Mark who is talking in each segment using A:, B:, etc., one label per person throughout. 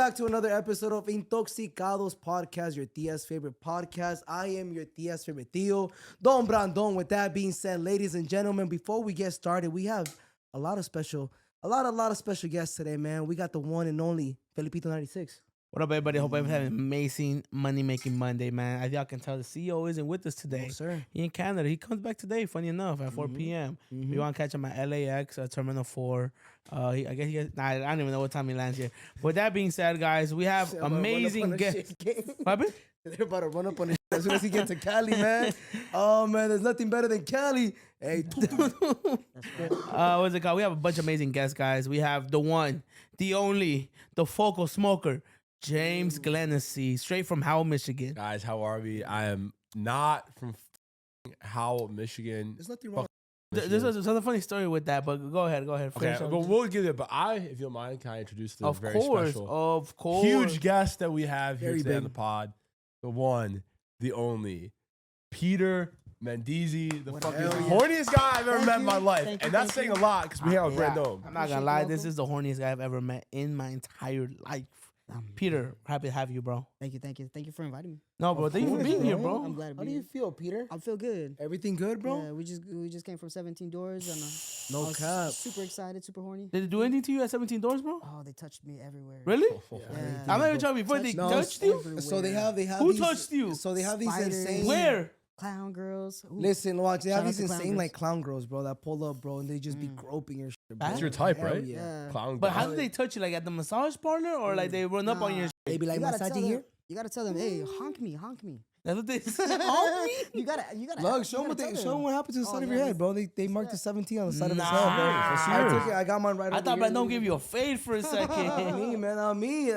A: back to another episode of Intoxicados Podcast, your tia's favorite podcast. I am your tia's favorite tío, Don Brandon. With that being said, ladies and gentlemen, before we get started, we have a lot of special guests today, man. We got the one and only Felipito 96.
B: What up, everybody? Hope everyone's having an amazing money-making Monday, man. As y'all can tell, the CEO isn't with us today.
A: No, sir.
B: He in Canada. He comes back today, funny enough, at 4 p.m. If you want to catch him at LAX, Terminal 4. I guess he gets, I don't even know what time he lands here. With that being said, guys, we have amazing guests. What happened?
A: They're about to run up on his as soon as he gets to Cali, man. Oh, man, there's nothing better than Cali. Hey,
B: what's it called? We have a bunch of amazing guests, guys. We have the one, the only, the focal smoker, James Glennesee, straight from Howell, Michigan.
C: Guys, how are we? I am not from Howell, Michigan.
A: there's nothing wrong.
B: There's a funny story with that, but go ahead.
C: Okay, but we'll give it. But if you don't mind, can I introduce the very special,
B: of course,
C: huge guest that we have here
A: Very
C: today on
A: big.
C: the pod? The one, the only, Peter Mendizi, the fucking
A: hell yeah.
C: horniest guy I've ever met in my life.
D: Thank
C: And
D: you,
C: that's saying a lot because we hang out with Brando.
B: I'm not gonna lie, this is the horniest guy I've ever met in my entire life. Peter, happy to have you, bro.
D: Thank you for inviting me.
B: No, bro, thank you for being here, bro.
D: I'm glad to
A: How
D: be
A: do you
D: here.
A: feel, Peter?
D: I feel good.
A: Everything good, bro?
D: Yeah, we just came from 17 Doors and
A: No
D: I was
A: cap.
D: super excited, super horny.
B: Did it do anything to you at 17 Doors, bro?
D: Oh, they touched me everywhere.
B: Really?
D: Yeah.
B: I'm not even trying before they
A: No,
B: touched you.
D: Everywhere.
A: So they have
B: Who
A: these,
B: touched you?
A: So they have these
D: Spiders.
A: insane.
B: Where?
D: Clown girls. Ooh.
A: Listen, watch. They have
D: Shout out
A: these
D: to clown
A: insane
D: girls.
A: like clown girls, bro, that pull up, bro, and they just be groping your shit. Bro.
C: That's your type,
A: Hell
C: right?
A: Yeah.
C: Clown
B: But
C: guy.
B: how did they touch you? Like at the massage parlor, or like they run up on your?
A: They be like
D: You gotta
A: massaging
D: tell
A: here.
D: them. You gotta tell them, hey, honk me.
B: That's what they said. Honk me?
D: You gotta.
A: Look, show them what happened to the side of your head, bro. They marked the 17 on the side of his head, bro.
B: Nice.
A: I took it. I got mine right.
B: I
A: over
B: thought
A: here.
B: Brandon gave you a fade for a
A: Not
B: second.
A: me, man, not me.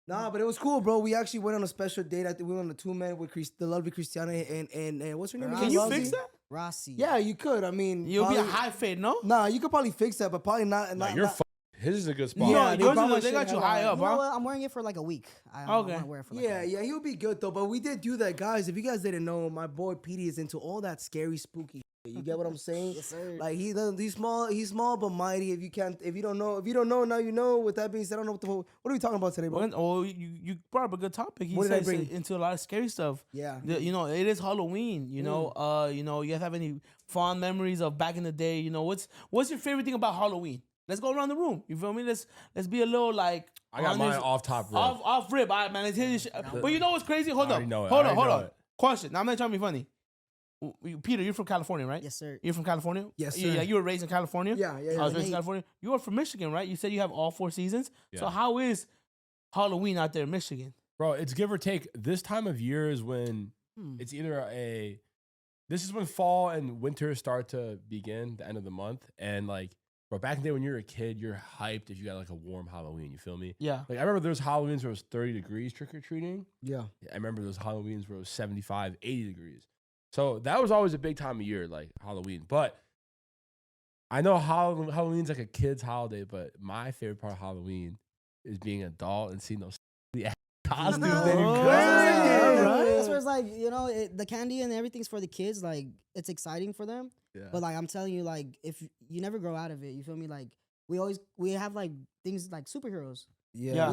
A: Nah, but it was cool, bro. We actually went on a special date. I think we went on a 2-man with the lovely Christiana and what's her name?
D: Can
B: Can you
A: Rossi?
B: fix that?
D: Rossi.
A: Yeah, you could. I mean,
B: You'll be a
A: probably-
B: high fade, no?
A: Nah, you could probably fix that, but probably not.
C: Nah,
A: not
C: you're
A: not-
C: his is a good spot.
A: Yeah,
B: No,
A: they
B: yours
A: probably
B: is, they got
A: should
B: you
A: have
B: high
A: that.
B: up,
D: You know
B: huh?
D: what? I'm wearing it for like a week. I
B: Okay.
D: want to wear it for like
A: Yeah, yeah, he'll be good though. But we did do that, guys. If you guys didn't know, my boy Petey is into all that scary, spooky shit. You get what I'm saying?
D: Yes, sir.
A: Like he's small but mighty. If you don't know, now you know. With that being said, I don't know what are we talking about today, bro?
B: Oh, you brought up a good topic. He
A: What did I
B: says
A: bring?
B: into a lot of scary stuff.
A: Yeah.
B: You know, it is Halloween. You know, you guys have any fond memories of back in the day? You know, what's your favorite thing about Halloween? Let's go around the room. You feel me? Let's be a little like.
C: I got mine
B: honest-
C: off top rip.
B: Off rip. All right, man. Let's hear this shit. But you know what's crazy? Hold
C: I
B: up.
C: already know it.
B: Hold
C: I
B: on.
C: already
B: Hold
C: know
B: on.
C: it.
B: Question. Now I'm not trying to be funny. Peter, you're from California, right?
D: Yes, sir.
B: You're from California?
A: Yes,
B: Yeah,
A: sir.
B: you were raised in California?
A: Yeah.
B: I was raised in California. You are from Michigan, right? You said you have all 4 seasons. So
C: Yeah.
B: how is Halloween out there in Michigan?
C: Bro, it's give or take. This time of year is when it's either this is when fall and winter start to begin, the end of the month. And like, bro, back in the day when you were a kid, you're hyped if you got like a warm Halloween. You feel me?
B: Yeah.
C: Like, I remember there was Halloweens where it was 30 degrees trick or treating.
A: Yeah.
C: I remember those Halloweens where it was 75, 80 degrees. So that was always a big time of year, like Halloween. But I know Halloween's like a kid's holiday, but my favorite part of Halloween is being an adult and seeing those costumes that you
B: Oh,
C: got.
D: That's where it's like, the candy and everything's for the kids. Like, it's exciting for them.
C: Yeah.
D: But like, I'm telling you, like, if you never grow out of it, you feel me? Like, we have like things like superheroes.
A: Yeah.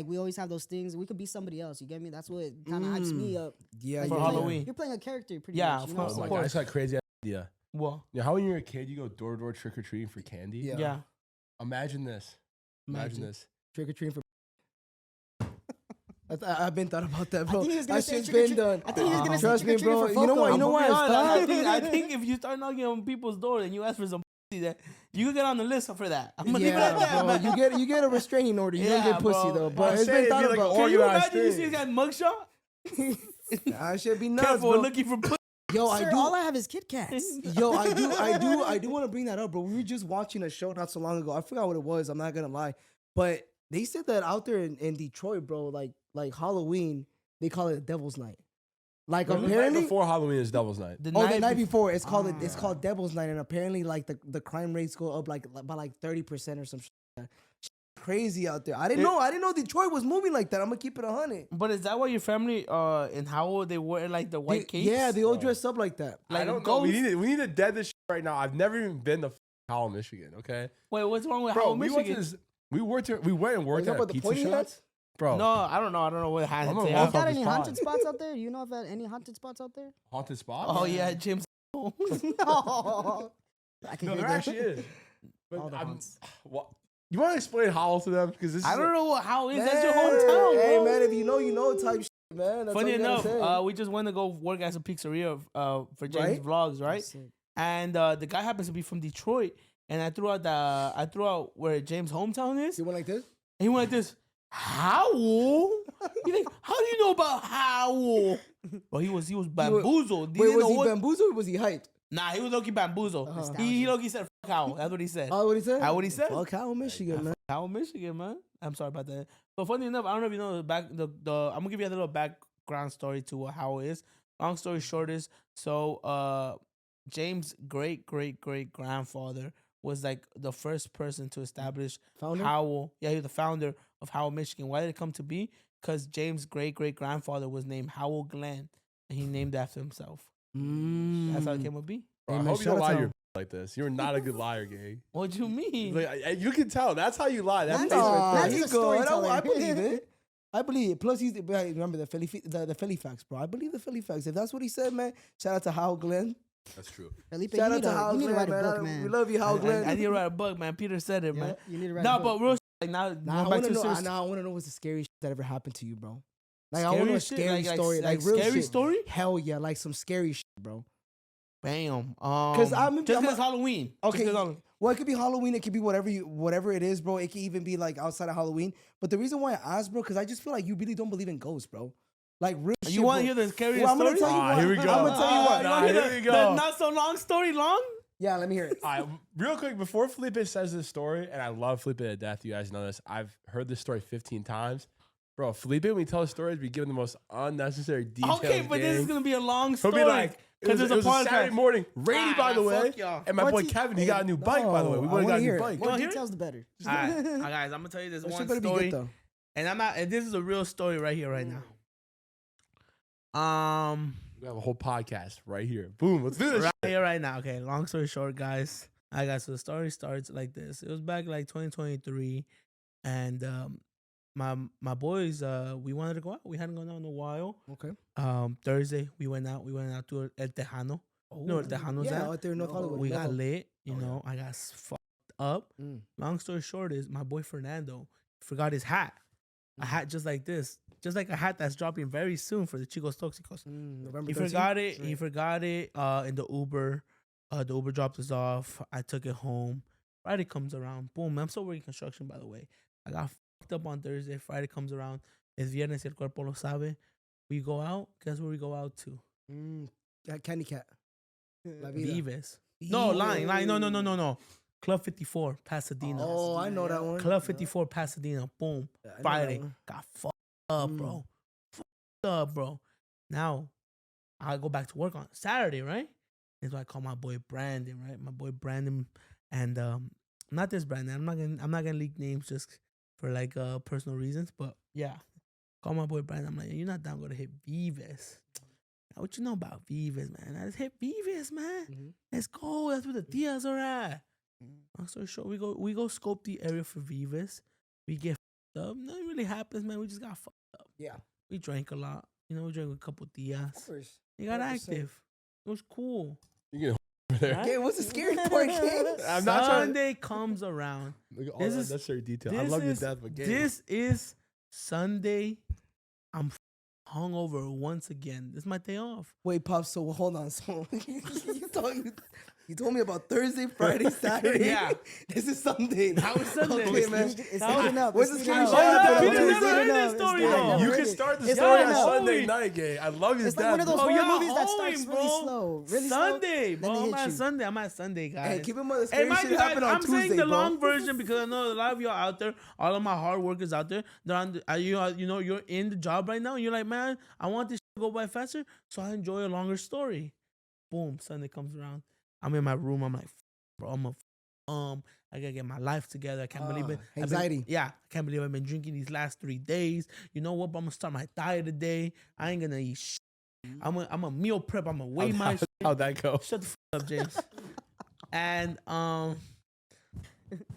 D: We always have those things. We could be somebody else. You get me? That's what kind of hypes me up.
A: Yeah.
D: Like,
B: For
D: you're playing-
B: Halloween.
D: you're playing a character, pretty
B: Yeah,
D: much.
B: of
D: You know?
B: course.
C: Oh my
D: So-
C: God, I just got a crazy idea.
B: Well,
C: You know how when you're a kid, you go door to door trick or treating for candy?
A: Yeah.
B: yeah.
C: Imagine this. Imagine this.
A: Trick or treating for. I've been thought about that, bro.
D: think he was gonna
A: That
D: say
A: shit's
D: trick or
A: been
D: treat-
A: done.
D: I think he was gonna say
A: Trust me,
D: trick or treating
A: bro.
D: for
A: You know
D: Foco.
A: what? You
D: I'm
A: know
B: I'll
A: why?
B: be
A: It's
B: honest,
A: done?
B: I think if you start knocking on people's door and you ask for some pussy, that you could get on the list for that. I'm gonna leave it at that,
A: Yeah, bro.
B: man.
A: You get a restraining order. You don't
B: Yeah,
A: get pussy
B: bro.
A: though.
C: I'm
A: But it's
C: saying
A: been thought
C: it'd be like
A: about.
C: an
B: Can you
C: organized
B: imagine you
C: thing.
B: see that mugshot?
A: I should be nuts,
B: Careful,
A: bro.
B: looking for pussy.
A: Yo,
D: Sir, all I have is Kit Kats.
A: Yo, I do want to bring that up, bro. We were just watching a show not so long ago. I forgot what it was. I'm not gonna lie, but they said that out there in Detroit, bro, like Halloween, they call it Devil's Night. Like
C: The night
A: apparently,
C: before Halloween is Devil's Night.
A: the night before it's called
D: Ah.
A: it's called Devil's Night, and apparently like the crime rates go up like by like 30% or some shit. Crazy out there. I didn't know Detroit was moving like that. I'm gonna keep it 100.
B: But is that why your family in Howell they wear like the white capes?
A: Yeah, they all dress up like that.
B: Like
C: I don't know.
B: ghosts?
C: We need to dead this shit right now. I've never even been to Howell, Michigan. Okay,
B: Wait, what's wrong with
C: bro,
B: Howell,
C: we
B: Michigan?
C: went to this. We went and worked
A: You know
C: at a
A: about the
C: pizza
A: pointy
C: shop.
A: hats?
C: bro.
B: No, I don't know. I don't know what haunted.
C: I'm gonna
B: they
C: walk
B: have.
D: Got
C: off
D: any
C: this pod.
D: haunted spots out there? You know if any haunted spots out there?
C: Haunted spot?
B: Oh yeah, James.
D: No. I can
C: No,
D: hear
C: there
D: that.
C: actually is. But
D: All the
C: I'm,
D: haunts.
C: what? You want to explain Howell to them? Because this
B: I
C: is
B: don't know how is.
A: Man,
B: That's your hometown,
A: Hey,
B: bro.
A: man, if you know type shit, man. That's
B: Funny
A: all you gotta
B: enough,
A: say.
B: we just went to go work as a pizzeria for James
A: Right?
B: Vlogs, right?
D: That's sick.
B: And the guy happens to be from Detroit, and I threw out where James' hometown is.
A: You went like this?
B: And he went like this, Howell? He's like, how do you know about Howell? Well, he was bamboozled. He
A: Wait,
B: didn't
A: was
B: know
A: he
B: what-
A: bamboozled or was he hyped?
B: Nah, he was low-key bamboozled. He low-key said, fuck Howell. That's what he said.
A: Oh, what he said?
B: What he said?
A: Fuck Howell, Michigan, man.
B: Howell, Michigan, man. I'm sorry about that. But funny enough, I don't know if you know I'm gonna give you a little background story to what Howell is. Long story short is, so James' great grandfather was like the first person to establish
A: Founder?
B: Howell. Yeah, he was the founder of Howell, Michigan. Why did it come to be? Because James' great grandfather was named Howell Glenn, and he named after himself. That's how it came to be.
C: Bro, I
A: man,
C: hope you
A: shout
C: don't
A: out
C: lie
A: to
C: your
A: him.
C: like this. You're not a good liar, gang.
B: What you mean?
C: Like, you can tell. That's how you lie. That's
D: Man's
C: face right
A: Nah,
C: there.
D: Man's
A: he
D: a
A: good.
D: storyteller.
A: I believe it. I believe it. Plus, remember the Philly facts, bro. I believe the Philly facts. If that's what he said, man, shout out to Howell Glenn.
C: That's true.
D: Felipe,
A: Shout
D: you
A: out
D: need
A: to
D: to
A: Howell
D: write
A: Glenn,
D: a
A: man.
D: book, man.
A: We love you, Howell Glenn.
B: I need to write a book, man. Peter said it,
D: Yeah,
B: man.
D: you need to write
B: No,
D: a book.
B: but real like now,
A: Nah, I
B: going back
A: want
B: to
A: to
B: the
A: know.
B: serious
A: I want to know what's the scariest shit that ever happened to you, bro. Like I
B: Scary
A: want to know a
B: shit?
A: scary
B: Like
A: story, like real
B: scary
A: shit.
B: story.
A: Hell yeah, like some scary shit, bro.
B: Bam.
A: Because I remember,
B: just because Halloween. Just
A: okay.
B: 'cause Halloween.
A: Well, it could be Halloween. It could be whatever it is, bro. It could even be like outside of Halloween. But the reason why I asked, bro, because I just feel like you really don't believe in ghosts, bro. Like real shit.
B: You want to
A: bro.
B: hear the scariest
A: Well, I'm gonna
B: story?
A: tell you what.
C: Here we go.
A: I'm gonna tell you what.
B: You wanna hear
C: here
B: the-
C: we go.
B: the not so long story long?
A: Yeah, let me hear it.
C: All right, real quick, before Felipe says this story, and I love Felipe to death, you guys know this. I've heard this story 15 times. Bro, Felipe, when we tell stories, we give him the most unnecessary details.
B: Okay, but this is gonna be a long
C: He'll
B: story.
C: be like,
B: because
C: it
B: there's
C: was
B: a
C: a Saturday
B: podcast.
C: morning, rainy by the way.
B: Fuck y'all.
C: And my boy
D: What's he-
C: Kevin, he got a new bike, by the way. We
A: I
C: would have got
A: wanna
C: a
A: hear
C: new
A: it.
C: bike.
D: More
B: wanna hear
D: details, the better.
B: All right, guys, I'm gonna tell you this
A: That
B: one
A: shit better be
B: story,
A: good though.
B: and I'm not. And this is a real story right here, right now.
C: We have a whole podcast right here. Boom, let's do this.
B: Right here, right now. Okay, long story short, guys. I got so the story starts like this. It was back like 2023, and my boys we wanted to go out. We hadn't gone out in a while.
A: Okay.
B: Thursday we went out. We went out to El Tejano. You know where El Tejano's
A: Yeah,
B: at?
A: out there in North Hollywood.
B: We got
A: Mellow.
B: lit. You know, I got fucked up.
A: Mm.
B: Long story short is my boy Fernando forgot his hat. A hat just like this, just like a hat that's dropping very soon for the Chicos Toxicos.
A: November
B: He
A: 13th?
B: forgot it. He forgot it in the Uber. The Uber dropped us off. I took it home. Friday comes around. Boom. I'm still working construction, by the way. I got fucked up on Thursday. Friday comes around. Es viernes y el cuerpo lo sabe. We go out. Guess where we go out to?
A: Candy Cat. La Vida.
B: Vives. No, lying. No. Club 54, Pasadena.
A: Oh, I know that one.
B: Club 54, Pasadena. Boom.
A: Yeah, I know that
B: Friday.
A: one.
B: Got fucked up, bro. Fucked up, bro. Now, I go back to work on Saturday, right? That's why I call my boy Brandon, right? My boy Brandon, and not this Brandon. I'm not gonna leak names just for like personal reasons, but yeah. Call my boy Brandon. I'm like, you're not down gonna hit Vives. Now, what you know about Vives, man? I just hit Vives, man.
A: Mm-hmm.
B: Let's go. That's where the Diaz are at. Long story short, we go scope the area for Vives. We get fucked up. Nothing really happens, man. We just got fucked up.
A: Yeah.
B: We drank a lot. You know, we drank a couple Diaz.
A: Of course.
B: We got
A: 100%.
B: active. It was cool.
C: You get over there.
B: Right?
A: Okay, what's the scary part, King?
C: I'm not trying to
B: Sunday comes around.
C: look at all
B: This
C: that
B: is-
C: necessary detail. I
B: This
C: love your
B: is-
C: death, but gang.
B: This is Sunday. I'm hungover once again. This is my day off.
A: Wait, Pop, so hold on. So you told me about Thursday, Friday, Saturday.
B: Yeah.
A: This is Sunday.
B: How was Sunday?
A: Okay, man.
D: It's
B: That
D: speeding up.
A: where's
D: It's
A: the
D: speeding
A: screenshot?
D: up.
A: Oh, no,
B: Peter
A: It's
B: never heard
A: speeding
B: this
A: up.
B: story,
A: It's
B: though.
A: speeding up.
C: You
A: Never
C: can
A: heard it.
C: start the
D: It's
C: story
D: not
C: on
D: enough.
C: Sunday night, gang. I love your
D: It's like one of those
B: Oh,
D: horror
B: y'all
D: movies that
B: hoeing,
D: starts really
B: bro.
D: slow. Really
B: Sunday,
D: slow.
B: bro.
D: Then they
B: I'm
D: hit
B: at
D: you.
B: Sunday. I'm at Sunday, guys.
A: Hey, keep in mind the
B: Hey,
A: scary
B: mind
A: shit
B: you, guys,
A: happened on
B: I'm
A: Tuesday,
B: saying the
A: bro.
B: long version because I know a lot of y'all out there, all of my hard workers out there, they're on the, you know, you're in the job right now, and you're like, man, I want this to go by faster, so I enjoy a longer story. Boom, Sunday comes around. I'm in my room. I'm like, bro, I gotta get my life together. I can't believe it.
A: Anxiety.
B: I can't believe I've been drinking these last 3 days. You know what? But I'm gonna start my diet today. I ain't gonna eat shit. I'm a meal prep. I'm gonna weigh my shit.
C: How'd that go?
B: Shut the fuck up, James. And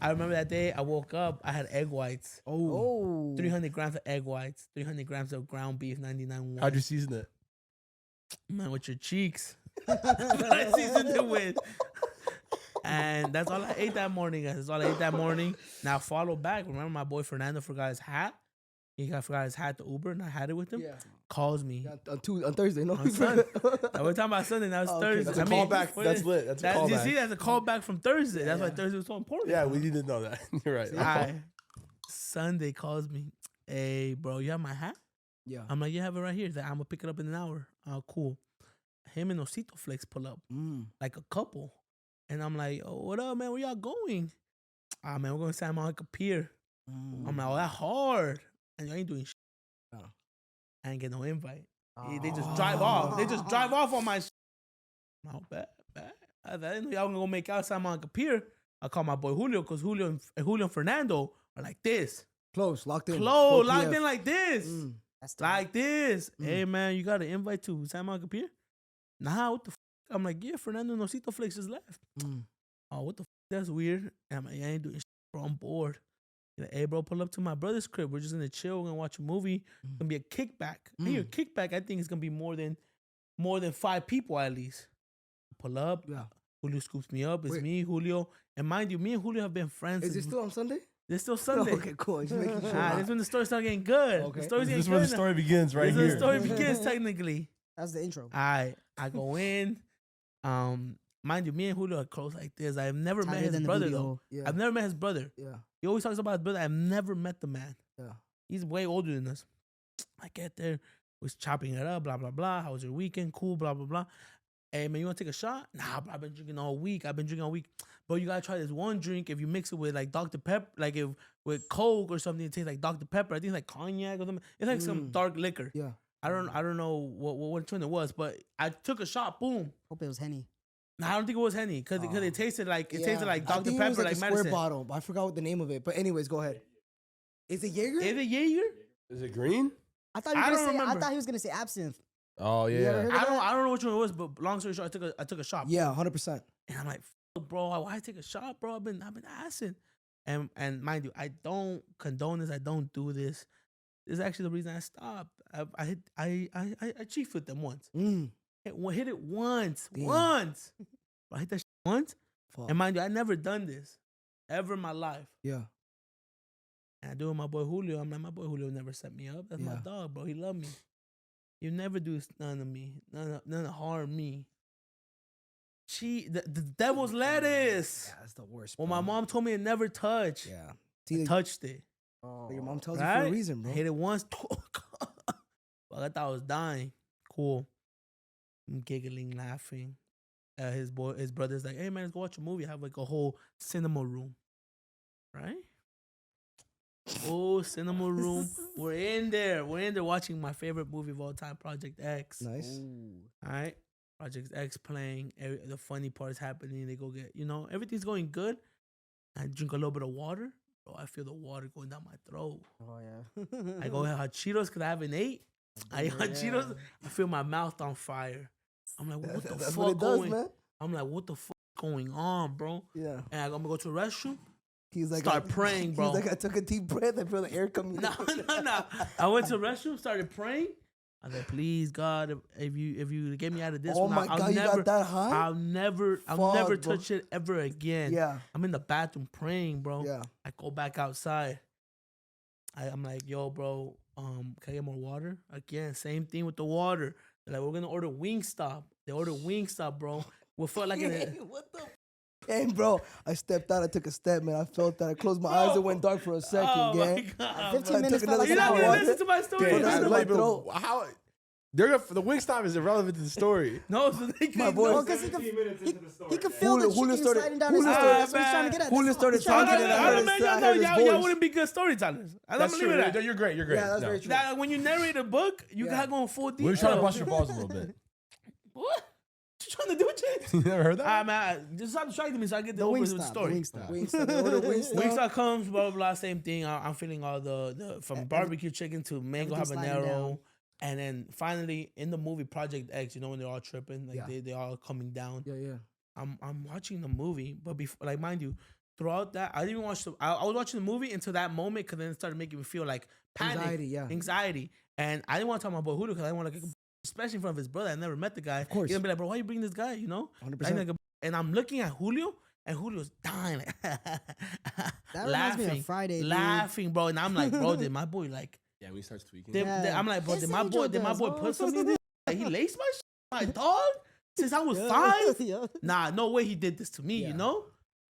B: I remember that day I woke up, I had egg whites.
D: Oh.
B: 300 grams of egg whites, 300 grams of ground beef, 99
C: How'd you season it?
B: Man, with your cheeks. I seasoned it with. And that's all I ate that morning, guys. That's all I ate that morning. Now follow back. Remember my boy Fernando forgot his hat? Forgot his hat to Uber, and I had it with him.
A: Yeah.
B: Calls me.
A: Yeah, on Thursday, no.
B: On Sunday. Now we're talking about Sunday. Now it's Thursday.
C: That's a callback. That's lit. That's a callback.
B: You see, that's a callback from Thursday. That's why Thursday was so important.
C: Yeah, we didn't know that. You're right.
B: All right. Sunday calls me. Hey, bro, you have my hat?
A: Yeah.
B: I'm like, you have it right here. He's like, I'm gonna pick it up in an hour. Oh, cool. Him and Osito Flex pull up like a couple, and I'm like, oh, what up, man? Where y'all going? Ah, man, we're going to San Monica Pier. I'm like, oh, that's hard, and y'all ain't doing shit.
A: Oh.
B: I ain't get no invite. They just drive off. They just drive off on my. No, bad. I didn't know y'all gonna go make out San Monica Pier. I call my boy Julio because Julio and Fernando are like this.
A: Close, locked in.
B: Locked in like this.
D: That's
B: Like this. Hey, man, you got an invite to San Monica Pier? Nah, what the f? I'm like, yeah, Fernando and Osito Flex just left. Oh, what the f? That's weird. And I'm like, I ain't doing shit, bro. I'm bored. He's like, hey, bro, pull up to my brother's crib. We're just gonna chill. We're gonna watch a movie. It's gonna be a kickback. Hey, your kickback, I think it's gonna be more than 5 people at least. Pull up.
A: Yeah.
B: Julio scoops me up. It's me, Julio. And mind you, me and Julio have been friends.
A: Is it still on Sunday?
B: It's still Sunday.
A: Okay, cool. Just making sure.
B: This is when the story started getting good.
A: Okay.
B: The story's
C: This
B: getting
C: is where the
B: good now.
C: story begins, right
B: This is
C: here.
B: where the story begins, technically.
D: That's the intro.
B: I go in. Mind you, me and Julio are close like this. I've never met
D: Tighter
B: his
D: than the
B: brother
D: booty
B: though.
D: hole.
A: Yeah.
B: I've never met his brother.
A: Yeah.
B: He always talks about his brother. I've never met the man.
A: Yeah.
B: He's way older than us. I get there, was chopping it up, blah blah blah. How was your weekend? Cool, blah blah blah. Hey man, you want to take a shot? Nah, bro, I've been drinking all week. Bro, you gotta try this one drink. If you mix it with like Dr. Pepper, like if with Coke or something, it tastes like Dr. Pepper. I think it's like cognac or something. It's like some dark liquor.
A: Yeah.
B: I don't know what which one it was, but I took a shot. Boom.
D: Hope it was Henny.
B: Nah, I don't think it was Henny because it tasted like
A: Yeah.
B: tasted like
A: I
B: Dr.
A: think it
B: Pepper,
A: was like a
B: like
A: square
B: medicine.
A: bottle, but I forgot what the name of it. But anyways, go ahead. Is it Jaeger?
B: Is it Jaeger?
C: Is it green?
D: I thought he was gonna say absinthe.
C: Oh
D: You ever
C: yeah.
D: heard of
B: I
D: that?
B: don't know which one it was, but long story short, I took a shot.
A: Yeah, 100%.
B: And I'm like, fuck, bro, why take a shot, bro? I've been assing. And mind you, I don't condone this. I don't do this. This is actually the reason I stopped. I chiefed with them once. Hit it once.
A: Damn.
B: Once. I hit that shit once.
A: Fuck.
B: And mind you, I never done this ever in my life.
A: Yeah.
B: And I do it with my boy Julio. I'm like, my boy Julio never set me up. That's my
A: Yeah.
B: dog, bro. He love me. You never do none to me. None to harm me. The devil's lettuce.
A: Yeah, that's the worst.
B: Well,
A: bro.
B: my mom told me to never touch.
A: Yeah.
B: I touched it.
A: But your mom tells you
B: Right?
A: for a reason, bro.
B: I hit it once. Fuck, I thought I was dying. Cool. I'm giggling, laughing. His brother's like, hey man, let's go watch a movie. I have like a whole cinema room. Right? Oh, cinema room. We're in there watching my favorite movie of all time, Project X.
A: Nice.
B: All right. Project X playing. The funny part's happening. They go get, everything's going good. I drink a little bit of water. Bro, I feel the water going down my throat.
D: Oh yeah.
B: I go hot Cheetos because I haven't ate. I eat hot Cheetos. I feel my mouth on fire. I'm like, what the
A: That's
B: fuck
A: what it does,
B: going?
A: man.
B: I'm like, what the fuck going on, bro?
A: Yeah.
B: And I'm gonna go to the restroom.
A: He's like,
B: Start praying, bro.
A: He's like, I took a deep breath. I feel the air coming.
B: No. I went to the restroom, started praying. I was like, please God, if you get me out of this
A: Oh
B: one,
A: my God, you got that high?
B: I'll never
A: Fuck,
B: touch it ever again.
A: Yeah.
B: I'm in the bathroom praying, bro.
A: Yeah.
B: I go back outside. I'm like, yo, bro, can I get more water? Again, same thing with the water. They're like, we're gonna order Wingstop. They ordered Wingstop, bro. We felt like
A: What the? Hey, bro, I stepped out. I took a step, man. I felt that. I closed my eyes. It went dark for a second,
B: oh my
A: gang.
B: God,
D: 15
B: bro.
D: minutes
A: took
D: felt like
B: You're
D: an
B: not
A: another
B: gonna
D: hour.
A: water.
B: listen to my story.
A: Dude,
B: bro.
A: I
C: Like,
A: like,
C: but
A: bro.
C: how? The Wingstop is irrelevant to the story.
B: No, so they
A: My
B: can't
A: boy-
B: go.
D: Well, because he could feel
A: Julio-
D: the
A: Julio
D: chicken
A: started-
D: sliding down
A: Julio
D: his
A: started-
D: throat. That's what he's trying to get at.
A: Julio
D: That's
A: started
D: he's trying to
A: talking
D: get
A: and I
D: at.
A: heard
B: man,
A: his- I
B: y'all
A: heard his
B: y'all
A: voice.
B: wouldn't be good storytellers.
C: That's true. You're great. You're great.
A: Yeah, that's
C: No.
A: very true.
B: That, when you narrate a book, you
A: Yeah.
B: gotta go in full detail.
C: We're just trying to bust your balls a little bit.
B: What? You trying to do, James?
C: You never heard that?
B: Man, just stop distracting me so I get the
D: The
B: over with the
D: Wingstop.
B: story.
D: The Wingstop.
A: Wingstop. They ordered Wingstop.
B: Wingstop comes, blah, blah, blah, same thing. I'm feeling all the from barbecue chicken to mango
D: everything's sliding
B: habanero.
D: down.
B: And then finally, in the movie Project X, when they're all tripping, like
A: Yeah.
B: they all coming down.
A: Yeah, yeah.
B: I'm watching the movie, but before, like, mind you, throughout that, I didn't even watch I was watching the movie until that moment because then it started making me feel like panic, anxiety. And I didn't want to tell my boy Julio because I didn't want to get, especially in front of his brother. I never met the guy.
A: Of course.
B: He's gonna be like, bro, why you bring this guy? You know,
A: 100%.
B: And I'm looking at Julio, and Julio's dying, like,
D: That reminds
B: laughing,
D: me of Friday, dude.
B: laughing, bro. And I'm like, bro, did my boy like?
C: Yeah, when he starts tweaking.
B: I'm like, bro,
D: Yes,
B: did my
D: Angel
B: boy
D: does,
B: put
D: bro.
B: something in this? Like, he laced my dog since I was 5. Nah, no way he did this to me, you know?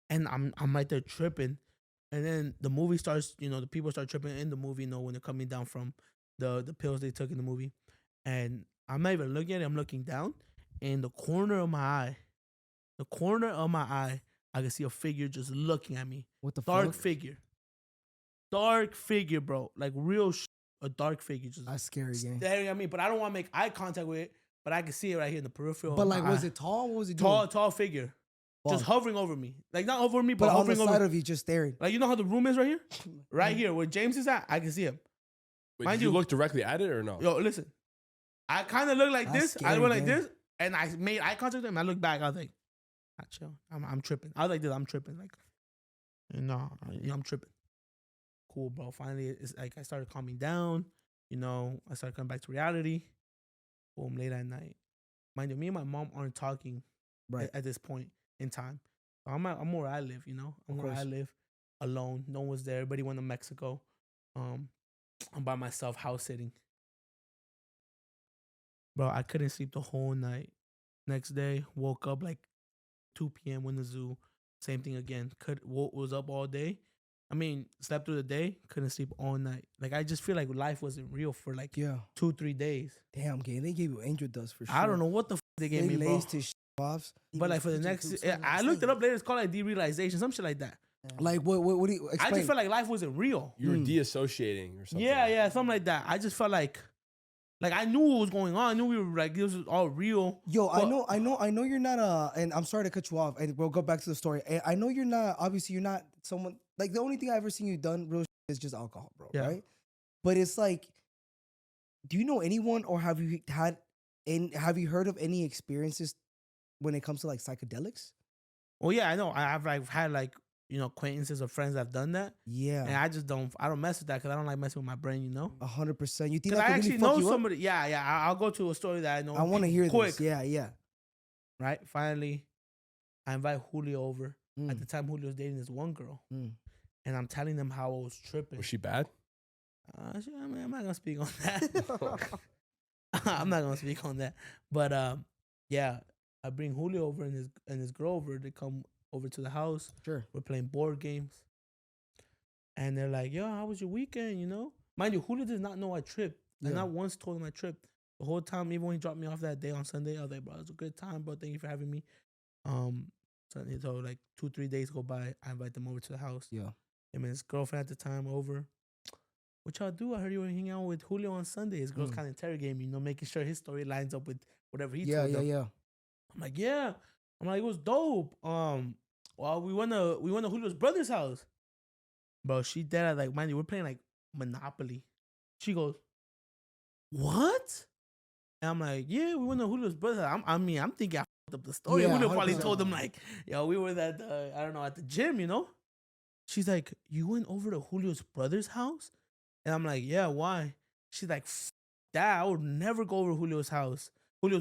B: And I'm right there tripping. And then the movie starts, you know, the people start tripping in the movie, you know, when they're coming down from the pills they took in the movie. And I'm not even looking at it, I'm looking down. In the corner of my eye, I can see a figure just looking at me.
A: What the
B: Dark
A: fuck?
B: figure, bro. Like real a dark figure just
A: That's scary, gang.
B: staring at me. But I don't want to make eye contact with it. But I can see it right here in the peripheral.
A: But
B: of
A: like,
B: my
A: was
B: eye.
A: it tall? What was it doing?
B: Tall figure. Just
A: Fuck.
B: hovering over me. Like not over me, but,
A: But on the
B: hovering
A: side
B: over.
A: of you, just staring.
B: Like you know how the room is right here? Right here, where James is at, I can see him.
C: Wait,
B: Mind
C: did you
B: you-
C: look directly at it or no?
B: Yo, listen. I kind of look like
A: That's
B: this. I
A: scary,
B: went like
A: gang.
B: this, and I made eye contact with him. I looked back. I was like, "Ah, chill. I'm tripping." I was like this. I'm tripping. Like, no, I'm tripping. Cool, bro. Finally, it's like I started calming down. You know, I started coming back to reality. Boom, late at night. Mind you, me and my mom aren't talking
A: Right.
B: at this point in time. So I'm where I live, you know? I'm
A: Of
B: where I
A: course.
B: live alone. No one was there. Everybody went to Mexico. I'm by myself house sitting. Bro, I couldn't sleep the whole night. Next day, woke up like 2 p.m. went to the zoo. Same thing again. Was up all day. I mean, slept through the day, couldn't sleep all night. Like I just feel like life wasn't real for like
A: Yeah.
B: 2-3 days.
A: Damn, gang. They gave you angel dust for sure.
B: I don't know what the they gave me, bro.
A: laced his offs.
B: But like for the next, I looked it up later. It's called like derealization, some shit like that.
A: Like, what do you explain?
B: I just felt like life wasn't real.
C: You were deassociating or something.
B: Yeah, something like that. I just felt like I knew what was going on. I knew we were like this was all real.
A: Yo,
B: but-
A: I know you're not and I'm sorry to cut you off, and we'll go back to the story. I know you're not, obviously you're not someone, like the only thing I've ever seen you done real is just alcohol, bro,
B: Yeah.
A: right? But it's like, do you know anyone, or have you heard of any experiences when it comes to like psychedelics?
B: Well, yeah, I know. I've like had like acquaintances or friends that've done that, and
A: Yeah,
B: I don't mess with that because I don't like messing with my brain,
A: 100%. You think
B: Because
A: that
B: I
A: could
B: actually
A: really fuck
B: know
A: you up?
B: somebody. Yeah. I'll go to a story that I know.
A: I want to hear
B: quick.
A: this. Yeah.
B: Right. Finally, I invite Julio over.
A: Mm.
B: At the time, Julio was dating this one girl,
A: Mm.
B: and I'm telling them how I was tripping.
C: Was she bad?
B: I'm not gonna speak on that. I'm not gonna speak on that. But yeah, I bring Julio over and his girl over. They come over to the house.
A: Sure.
B: We're playing board games, and they're like, "Yo, how was your weekend?" Mind you, Julio does not know I tripped. I
A: Yeah.
B: not once told him I tripped. The whole time, even when he dropped me off that day on Sunday, I was like, "Bro, it was a good time, bro. Thank you for having me." So like 2-3 days go by, I invite them over to the house.
A: Yeah.
B: Him and his girlfriend at the time over. What y'all do? I heard you were hanging out with Julio on Sunday. His girl's kind of interrogating me, making sure his story lines up with whatever he told them.
A: Yeah.
B: I'm like, yeah. I'm like, it was dope. Well, we went to Julio's brother's house. Bro, she dead at like, mind you, we're playing like Monopoly. She goes, what? And I'm like, yeah, we went to Julio's brother's house. I'm thinking I fucked up the story.
A: Yeah,
B: Julio probably
A: 100%.
B: told them like, yo, we were at I don't know, at the gym, She's like, you went over to Julio's brother's house? And I'm like, yeah, why? She's like, that I would never go over Julio's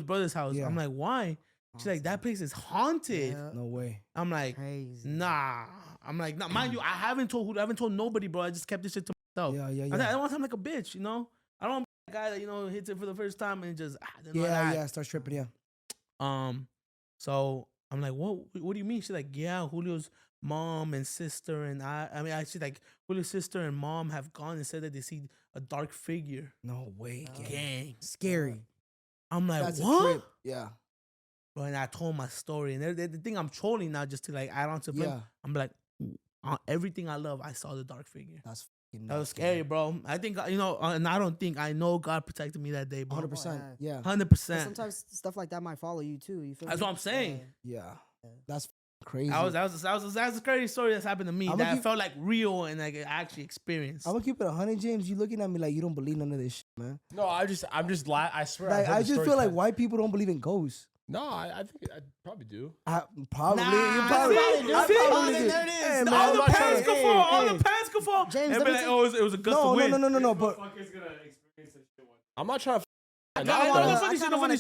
B: brother's house.
A: Yeah.
B: I'm like, why? She's like, that place is haunted.
D: Yeah.
A: No way.
B: I'm like,
D: Crazy.
B: nah. I'm like, nah. Mind you, I haven't told nobody, bro. I just kept this shit to myself.
A: Yeah.
B: I don't want to sound like a bitch, I don't want to be that guy that, hits it for the first time and just,
A: Yeah. Start tripping. Yeah.
B: So I'm like, what do you mean? She's like, yeah, Julio's mom and sister and she's like, Julio's sister and mom have gone and said that they see a dark figure.
A: No way.
B: Gang.
A: Scary.
B: I'm like,
A: That's
B: what?
A: a trip. Yeah.
B: Bro, and I told my story, and the thing I'm trolling now just to like add on to blame.
A: Yeah.
B: I'm like, everything I love, I saw the dark figure.
A: That's fucking
B: That was
A: nuts,
B: scary,
A: man.
B: bro. I think and I know God protected me that day, bro.
A: 100%. Yeah.
B: 100%.
D: But sometimes stuff like that might follow you too. You feel
B: That's
D: me?
B: what I'm saying.
A: Yeah. That's crazy.
B: That's a crazy story that's happened to me
A: I'ma
B: that
A: keep-
B: felt like real and like I actually experienced.
A: I'm gonna keep it 100, James. You looking at me like you don't believe none of this shit, man.
C: No, I'm just I swear.
A: Like
C: I've heard
A: I
C: the
A: just
C: story
A: feel like
C: ten-
A: white people don't believe in ghosts.
C: No, I think I probably do.
A: Probably.
B: Nah,
A: you probably.
B: see?
A: I
B: See?
A: probably
D: There
A: do.
D: it is.
A: Hey,
B: All
A: man,
C: I'm
B: the
C: not
B: pants
C: trying
B: could
C: to-
B: fall. All
D: hey.
B: the pants could fall.
D: James,
B: And
D: let
B: be
D: me
B: like,
D: tell-
B: it was a gust of wind.
A: No. But
C: I'm not trying to.
B: I
C: Nah,
B: know
C: bro.
B: the funny shit. The funny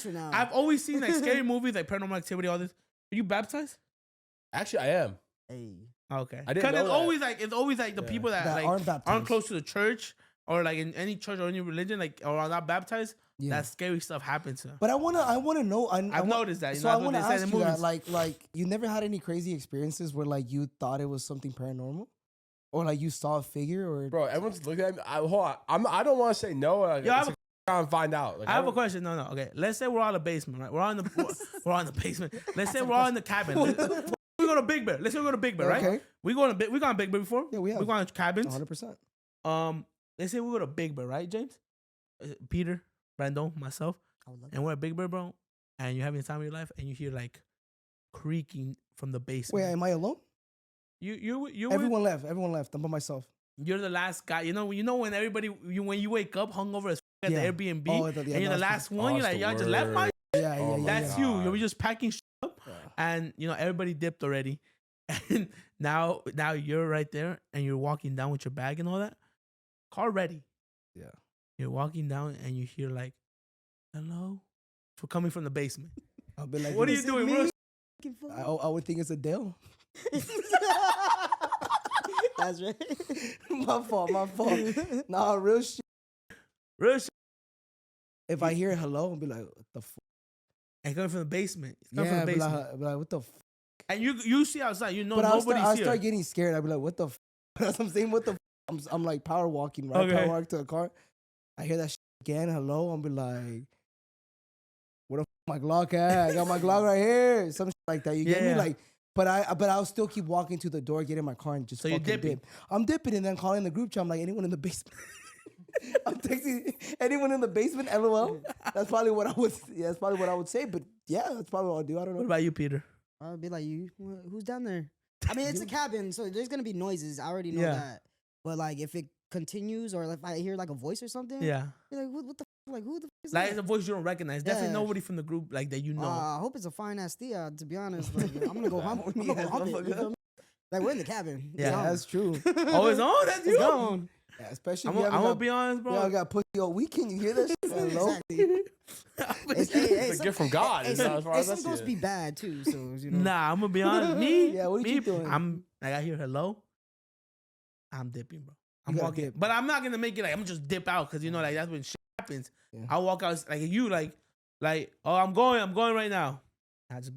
B: shit.
D: now.
B: I've always seen like scary movies, like Paranormal Activity, all this. Are you baptized?
C: Actually, I am.
D: Hey.
B: Okay.
C: I didn't know
B: it's
C: that.
B: always like the
C: Yeah.
B: people that like
A: aren't baptized.
B: close to the church or like in any church or any religion, like or are not baptized.
A: Yeah.
B: That scary stuff happens to them.
A: But I wanna know.
B: I've noticed that. You
A: So
B: know,
A: I
B: that's what
A: want to
B: they say
A: ask
B: in
A: you
B: the
A: that,
B: movies.
A: like you never had any crazy experiences where like you thought it was something paranormal, or like you saw a figure, or
C: Bro, everyone's looking at me. Hold on. I don't want to say no. Like,
B: Yo, I
C: it's
B: have
C: try and find out. Like,
B: I have a
C: don't-
B: question. No. Okay. Let's say we're all in the basement, right? We're all in the basement. Let's say we're all in the cabin. We go to Big Bear. Let's say we go to Big Bear, right?
A: Okay.
B: We gone to Big Bear before.
A: Yeah, we have.
B: We gone to cabins.
A: 100%.
B: Let's say we go to Big Bear, right, James? Peter, Brandon, myself,
D: I would love
B: and we're at Big Bear, bro. And you're having the time of your life, and you hear like creaking from the
A: Wait,
B: basement.
A: am I alone?
B: You
A: Everyone left. Everyone left. I'm by myself.
B: you're the last guy. You know when everybody when you wake up hungover as at
A: Yeah.
B: the Airbnb,
A: Oh,
B: and you're the last one.
C: Oh,
B: You're
C: that's
B: like,
C: the
B: y'all just left my.
C: worst.
A: Yeah,
C: Oh my
B: That's
C: God.
B: you. You're just packing up,
A: Yeah.
B: and everybody dipped already, and now you're right there, and you're walking down with your bag and all that. Car ready.
A: Yeah.
B: You're walking down, and you hear like, "Hello," for coming from the basement.
A: I'll be like,
B: What are
A: "Is
B: you
A: it
B: doing,
A: me?"
B: bro?
A: I would think it's Adele.
D: That's right.
A: My fault. Nah, real shit.
B: Real shit.
A: If I hear hello, I'll be like, what the fuck?
B: And coming from the basement. It's coming
A: Yeah,
B: from the
A: I'll be
B: basement.
A: like, I'll be like, what the fuck?
B: And you see outside. You know
A: But I'll
B: nobody's here.
A: start getting scared. I'll be like, what the fuck? That's what I'm saying, what the fuck? I'm like power walking, right?
B: Okay.
A: Power walk to a car. I hear that shit again, hello. I'll be like, where the fuck my Glock at? I got my Glock right here. Some shit like that. You get me?
B: Yeah.
A: Like, but I'll still keep walking to the door, get in my car, and just
B: So you're
A: fucking
B: dipping?
A: dip. I'm dipping and then calling the group chat. I'm like, anyone in the basement? I'm texting anyone in the basement, LOL. That's probably what I would. Yeah, that's probably what I would say. But yeah, that's probably what I'll do. I don't
B: What
A: know.
B: about you, Peter?
D: I'll be like, who's down there? I mean, it's a cabin, so there's gonna be noises. I already know
B: Yeah.
D: that. But like, if it continues, or if I hear like a voice or something,
B: Yeah.
D: be like, what the f-? Like, who the f- is
B: Like
D: that?
B: it's a voice you don't recognize. Definitely
D: Yeah.
B: nobody from the group like that you know.
D: I hope it's a fine ass tia. To be honest, like, I'm gonna go hump. I'm gonna go
A: Yeah,
D: hump it. You
A: motherfucker.
D: feel me? Like we're in the cabin.
B: Yeah.
D: It's on.
A: That's true.
B: Oh, it's on. That's
D: It's
B: you.
D: gone.
A: Yeah, especially
B: I'm
A: if you
B: gonna
A: haven't
B: be honest,
A: got,
B: bro.
A: y'all got pussy all weekend. You hear that shit? Hello?
D: Exactly.
C: It's a gift from God.
D: Hey,
C: It's not as far as
D: some
C: I see
D: ghosts
C: it.
D: be bad too. So you know.
B: Nah, I'm gonna be honest. Me,
A: Yeah, what are you doing?
B: I'm like I hear hello. I'm dipping, bro. I'm
A: gotta
B: walking,
A: dip.
B: but I'm not gonna make it like I'm just dip out because like that's when shit happens.
A: Yeah.
B: I walk out like you like oh I'm going right now.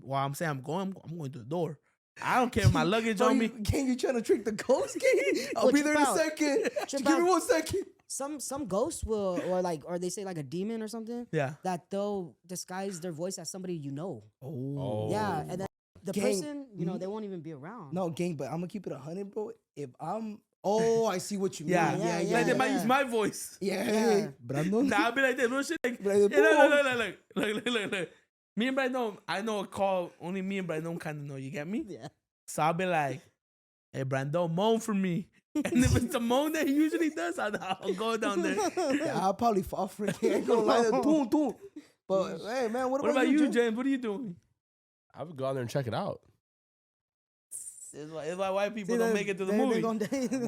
B: While I'm saying I'm going to the door. I don't care if my luggage
A: Bro,
B: on me.
A: Gang, you trying to trick the ghost? Gang? I'll
D: Look,
A: be there in a
D: trip out.
A: second.
D: Trip
A: Just give me
D: out.
A: 1 second.
D: Some ghosts will, or they say like a demon or something,
B: Yeah.
D: that they'll disguise their voice as somebody you know.
A: Oh.
D: Yeah, and then the
A: Gang.
D: person, they won't even be around.
A: No, gang, but I'm going to keep it 100, bro. If I'm... Oh, I see what you mean.
B: Yeah,
D: yeah,
B: Like they
D: yeah.
B: might use my voice.
A: Yeah.
D: Yeah.
A: Brandon.
B: Nah, I'll be like this. Real shit. Like,
A: Like,
B: look. Me and Brandon, I know a call. Only me and Brandon kind of know. You get me?
D: Yeah.
B: So I'll be like, hey, Brandon, moan for me. And if it's a moan that he usually does, I'll go down there.
A: Yeah, I'll probably fall for it. I ain't gonna lie. Boom, boom. But, hey, man, what
B: What about you,
A: James?
B: James? What are you doing?
C: I would go out there and check it out.
B: It's why white people
D: See,
B: don't
D: they-
B: make it to the
D: they- they
B: movie.
D: gonna-
B: It's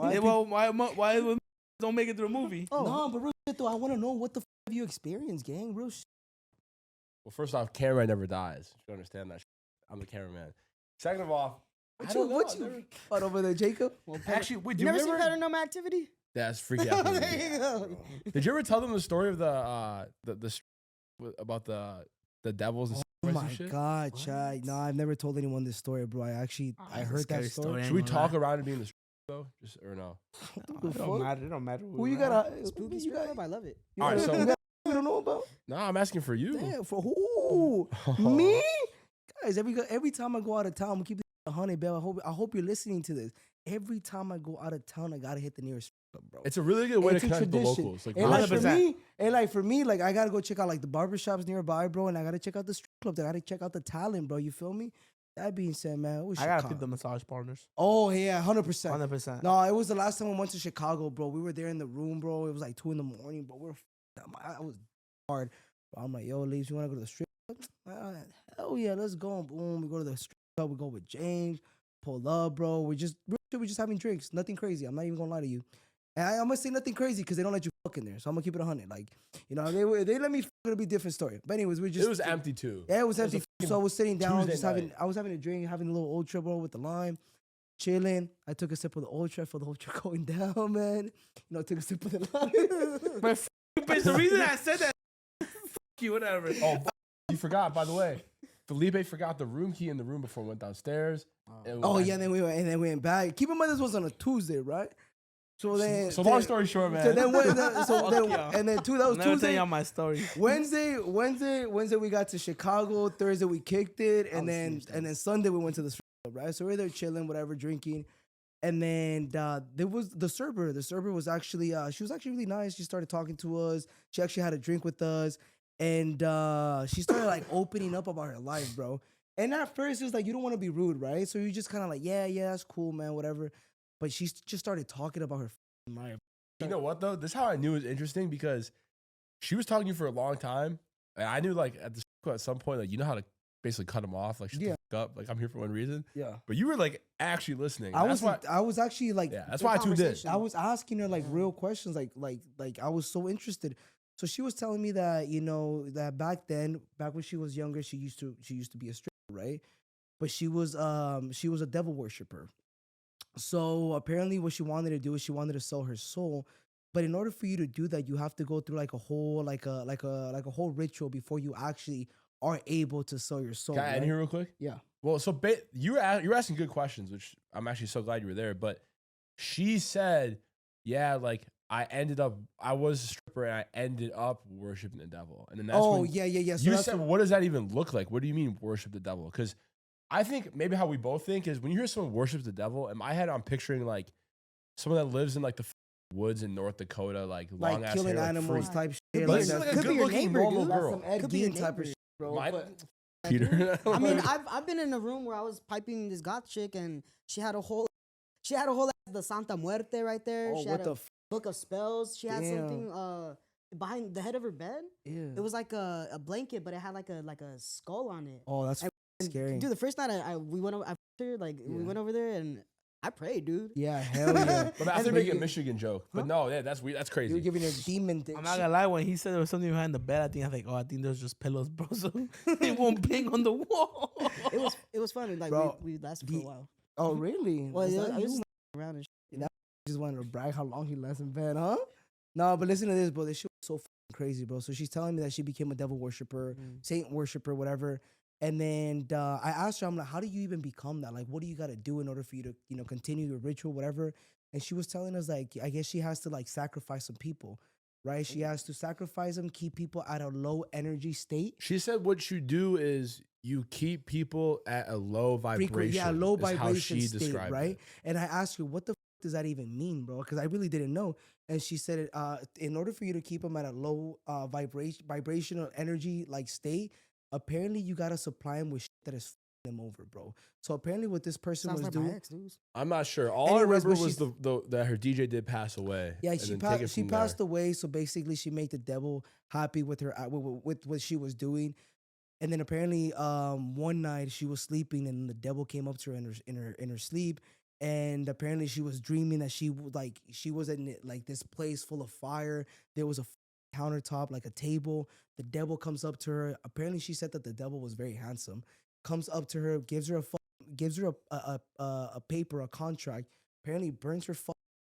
B: why don't make it to the movie?
D: Oh.
A: No, but real shit, though, I want to know what the f*** have you experienced, gang? Real shit.
C: Well, first off, camera never dies. You should understand that. I'm the cameraman. Second of all, I don't know.
A: What you fought over there, Jacob?
C: Actually, wait,
D: You never seen Paranormal Activity?
C: That's freaky out.
D: There you go.
C: Did you ever tell them the story of about the devils and
A: Oh
C: and
A: my
C: shit?
A: God,
D: What?
A: Chai. No, I've never told anyone this story, bro. I actually, I
B: that's a
A: heard that
B: scary
A: story.
B: story.
C: Should we
B: ain't gonna
C: talk around it being the though? Just or no?
A: the fuck?
B: matter. It don't matter.
A: Who you got?
D: Spooky
A: You
D: strip
A: got?
D: club, I love it.
A: You
C: All right,
A: got-
C: so-
A: you got- we don't know about.
C: No, I'm asking for you.
A: Damn, for who? Me? Guys, every time I go out of town, I'm gonna keep it 100, Bell. I hope you're listening to this. Every time I go out of town, I gotta hit the nearest strip club, bro.
C: It's a really good way to
A: It's a
C: connect with the
A: tradition.
C: locals. Like,
A: And like for
B: 100%.
A: me, like I gotta go check out like the barbershops nearby, bro, and I gotta check out the strip club. I gotta check out the talent, bro. You feel me? That being said, man, it was
B: I gotta
A: Chicago.
B: pick the massage partners.
A: Oh yeah, 100%.
B: 100%.
A: No, it was the last time we went to Chicago, bro. We were there in the room, bro. It was like 2 a.m, bro. I was hard. Bro, I'm like, yo, ladies, you wanna go to the strip Hell yeah, let's go. And boom, we go to the strip club. We go with James. Pull up, bro. We're just having drinks. Nothing crazy. I'm not even gonna lie to you. And I'm gonna say nothing crazy because they don't let you fuck in there. So I'm gonna keep it 100. Like, you know, they let me fuck, it'll be a different story. But anyways, we just.
C: It was empty too.
A: Yeah, it was empty. So I was sitting down,
C: Tuesday
A: I was having a drink, having a little Ultra, bro, with the lime, chilling. I took a sip of the Ultra, for the Ultra going down, man. You know, I took a sip of the lime.
B: My bitch, the reason I said that, fuck you, whatever.
C: Oh, you forgot, by the way. Felipe forgot the room key in the room before we went downstairs.
A: Oh yeah, and then we went back. Keep in mind this was on a Tuesday, right? So then,
C: so long story short, man.
A: So then, and then that was
B: Never
A: Tuesday.
B: tell y'all my story.
A: Wednesday, we got to Chicago. Thursday we kicked it, and then Sunday we went to the strip club, right? So we're there chilling, whatever, drinking, and then there was the server. The server was actually she was actually really nice. She started talking to us. She actually had a drink with us, and she started like opening up about her life, bro. And at first it was like you don't want to be rude, right? So you just kind of like yeah, that's cool, man, whatever. But she just started talking about her life.
C: You know what though? This is how I knew it was interesting because she was talking to you for a long time, and I knew like at some point, like you know how to basically cut them off, like shut the fuck up, like I'm here for one reason.
A: Yeah.
C: But you were like actually listening.
A: I was actually like,
C: yeah, that's why I tuned in.
A: I was asking her like real questions, like I was so interested. So she was telling me that, you know, that back when she was younger, she used to be a stripper, right? But she was a devil worshiper. So apparently what she wanted to do is she wanted to sell her soul. But in order for you to do that, you have to go through like a whole whole ritual before you actually are able to sell your soul.
C: Can I add here real quick?
A: Yeah.
C: Well, so you're asking good questions, which I'm actually so glad you were there. But she said, yeah, like I was a stripper and I ended up worshiping the devil. And then that's
A: yeah.
C: So you said, what does that even look like? What do you mean worship the devil? Because I think maybe how we both think is when you hear someone worships the devil, in my head, I'm picturing like someone that lives in like the woods in North Dakota, like long ass
A: killing
C: hair,
A: animals type shit.
C: But this is like a good looking normal girl.
A: Some Ed Gein type of shit, bro.
C: Peter.
D: I mean, I've been in a room where I was piping this goth chick, and she had a whole the Santa Muerte right there.
A: Oh,
D: she
A: what
D: had
A: the
D: book of spells. She had something behind the head of her bed.
A: Yeah.
D: It was like a blanket, but it had like a skull on it.
A: Oh, that's scary.
D: Dude, the first night we went over there and I prayed, dude.
A: Yeah, hell yeah.
C: But I think making a Michigan joke. But no, yeah, that's weird. That's crazy.
A: You're giving her demon thing.
B: I'm not gonna lie, when he said there was something behind the bed, I think I think there's just pillows, bro. So it won't bling on the wall.
D: It was fun. Like
A: bro,
D: we lasted for a while.
A: Oh really?
D: Well, I was around and shit.
A: Just wanted to brag how long he lasted in bed, huh? No, but listen to this, bro. This shit was so fucking crazy, bro. So she's telling me that she became a devil worshiper, saint worshiper, whatever. And then I asked her, I'm like, how do you even become that? Like, what do you got to do in order for you to, you know, continue your ritual, whatever? And she was telling us, like, I guess she has to, like, sacrifice some people, right? She has to sacrifice them, keep people at a low energy state.
C: She said what you do is you keep people at a low vibration.
A: Yeah, low vibration
C: she
A: state, right? It. And I asked her, what the does that even mean, bro? Because I really didn't know. And she said, in order for you to keep them at a low vibrational energy, like, state, apparently you gotta supply them with shit that is them over, bro. So apparently what this person was doing,
C: I'm not sure. All I remember was that her DJ did pass away.
A: Yeah, she passed away. So basically, she made the devil happy with her with what she was doing. And then apparently, one night she was sleeping, and the devil came up to her in her sleep. And apparently, she was dreaming that she was in like this place full of fire. There was a countertop, like a table. The devil comes up to her. Apparently, she said that the devil was very handsome. Comes up to her, gives her a paper, a contract. Apparently, burns her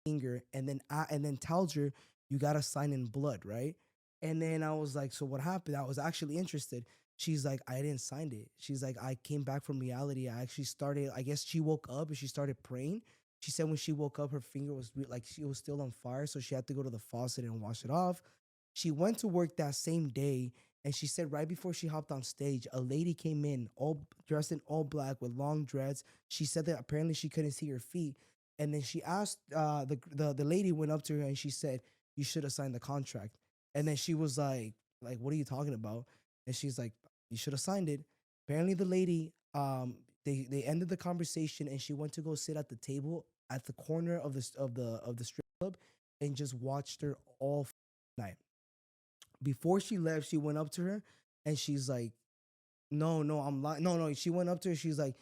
A: finger, and then tells her you gotta sign in blood, right? And then I was like, so what happened? I was actually interested. She's like, I didn't sign it. She's like, I came back from reality. I actually started. I guess she woke up and she started praying. She said when she woke up, her finger was like she was still on fire, so she had to go to the faucet and wash it off. She went to work that same day, and she said right before she hopped on stage, a lady came in, all dressed in all black with long dreads. She said that apparently she couldn't see her feet, and then she asked the lady went up to her and she said, "You should have signed the contract." And then she was like, "What are you talking about?" And she's like, "You should have signed it." Apparently, the lady they ended the conversation, and she went to go sit at the table at the corner of the strip club and just watched her all night. Before she left, she went up to her and she's like, no, I'm lying. No. She went up to her. She's like,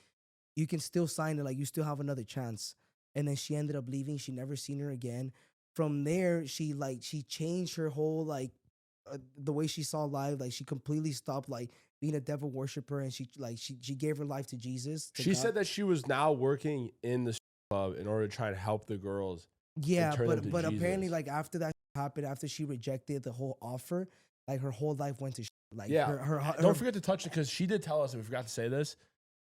A: you can still sign it. Like, you still have another chance. And then she ended up leaving. She never seen her again. From there, she changed her whole the way she saw life. Like, she completely stopped like being a devil worshiper, and she gave her life to Jesus.
C: She said that she was now working in the club in order to try and help the girls.
A: Yeah,
C: turn them to
A: but apparently,
C: Jesus.
A: like, after that happened, after she rejected the whole offer, like, her whole life went to like
C: Yeah.
A: her
C: Don't forget to touch it, because she did tell us, and we forgot to say this.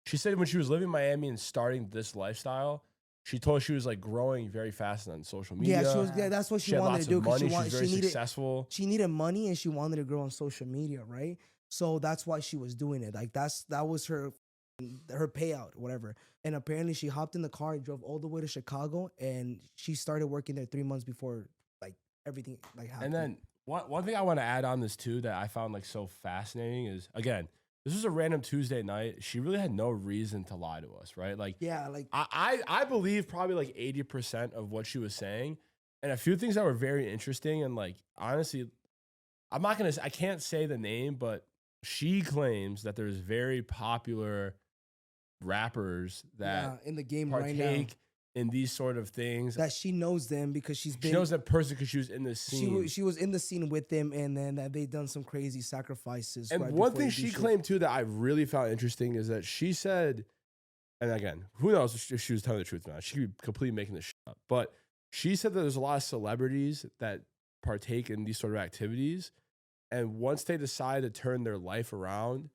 C: She said when she was living in Miami and starting this lifestyle, she told us she was like growing very fast on social media.
A: Yeah, she was. Yeah, that's what
C: She
A: she
C: had
A: wanted
C: lots
A: to do
C: of
A: because
C: money. She was very
A: she needed
C: successful.
A: she needed money and she wanted to grow on social media, right? So that's why she was doing it. Like, that was her payout, whatever. And apparently, she hopped in the car and drove all the way to Chicago, and she started working there 3 months before like everything like happened.
C: And then one thing I want to add on this too that I found like so fascinating is, again, this was a random Tuesday night. She really had no reason to lie to us, right? Like,
A: yeah, like
C: I believe probably like 80% of what she was saying, and a few things that were very interesting. And like, honestly, I can't say the name, but she claims that there's very popular rappers that
A: in the game right now
C: partake in these sort of things.
A: that she knows them because
C: She knows that person because she was in this scene.
A: she was in the scene with them, and then that they done some crazy sacrifices.
C: And
A: right
C: one
A: before
C: thing
A: they do
C: she
A: shit.
C: claimed too that I really found interesting is that she said, and again, who knows if she was telling the truth or not? She could be completely making this shit up. But she said that there's a lot of celebrities that partake in these sort of activities, and once they decide to turn their life around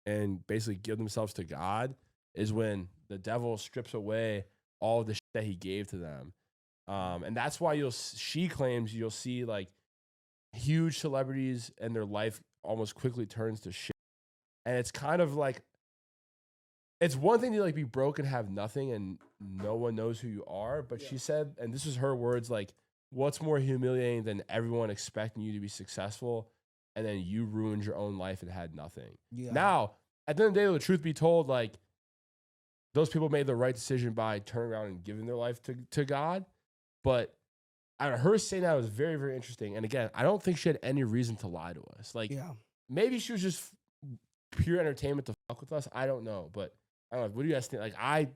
C: and basically give themselves to God, is when the devil strips away all of the shit that he gave to them. And that's why she claims you'll see like huge celebrities and their life almost quickly turns to shit. And it's kind of like, it's one thing to like be broke and have nothing and no one knows who you are. But she said, and this is her words, like, what's more humiliating than everyone expecting you to be successful and then you ruined your own life and had nothing?
A: Yeah.
C: Now, at the end of the day, the truth be told, like, those people made the right decision by turning around and giving their life to God. But her saying that was very, very interesting. And again, I don't think she had any reason to lie to us. Like, maybe she was just pure entertainment to fuck with us. I don't know. But I don't know. What do you guys think? Like, I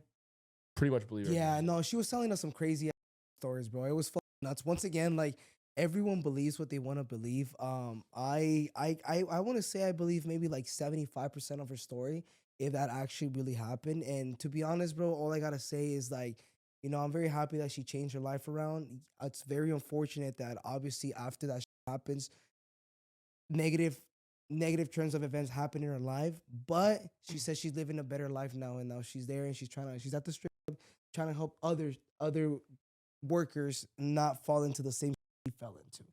C: pretty much believe her.
A: Yeah, no, she was telling us some crazy stories, bro. It was fucking nuts. Once again, like, everyone believes what they want to believe. I want to say I believe maybe like 75% of her story, if that actually really happened. And to be honest, bro, all I gotta say is like, you know, I'm very happy that she changed her life around. It's very unfortunate that obviously after that happens, negative turns of events happen in her life. But she says she's living a better life now, and now she's there and she's at the strip club trying to help other workers not fall into the same he fell into.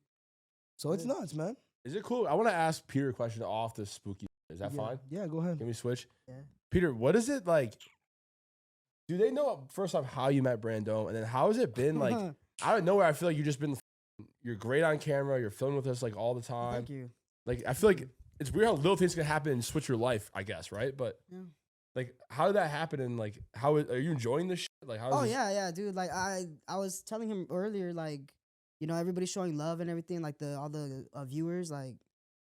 A: So it's nuts, man.
C: Is it cool? I want to ask Peter a question off this spooky. Is that fine?
A: Yeah, go ahead.
C: Can we switch?
D: Yeah.
C: Peter, what is it like? Do they know, first off, how you met Brandon? And then how has it been like, out of nowhere, I feel like you're great on camera. You're filming with us like all the time.
D: Thank you.
C: Like, I feel like it's weird how little things can happen and switch your life, I guess, right? But like, how did that happen? And like, are you enjoying this shit? Like, how?
D: Yeah, dude. Like, I was telling him earlier, like, you know, everybody's showing love and everything, like all the viewers, like,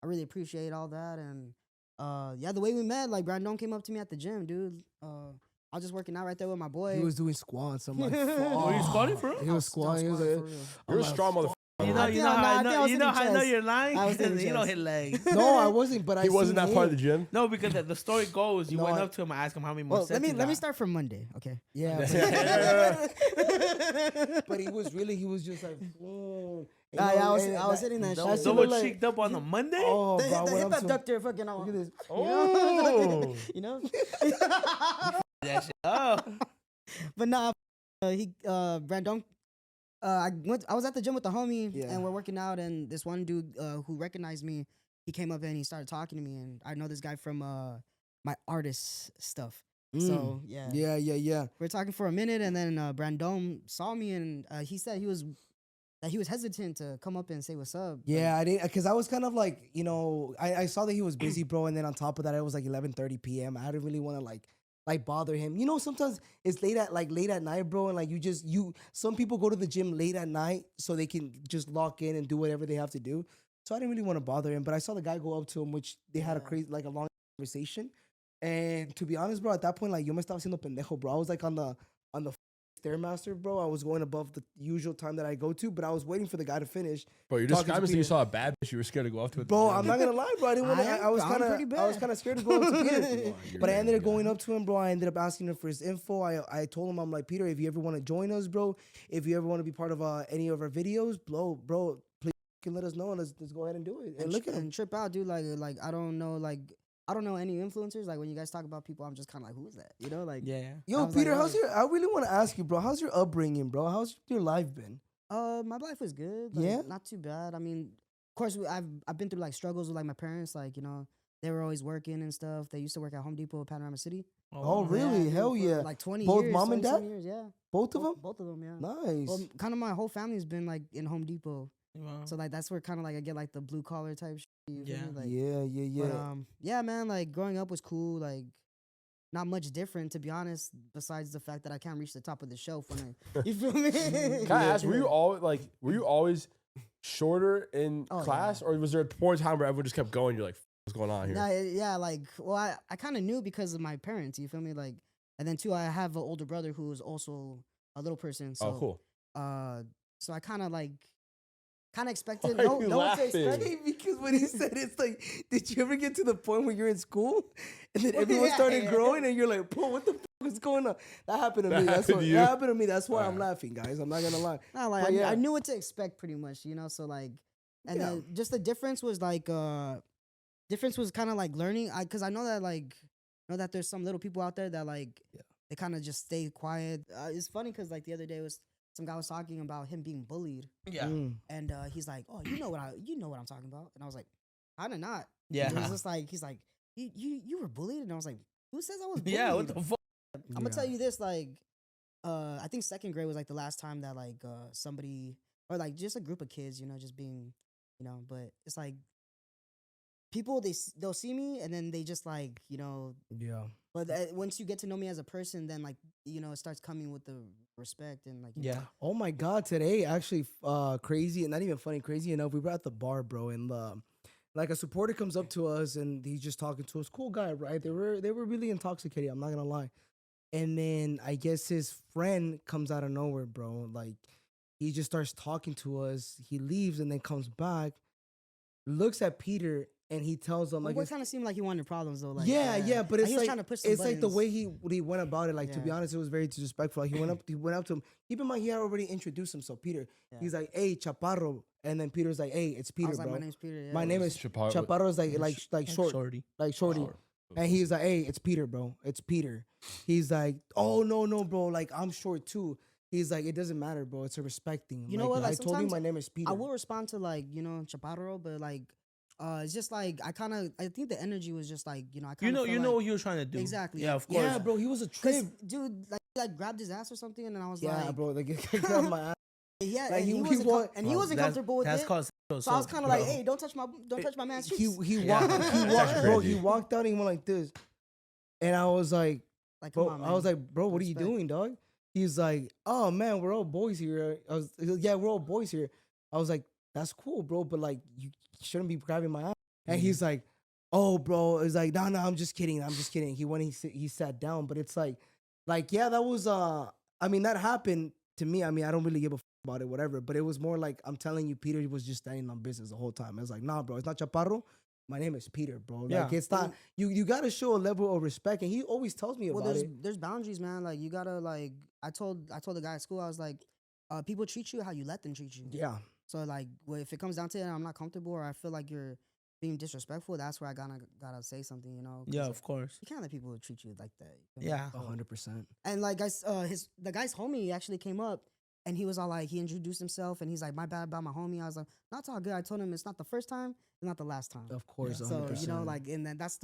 D: I really appreciate all that. And the way we met, like, Brandon came up to me at the gym, dude. I was just working out right there with my boy.
A: He was doing squats. I'm like,
B: Were you squatting for real?
A: He was squatting. He was like,
C: You're a strong motherfucker.
B: You know how I know you're lying?
D: I was hitting
B: You don't
D: chest.
B: hit legs.
A: no, I wasn't. But
C: He wasn't that part of the gym.
B: No, because the story goes, you
A: No,
B: went
A: I-
B: up to him and asked him how many more
D: Well,
B: sets
D: let me start from Monday, okay?
A: Yeah,
C: Yeah.
A: but he was just like,
D: I was hitting that shit.
B: Double cheeked up on a Monday?
A: Oh,
D: The
A: bro,
D: hip abductor fucking
A: look at this.
C: Oh.
D: you know?
B: That shit. Oh.
D: But nah, Brandon, I was at the gym with the homie,
A: Yeah.
D: and we're working out, and this one dude who recognized me, he came up and he started talking to me, and I know this guy from my artist stuff. So yeah,
A: Yeah.
D: we're talking for a minute, and then Brandon saw me, and he said he was hesitant to come up and say what's up.
A: Yeah, I didn't, because I was kind of like, you know, I saw that he was busy, bro, and then on top of that, it was like 11:30 p.m. I didn't really want to like bother him. You know, sometimes it's late at night, bro, and like some people go to the gym late at night so they can just lock in and do whatever they have to do. So I didn't really want to bother him, but I saw the guy go up to him, which they had a long conversation. And to be honest, bro, at that point, like, yo me estaba haciendo pendejo, bro. I was like on the Stairmaster, bro. I was going above the usual time that I go to, but I was waiting for the guy to finish.
C: Bro, you're
A: talking to
C: describing you
A: Peter.
C: saw a bad bitch you were scared to go up to. At the
A: Bro,
C: gym.
A: I'm not gonna lie, bro. I didn't want to. I was
D: I'm
A: kind
D: pretty
A: of. I was
D: bad.
A: kind of scared to go up to Peter.
C: You're
A: But I
C: a
A: ended up
C: guy.
A: going up to him, bro. I ended up asking him for his info. I told him, I'm like, Peter, if you ever want to join us, bro, if you ever want to be part of any of our videos, bro, please can let us know and let's go ahead and do it. And look at him.
D: and trip out, dude. Like I don't know, I don't know any influencers. Like when you guys talk about people, I'm just kind of like, who is that? You know, like
B: Yeah.
D: I
A: Yo,
D: was
A: Peter,
D: like,
A: I really want to ask you, bro. How's your upbringing, bro? How's your life been?
D: My life was good. Like,
A: Yeah?
D: not too bad. I mean, of course, I've been through like struggles with like my parents. Like, you know, they were always working and stuff. They used to work at Home Depot, Panorama City.
A: Oh,
B: wow.
A: really?
D: dude,
A: Hell
D: for,
A: yeah.
D: Like 20
A: Both
D: years.
A: mom and
D: 20-some
A: dad?
D: years, yeah.
A: Both of them?
D: Both of them, yeah.
A: Nice.
D: Well, kind of my whole family's been like in Home Depot.
B: Wow.
D: So like that's where kind of like I get like the blue collar type shit. You feel
B: Yeah.
D: me? Like,
A: yeah.
D: But yeah, man, like growing up was cool. Like not much different to be honest, besides the fact that I can't reach the top of the shelf when you feel me?
C: Can I ask, were you always shorter in
D: Oh,
C: class, or was there a point in time where everyone just kept going? You're like, what's going on here?
D: Nah, yeah, like well I kind of knew because of my parents, you feel me? Like and then too I have an older brother who is also a little person. So
C: Oh, cool.
D: so I kind of expected
C: Why are
D: no
C: you
D: no one to
C: laughing?
D: expect
A: Hey, because when he said it's like, did you ever get to the point where you're in school and then
D: Well,
A: everyone
D: yeah,
A: started
D: yeah.
A: growing and you're like, bro, what the fuck is going on? That happened to
C: That
A: me. That's
C: happened
A: what
C: to you?
A: that happened to me. That's why I'm
C: Alright.
A: laughing, guys. I'm not gonna lie.
D: Nah, like
A: But yeah.
D: I knew what to expect pretty much, you know. So like, and
A: Yeah.
D: then just the difference was like, difference was kind of like learning. Because I know that there's some little people out there that like, they kind of just stay quiet. It's funny because like the other day was some guy was talking about him being bullied,
B: Yeah.
D: and he's like, oh, you know what I'm talking about, and I was like, kind of not.
B: Yeah.
D: It was just like he's like, you were bullied, and I was like, who says I was bullied?
B: Yeah. What the fuck?
D: I'm gonna tell you this, like, I think second grade was like the last time that like somebody or like just a group of kids, you know, just being, you know, but it's like people they'll see me and then they just like, you know,
A: Yeah.
D: but once you get to know me as a person, then like, you know, it starts coming with the respect and like, you
B: Yeah.
D: know,
A: Oh my God, today actually crazy and not even funny, crazy enough. We were at the bar, bro, and like a supporter comes up to us and he's just talking to us. Cool guy, right? They were really intoxicated, I'm not gonna lie. And then I guess his friend comes out of nowhere, bro. Like he just starts talking to us. He leaves and then comes back, looks at Peter, and he tells him like
D: what kind of seemed like he wanted problems though, like
A: yeah, but
D: like,
A: it's
D: he was
A: like
D: trying to push some
A: it's like the
D: buttons.
A: way he went about it. Like to be
D: Yeah.
A: honest, it was very disrespectful. Like, he went up to him. Keep in mind, he had already introduced himself, Peter.
D: Yeah.
A: He's like, "Hey, Chaparro," and then Peter's like, "Hey, it's
D: I
A: Peter,
D: was like,
A: bro.
D: my name's Peter. Yeah.
A: My name is
C: Chaparro.
A: Chaparro's like short,
B: Shorty.
A: like shorty."
C: Short.
A: And he's like, "Hey, it's Peter, bro. It's Peter." He's like, "Oh no, bro. Like I'm short too." He's like, "It doesn't matter, bro. It's a respecting."
D: You know what, like,
A: I told you
D: sometimes
A: my name is Peter.
D: I will respond to like, you know, Chaparro, but like it's just like I think the energy was just like, you know, I
B: You
D: kind of
B: know what you were trying to do.
D: Exactly.
B: Yeah, of course.
A: Yeah, bro. He was a
D: Cause
A: trip.
D: dude, like grabbed his ass or something, and then I was
A: Yeah,
D: like,
A: bro. Like he grabbed my ass.
D: yeah,
A: Like,
D: and
A: he
D: he wasn't
A: wa-
D: and he wasn't comfortable with
B: That's
D: it.
B: called
D: So I was kind of like, hey, don't touch my man's cheeks.
A: He
B: Yeah.
A: walked,
C: actually
A: bro.
C: crazy.
A: He walked out and he went like this, and I was like,
D: Like, come
A: bro,
D: on,
A: I was
D: man.
A: like, bro, what are you
D: Respect.
A: doing, dog? He's like, oh man, we're all boys here. He goes, yeah, we're all boys here. I was like, that's cool, bro, but like you shouldn't be grabbing my ass. And he's like, oh, bro, it's like, no, I'm just kidding. He went, he sat down, but it's like, yeah, that was I mean, that happened to me. I mean, I don't really give a about it, whatever. But it was more like, I'm telling you, Peter was just standing on business the whole time. I was like, nah, bro, it's not Chaparro. My name is Peter, bro. Like,
B: Yeah.
A: it's not, you got to show a level of respect. And he always tells me
D: Well,
A: about it.
D: there's boundaries, man. Like you gotta like I told the guy at school, I was like, people treat you how you let them treat you.
A: Yeah.
D: So like, well, if it comes down to it, and I'm not comfortable or I feel like you're being disrespectful, that's where I gotta say something, you know? 'cause,
B: Yeah,
D: like,
B: of course.
D: you can't let people treat you like that. you feel me?
B: Yeah.
A: 100%.
D: And like guys, the guy's homie actually came up and he was all like, he introduced himself and he's like, my bad about my homie. I was like, that's all good. I told him it's not the first time, it's not the last time.
A: Of course, 100%.
D: So you know, like, and then that's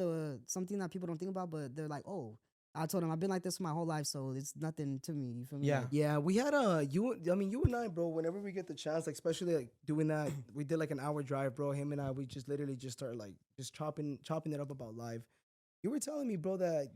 D: something that people don't think about, but they're like, oh, I told him I've been like this my whole life, so it's nothing to me. You feel me?
B: Yeah.
D: Like,
A: Yeah, we had you and I, bro, whenever we get the chance, like especially like doing that, we did like an hour drive, bro. Him and I, we just literally just started like just chopping it up about life. You were telling me, bro, that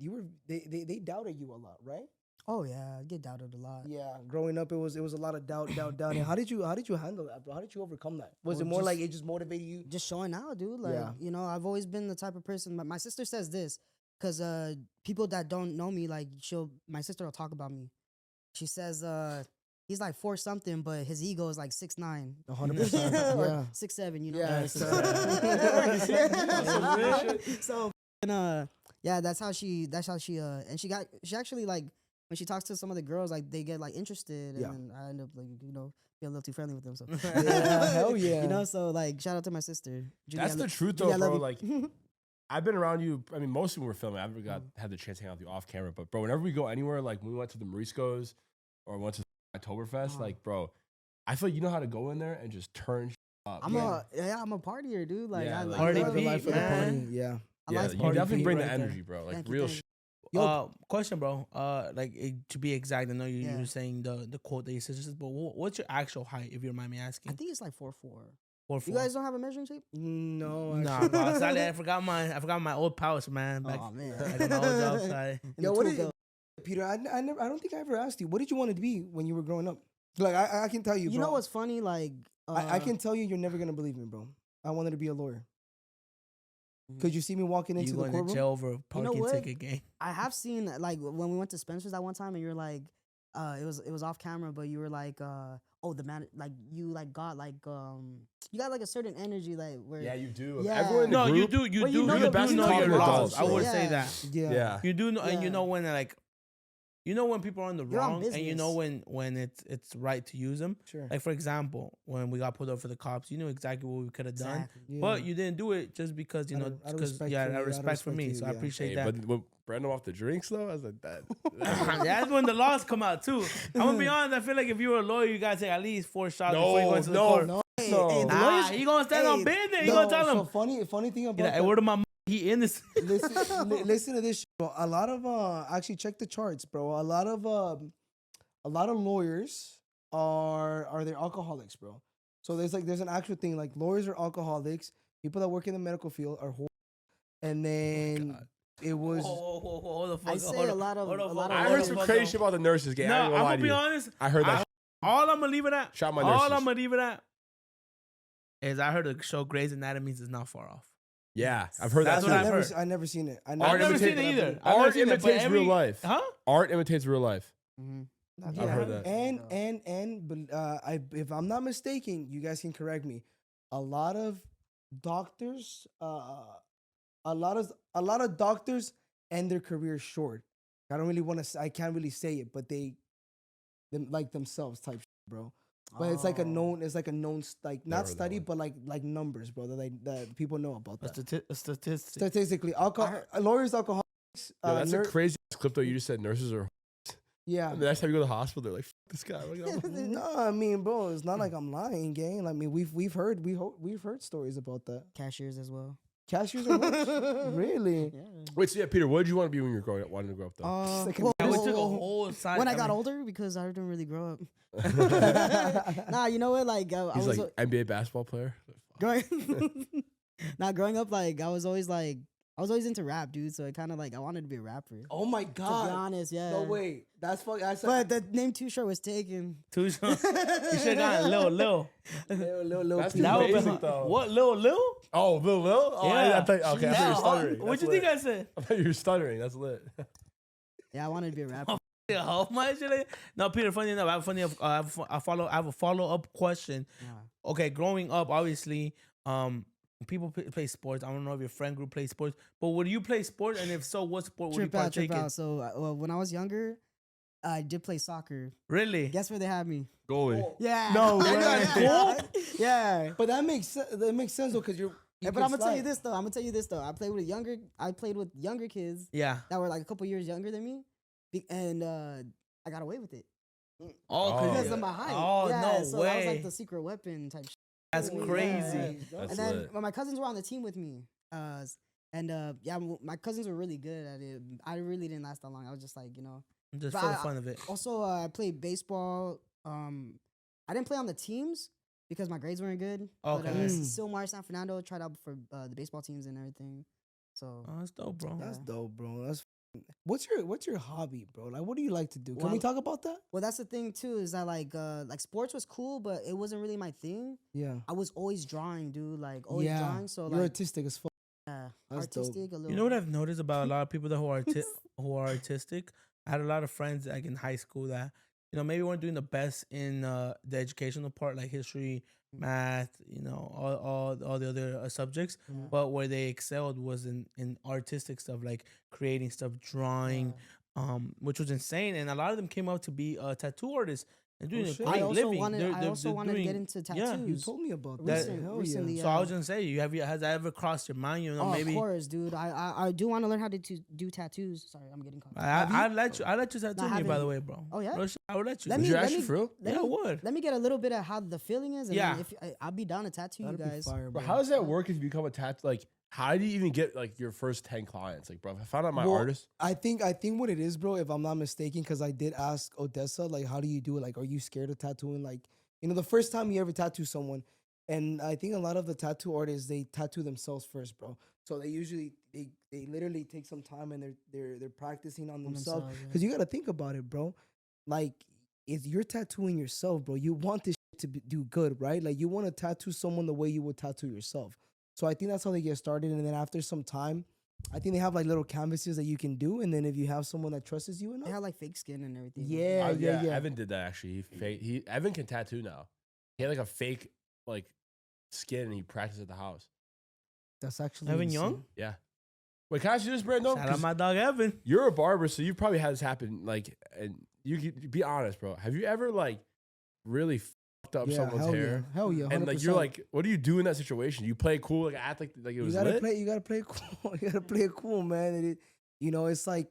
A: they doubted you a lot, right?
D: oh yeah, I get doubted a lot.
A: Yeah, growing up, it was a lot of doubt. And how did you handle that, bro? How did you overcome that? Was
D: Well,
A: it more like
D: just-
A: it just motivated you?
D: Just showing out, dude. Like,
A: Yeah.
D: you know, I've always been the type of person. My sister says this. because people that don't know me, like my sister will talk about me. She says he's like 4 something, but his ego is like 6'9",
A: 100%.
D: or
A: Yeah.
D: 6'7", you know.
A: Yeah.
D: So yeah, that's how she and she actually like when she talks to some of the girls, like they get like interested, and
A: Yeah.
D: then I end up like being a little too friendly with them. So
A: Yeah, hell yeah.
D: you know. So like shout out to my sister. Judy,
C: That's
D: I
C: the
D: lo-
C: truth,
D: Judy,
C: though,
D: I love
C: bro.
D: you.
C: Like, I've been around you. I mean, most of when we're filming, I never had the chance to hang out with you off camera. But bro, whenever we go anywhere, like when we went to the Moriscos or went to Oktoberfest, like bro, I feel like you know how to go in there and just turn up.
D: I'm a partier, dude. Like
C: Yeah,
D: I
C: like,
B: Party
A: You live the
B: beat,
A: life of the
B: man.
A: party. Yeah.
D: I
C: Yeah,
D: like
C: you
B: party
C: definitely
B: beat
C: bring
B: right
C: the
B: there.
C: energy, bro. Like
D: Thank you,
C: real
D: thank
C: shit.
B: Question, bro. To be exact, I know you
D: Yeah.
B: were saying the quote that you said, but what's your actual height, if you don't mind me asking?
D: I think it's like 4'4".
B: 4'4".
D: You guys don't have a measuring tape?
A: No,
B: Nah,
A: actually.
B: bro. Sadly, I forgot my old pouch, man. Back,
D: Oh man.
B: back in my old job. Sorry.
D: In
A: Yo,
D: the
A: what
D: tool
A: did
D: belt.
A: Peter? I don't think I ever asked you. What did you want to be when you were growing up? Like I can tell you,
D: You
A: bro.
D: know what's funny? Like
A: I can tell you, you're never gonna believe me, bro. I wanted to be a lawyer. Could you see me walking
B: You
A: into the
B: going to
A: courtroom?
B: jail over a parking
D: what?
B: ticket game?
D: I have seen like when we went to Spencer's that one time, and you're like, it was off camera, but you were like, oh the man, like you like got like you got like a certain energy like where
C: Yeah, you do.
D: Yeah.
C: Everyone in the
B: No,
C: group,
B: you do. You
D: Well,
B: do.
D: you know
B: You
D: the
B: do
D: best
B: know
C: talking
B: your laws.
C: adults,
B: I would
D: yeah.
B: say that.
A: Yeah.
C: Yeah.
B: You do know, and you
D: Yeah.
B: know when like, you know when people are on the
D: You're on
B: wrong, and you know
D: business.
B: when it's right to use them.
A: Sure.
B: Like for example, when we got pulled up for the cops, you knew exactly what we could have done,
D: Exactly.
A: Yeah.
B: but you didn't do it just because you
A: Out
B: know,
A: of- out of
B: because
A: respect
B: yeah,
A: for me,
B: out
A: out
B: of
A: of
B: respect for
A: respect
B: me.
A: to
B: So
A: you,
B: I
A: yeah.
B: appreciate
C: Hey,
B: that.
C: but when Brandon off the drinks though, I was like that.
B: That's when the laws come out too. I'm gonna be honest. I feel like if you were a lawyer, you gotta take at least 4 shots before you go into the court.
A: no.
D: Hey,
C: No.
D: hey, the
B: Nah,
D: lawyers,
B: he gonna stand on business. He
A: No,
B: gonna tell
A: so
B: him.
A: funny thing about
B: Yeah,
A: that.
B: word of my he innocent.
A: Listen to this shit, bro. A lot of actually check the charts, bro. A lot of lawyers are they alcoholics, bro. So there's an actual thing, like lawyers are alcoholics, people that work in the medical field are and then it was
B: Hold the fuck
D: I
B: up,
D: say
B: hold
D: a
B: up,
D: lot of-
B: hold up,
D: a
B: hold
D: lot
B: up,
D: of
C: I
B: hold
C: heard
B: up,
C: some
B: hold
C: crazy
B: up.
C: shit about the nurses game.
B: No,
C: I ain't
B: I'm
C: gonna lie
B: gonna
C: to
B: be
C: you.
B: honest.
C: I heard that.
B: All I'm gonna leave it at.
C: Shout my
B: all
C: nurses.
B: I'm gonna leave it at is I heard the show Grey's Anatomy is not far off.
C: Yeah, I've heard
B: That's
C: that.
B: what
C: too.
B: I've heard.
A: I never seen it.
B: I've never seen it either. I've never
C: Art
B: seen it, but
C: imitates real
B: every-
C: life.
B: Huh?
C: Art imitates real life.
D: Mhm.
C: I've heard that.
A: And if I'm not mistaken, you guys can correct me. A lot of doctors, a lot of doctors end their career short. I don't really want to. I can't really say it, but them like themselves type shit, bro. But it's like a known. It's like a known like
C: Never
A: not
C: heard that
A: study,
C: one.
A: but like numbers, bro. That people know about
B: A
A: that.
B: statistic.
A: Statistically, lawyers, alcoholics.
C: Yo, that's a
A: ner-
C: crazy clip though. You just said nurses are.
A: yeah.
C: The next time you go to the hospital, they're like, "Fuck this guy." Like,
A: No, I mean, bro, it's not like I'm lying, gang. I mean, we've heard stories about that.
D: Cashiers as well.
A: Cashiers are what? Really?
D: Yeah.
C: Wait, so yeah, Peter, what did you want to be when you were growing up? Wanting to grow up though?
A: Second-
B: Yeah, we took a whole side.
D: when I got older, because I didn't really grow up. Nah, you know what? Like I
C: He's
D: was
C: like NBA basketball player.
D: growing. Growing up, like I was always into rap, dude. So it kind of like I wanted to be a rapper.
A: Oh my
D: To be
A: god!
D: honest, yeah.
A: No wait, that's fuck.
D: But the name Too Short was taken.
B: Too short. You should have gotten Lil.
A: little
C: That's
A: P.
C: too
B: That would
C: basic,
B: be
C: though.
B: what Lil?
C: Oh, Lil? Oh,
B: Yeah.
C: I thought, okay, I thought you were stuttering.
B: What
C: That's
B: you
C: lit.
B: think I said?
C: I thought you were stuttering. That's lit.
D: Yeah, I wanted to be a rapper.
B: Yeah, how much? No, Peter. Funny enough, I have a follow up question.
D: Yeah.
B: Okay, growing up, obviously, people play sports. I don't know if your friend group plays sports, but would you play sports? And if so, what sport would you
D: Trip
B: partake in?
D: out. So when I was younger, I did play soccer.
B: Really?
D: Guess where they had me?
C: Goalie.
D: Yeah.
A: No
B: You got
A: way.
B: gold?
D: Yeah.
A: But that makes sense. That makes sense though, because you
D: Yeah, but
A: can
D: I'm gonna tell
A: slide.
D: you this though. I played with younger kids
B: Yeah.
D: that were like a couple years younger than me, and I got away with it
C: Oh,
D: because
C: yeah.
D: of my height.
B: Oh,
D: yeah,
B: no
D: so that was
B: way.
D: like the secret weapon type.
B: That's
D: Yeah.
B: crazy.
C: That's
D: And then
C: lit.
D: when my cousins were on the team with me, my cousins were really good at it. I really didn't last that long. I was just like,
B: Just
D: But
B: for the
D: I-
B: fun of it.
D: Also, I played baseball. I didn't play on the teams because my grades weren't good.
B: Okay.
D: But, Silmar, San Fernando tried out for the baseball teams and everything. So
B: Oh, that's dope, bro.
A: That's
D: Yeah.
A: dope, bro. What's your hobby, bro? Like, what do you like to do? Can we
D: Well,
A: talk about that?
D: well, that's the thing too. Is that like sports was cool, but it wasn't really my thing.
A: Yeah.
D: I was always drawing, dude. Like always
A: yeah.
D: drawing. So
A: You're
D: like
A: artistic as fuck. That's
D: artistic. A little.
B: You know what I've noticed about a lot of people that who are artistic? I had a lot of friends like in high school that maybe weren't doing the best in the educational part, like history, math, all the other subjects. But where they excelled was in artistic stuff, like creating stuff, drawing, which was insane. And a lot of them came out to be tattoo artists and doing a
A: shit.
B: great
D: I also
B: living.
D: wanted. I also wanted to
B: doing-
D: get into tattoos.
B: Yeah,
A: You told me about
B: That-
A: that. Hell
D: recently,
A: yeah.
B: So I was gonna say, has that ever crossed your mind?
D: Of
B: Maybe.
D: course, dude. I do want to learn how to do tattoos. Sorry, I'm getting caught.
B: I'd let you tattoo me, by the way, bro.
D: Oh, yeah?
B: Real shit, I would let you.
D: Let
C: Would
D: me-
C: you
D: let
C: actually
D: me-
C: for real?
B: Yeah, I would.
D: Let me get a little bit of how the feeling is. And
B: Yeah.
D: then if I'll be down to tattoo
A: That'd
D: you
A: be
D: guys.
A: fire,
C: Bro,
A: bro.
C: how does that work if you become a tattoo? Like, how do you even get like your first 10 clients? Like, bro, if I found out my
A: Well,
C: artist,
A: I think what it is, bro, if I'm not mistaken, because I did ask Odessa, like, how do you do it? Like, are you scared of tattooing? Like, the first time you ever tattoo someone, and I think a lot of the tattoo artists, they tattoo themselves first, bro. So they usually they literally take some time and they're practicing on themselves.
D: themselves, yeah.
A: Because you gotta think about it, bro. Like, if you're tattooing yourself, bro, you want this shit to do good, right? Like, you want to tattoo someone the way you would tattoo yourself. So I think that's how they get started. And then after some time, I think they have like little canvases that you can do. And then if you have someone that trusts you
D: They
A: enough,
D: have like fake skin and everything.
A: yeah.
C: Evan did that actually. Evan can tattoo now. He had like a fake like skin and he practiced at the house.
A: That's actually
B: Evan
A: insane.
B: Young?
C: Yeah. Wait, can I ask you this, Brandon?
B: Shout out my dog Evan.
C: You're a barber, so you probably had this happen. Like, and you could be honest, bro. Have you ever like really fucked up
A: Yeah,
C: someone's
A: hell
C: hair?
A: yeah, hell yeah. 100%.
C: And like you're like, what do you do in that situation? You play it cool, like act like it
A: you
C: was
A: gotta
C: lit.
A: play. You gotta play it cool. You gotta play it cool, man. And it's like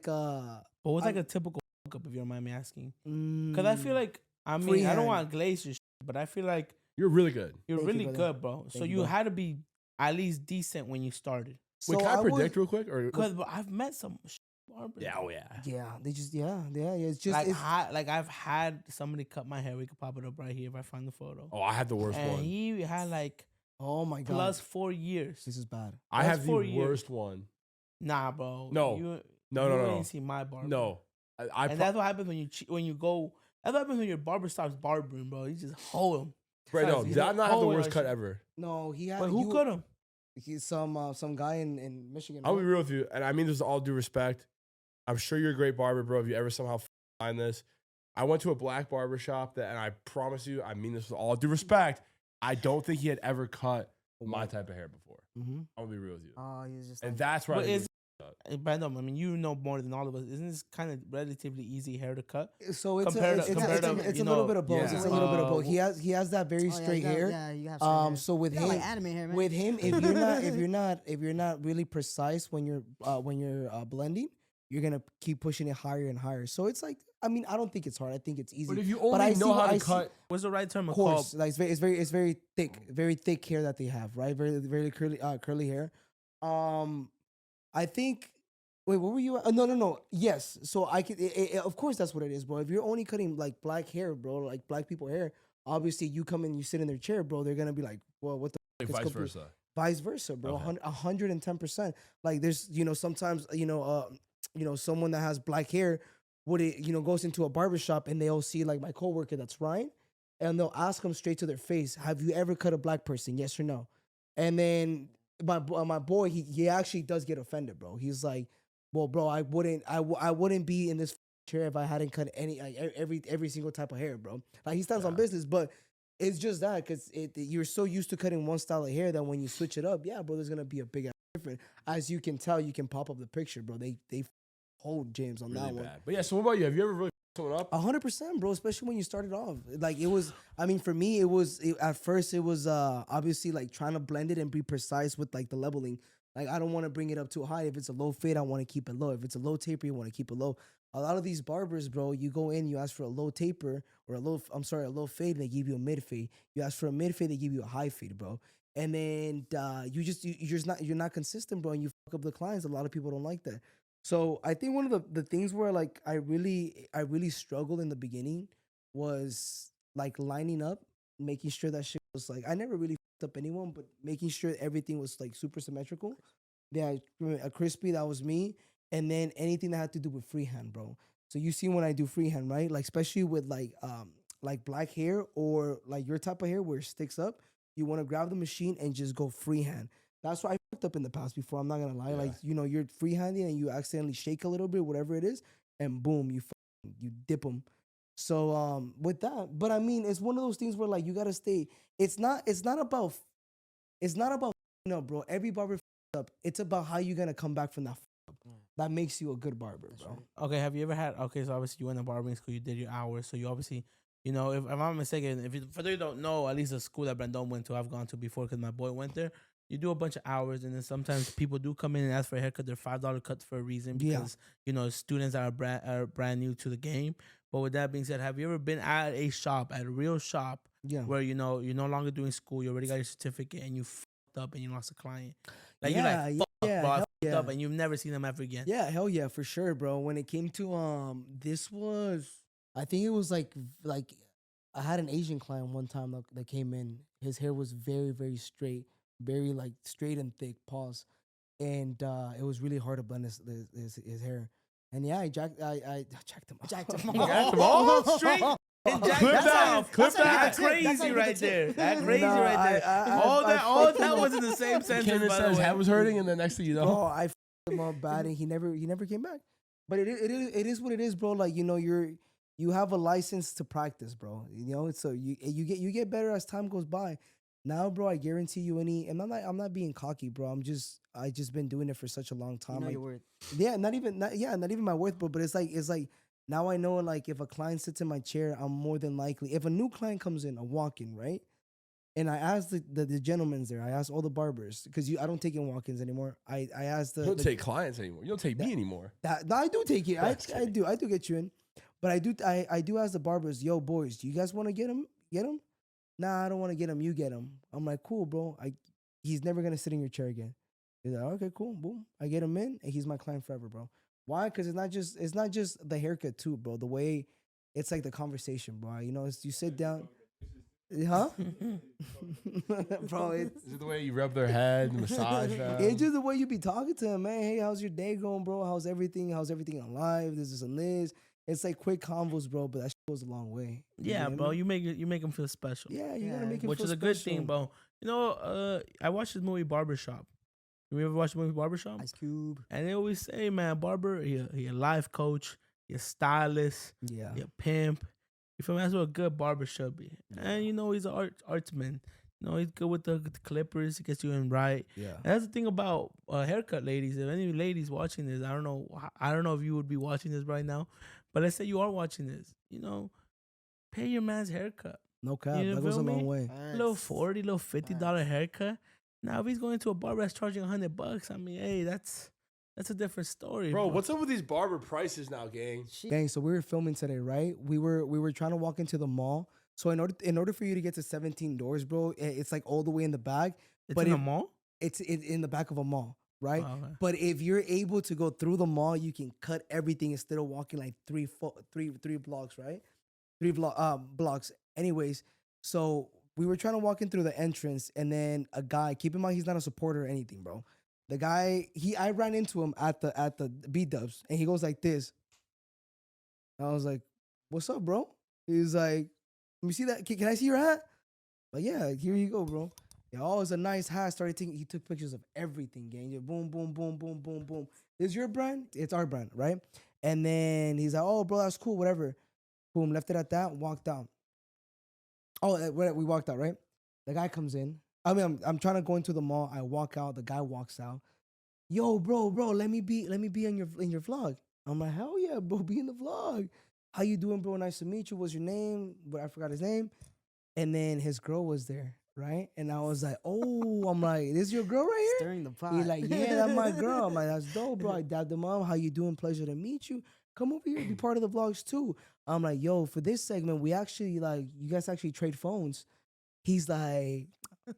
B: But what's like
A: I-
B: a typical hookup, if you don't mind me asking?
A: because
B: Because I feel like, I mean, I
A: Freehand.
B: don't want to glaze your shit, but I feel like
C: You're really good.
B: you're
A: Thank you,
B: really
A: brother.
B: good, bro. So
A: Thank you,
B: you
A: bro.
B: had to be at least decent when you started.
C: Wait, can I predict real quick? Or
B: Because I've met some barbers.
C: yeah, oh yeah.
A: Yeah, they just It's just
B: Like,
A: it's,
B: I've had somebody cut my hair. We could pop it up right here if I find the photo.
C: Oh, I had the worst
B: And
C: one.
B: he had like
A: oh my god,
B: plus 4 years.
A: this is bad.
C: I
B: that's
C: have the
B: 4 years.
C: worst one.
B: Nah, bro.
C: No.
B: You
C: No.
B: ain't seen my barber.
C: No,
B: And that's what happens when you go. That's what happens when your barber stops barbering, bro. You just hold him.
C: Brandon,
B: He's
C: did I not have the
B: always
C: worst
B: like
C: cut
B: shit.
C: ever?
A: No, he had.
B: But who cut him?
A: He's some guy in Michigan.
C: I'll be
A: right?
C: real with you, and I mean this with all due respect. I'm sure you're a great barber, bro. If you ever somehow find this, I went to a black barber shop and I promise you, I mean this with all due respect. I don't think he had ever cut my type of hair before.
A: Mhm.
C: I'm gonna be real with you,
D: Oh, he was just.
C: and
D: Like,
C: that's where
B: But
C: I think
B: Brandon, I mean, you know more than all of us. Isn't this kind of relatively easy hair to cut?
A: So it's
B: Compared
A: a,
B: to-
A: it's,
B: compared
A: a,
B: to,
A: it's
B: you
A: a little
B: know,
A: bit of both.
C: yeah.
A: It's a little bit of both.
B: Uh,
A: He has that very
D: oh, yeah,
A: straight
D: you got-
A: hair.
D: Yeah, you have straight hair.
A: So with
D: You got,
A: him,
D: like anime hair, man.
A: with him, if you're not really precise when you're blending, you're gonna keep pushing it higher and higher. So it's like, I mean, I don't think it's hard. I think it's easy.
C: But if you
A: But
C: only
A: I
C: know
A: see-
C: how
A: I
C: to
A: see-
C: cut,
B: What's the right term to
A: course,
B: call?
A: like it's very thick hair that they have, right? Very curly hair. I think. Wait, what were you? No. Yes. So I could. Of course, that's what it is, bro. If you're only cutting like black hair, bro, like black people hair, obviously you come in, you sit in their chair, bro. They're gonna be like, well, what the
C: like
A: It's
C: vice
A: complete-
C: versa.
A: vice versa, bro.
C: Okay.
A: 110%. Like there's, sometimes, someone that has black hair goes into a barbershop and they'll see like my coworker that's Ryan, and they'll ask him straight to their face, have you ever cut a black person? Yes or no? And then my boy, he actually does get offended, bro. He's like, well, bro, I wouldn't be in this chair if I hadn't cut every single type of hair, bro. Like he stands on
C: Yeah.
A: business, but it's just that because you're so used to cutting one style of hair that when you switch it up, yeah, bro, there's gonna be a big ass difference. As you can tell, you can pop up the picture, bro. They hold James on
C: Really
A: that one.
C: bad. But yeah, so what about you? Have you ever really someone up?
A: 100%, bro. Especially when you started off, like it was. I mean, for me, at first it was obviously like trying to blend it and be precise with like the leveling. Like I don't want to bring it up too high. If it's a low fade, I want to keep it low. If it's a low taper, you want to keep it low. A lot of these barbers, bro, you go in, you ask for a low taper or a low fade, and they give you a mid fade. You ask for a mid fade, they give you a high fade, bro. And then you're not consistent, bro, and you fuck up the clients. A lot of people don't like that. So I think one of the things where like I really struggled in the beginning was like lining up, making sure that shit was like, I never really fucked up anyone, but making sure everything was like super symmetrical. Yeah, a crispy, that was me. And then anything that had to do with freehand, bro. So you see when I do freehand, right? Like especially with like black hair or like your type of hair where it sticks up, you want to grab the machine and just go freehand. That's why I fucked up in the past before. I'm not gonna lie.
C: Yeah.
A: Like, you know, you're freehanding and you accidentally shake a little bit, whatever it is, and boom, you dip them. So with that, but I mean, it's one of those things where like you gotta stay. It's not about bro. Every barber up. It's about how you gonna come back from that up. That makes you a good barber, bro.
D: right.
B: Okay, have you ever had? Okay, so obviously you went to barbering school, you did your hours, so you obviously, you know, if I'm not mistaken, for those who don't know, at least the school that Brandon went to, I've gone to before because my boy went there. You do a bunch of hours, and then sometimes people do come in and ask for a haircut. They're $5 cuts for a reason because you know students are brand new to the game. But with that being said, have you ever been at a shop, at a real shop, where you know you're no longer doing school, you already got your certificate, and you fucked up and you lost a client? Like you're like, fuck, bro, I fucked up, and you've never seen them ever again.
A: Yeah, hell yeah, for sure, bro. When it came to this was, I think it was like I had an Asian client one time that came in. His hair was very, very straight, very like straight and thick, pause, and it was really hard to blend his hair. And yeah, I jacked him.
D: Jacked him.
B: Jacked them all straight. And Jack
C: Clip
B: that's
C: that.
B: how-
C: Clip
B: that's how
C: that.
B: crazy
D: That's how you
B: right
D: get the
B: there.
D: tip.
B: That crazy
A: Nah,
B: right there.
A: I
B: all
A: fucked
B: that
A: him
B: was
A: up.
B: in the same sentence.
C: Candace
B: By
C: said
B: the
C: his
B: way.
C: head was hurting, and the next thing you know,
A: Bro, I fucked him up bad, and he never came back. But it is what it is, bro. Like, you know, you have a license to practice, bro. You know, so you get better as time goes by. Now, bro, I guarantee you I'm not being cocky, bro. I just been doing it for such a long time.
D: You know
A: like,
D: your worth.
A: yeah, not even my worth, bro. But it's like now I know, like, if a client sits in my chair, I'm more than likely, if a new client comes in, a walk-in, right? And I asked the gentlemen's there. I asked all the barbers because I don't take in walk-ins anymore. I asked
C: you don't take clients anymore. You don't take me anymore.
A: no, I do take it. I
C: Just
A: do get you in, but I do ask the barbers, yo, boys, do you guys want to get him? Get him? Nah, I don't want to get him. You get him. I'm like, cool, bro. He's never gonna sit in your chair again. He's like, okay, cool, boom. I get him in, and he's my client forever, bro. Why? Because it's not just the haircut too, bro. The way it's like the conversation, bro. You know, you sit down, huh? Bro,
C: Is it the way you rub their head, massage them?
A: it's just the way you be talking to him, man. Hey, how's your day going, bro? How's everything? How's everything in life? This and this. It's like quick convos, bro, but that shit goes a long way. You
B: Yeah,
A: know what I
B: bro,
A: mean?
B: you make them feel special.
A: Yeah, you
D: Yeah,
A: gotta make him
B: Which
A: feel
B: is a good
A: special.
B: thing, bro. You know, I watched this movie Barbershop. You ever watch the movie Barbershop?
D: Ice Cube.
B: And they always say, man, barber, he a life coach, he a stylist,
A: Yeah.
B: he a pimp. You feel me? That's what a good barber should be. And you know, he's an artsman. You know, he's good with the clippers. He gets you in right.
A: Yeah.
B: And that's the thing about haircut ladies. If any ladies watching this, I don't know if you would be watching this right now, but let's say you are watching this. You know, pay your man's haircut.
A: No cap.
B: You
A: That goes a
B: feel me?
A: long way.
B: A little $40, little $50 haircut. Now, if he's going to a barber that's charging $100, I mean, hey, that's a different story,
C: Bro, what's up with these barber prices now, gang?
A: Gang, so we were filming today, right? We were trying to walk into the mall. So in order for you to get to 17 doors, bro, it's like all the way in the back.
B: It's
A: but
B: in the mall?
A: It's in the back of a mall, right?
B: Oh, okay.
A: But if you're able to go through the mall, you can cut everything instead of walking like three blocks, right? Blocks. Anyways, so we were trying to walk in through the entrance, and then a guy. Keep in mind, he's not a supporter or anything, bro. The guy, I ran into him at the B-dubs, and he goes like this. I was like, "What's up, bro?" He's like, "Let me see that. Can I see your hat?" Like, yeah, here you go, bro. Yeah, oh, it's a nice hat. He took pictures of everything, gang. Yeah, boom, boom, boom, boom, boom, boom. This your brand? It's our brand, right? And then he's like, "Oh, bro, that's cool, whatever." Boom, left it at that, walked out. Oh, we walked out, right? The guy comes in. I mean, I'm trying to go into the mall. I walk out. The guy walks out. Yo, bro, let me be in your vlog. I'm like, hell yeah, bro, be in the vlog. How you doing, bro? Nice to meet you. What's your name? But I forgot his name. And then his girl was there, right? And I was like, oh, I'm like, this is your girl right here?
D: Stirring the pot.
A: He's like, yeah, that's my girl. I'm like, that's dope, bro. I dabbed him up. How you doing? Pleasure to meet you. Come over here, be part of the vlogs too. I'm like, yo, for this segment, we actually you guys actually trade phones. He's like,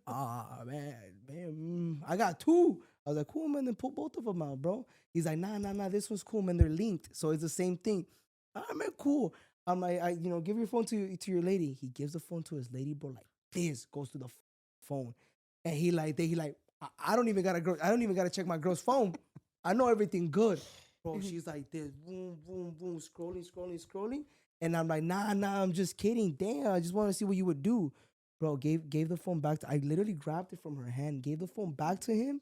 A: man, I got two. I was like, cool, man, then put both of them out, bro. He's like, nah, this one's cool, man. They're linked, so it's the same thing. All right, man, cool. I'm like, give your phone to your lady. He gives the phone to his lady, bro, like this, goes to the phone. And he like, I don't even gotta check my girl's phone. I know everything good. Bro, she's like this, boom, boom, boom, scrolling. And I'm like, nah, I'm just kidding. Damn, I just want to see what you would do. Bro, gave the phone back I literally grabbed it from her hand, gave the phone back to him.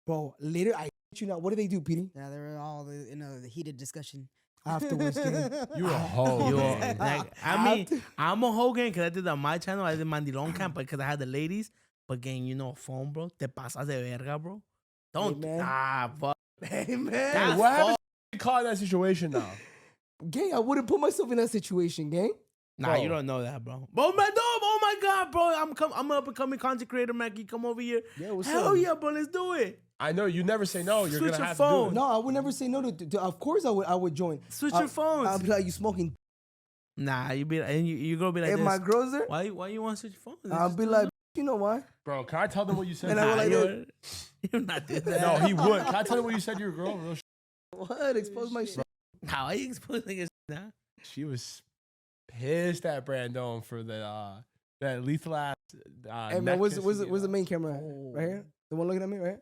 A: Bro, later, I hate you now. What did they do, Petey?
D: Yeah, they were all in a heated discussion.
A: Afterwards, gang.
C: You a hoe.
B: Yo,
C: gang.
B: like, I mean, I'm a whole gang because I did on my channel. I did Mandilon Camp because I had the ladies. But gang, you know, phone, bro. Te pasas de verga, bro. Don't.
A: man.
B: Fuck.
A: Hey, man.
C: Hey, what happens if you caught in that situation now?
A: Gang, I wouldn't put myself in that situation, gang.
B: Nah,
C: Bro.
B: you don't know that, bro. Oh my dog, oh my god, bro. I'm an up and coming content creator, man. Can you come over here?
A: Yeah, what's
B: Hell
A: up?
B: yeah, bro. Let's do it.
C: I know you never say no. You're
B: Switch
C: gonna
B: your
C: have
B: phone.
C: to do
A: No, I would never say no to of course, I would join.
B: Switch your phones.
A: I'll be like, you smoking?
B: Nah, you be and you gonna be like
A: If
B: this.
A: my girl's there,
B: Why you want to switch your phone?
A: I'll be like, you know why?
C: it. Bro, can I tell them what you said?
A: And I will like,
B: you're not doing that.
C: No, he would. Can I tell them what you said to your girl? Real
A: What? Expose my shit.
B: How are you exposing it now?
C: She was pissed at Brandon for that lethal ass.
A: Hey man, where's the main camera at? Right here? The one looking at me, right?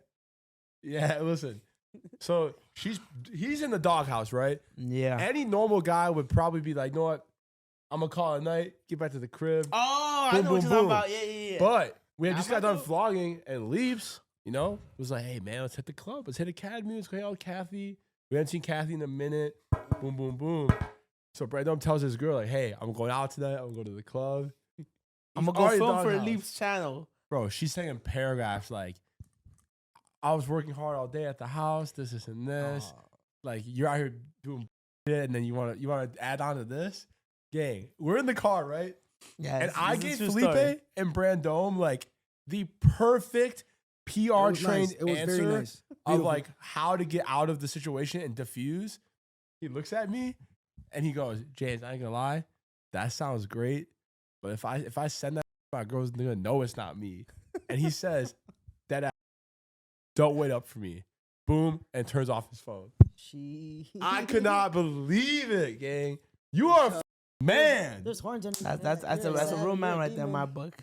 C: Yeah, listen. So he's in the doghouse, right?
B: Yeah.
C: Any normal guy would probably be like, you know what? I'm gonna call it a night, get back to the crib.
B: Oh, I
C: Boom,
B: know what
C: boom,
B: you're talking
C: boom.
B: about. Yeah.
C: But we had
B: I
C: just got
B: might
C: done vlogging, and Leaps, was like, hey man, let's hit the club. Let's hit Academy. Let's go hang out with Kathy. We haven't seen Kathy in a minute. Boom, boom, boom. So Brandon tells his girl, like, hey, I'm going out tonight. I'm going to the club.
B: I'm gonna
C: He's
B: go
C: already
B: film for
C: doghouse.
B: Leap's channel.
C: Bro, she's saying paragraphs like, I was working hard all day at the house, this, and this. Like, you're out here doing shit, and then you wanna add on to this? Gang, we're in the car, right?
B: Yeah.
C: And I
B: this
C: gave
B: is true
C: Felipe
B: story.
C: and Brandon like the perfect PR
A: It
C: trained
A: was
C: answer
A: very nice.
C: of
A: Beautiful.
C: like how to get out of the situation and diffuse. He looks at me and he goes, James, I ain't gonna lie, that sounds great. But if I send that, my girl's gonna know it's not me. And he says, that ass, don't wait up for me. Boom, and turns off his phone. I could not believe it, gang. You are a man.
D: There's horns in
B: That's a real man right there in my book.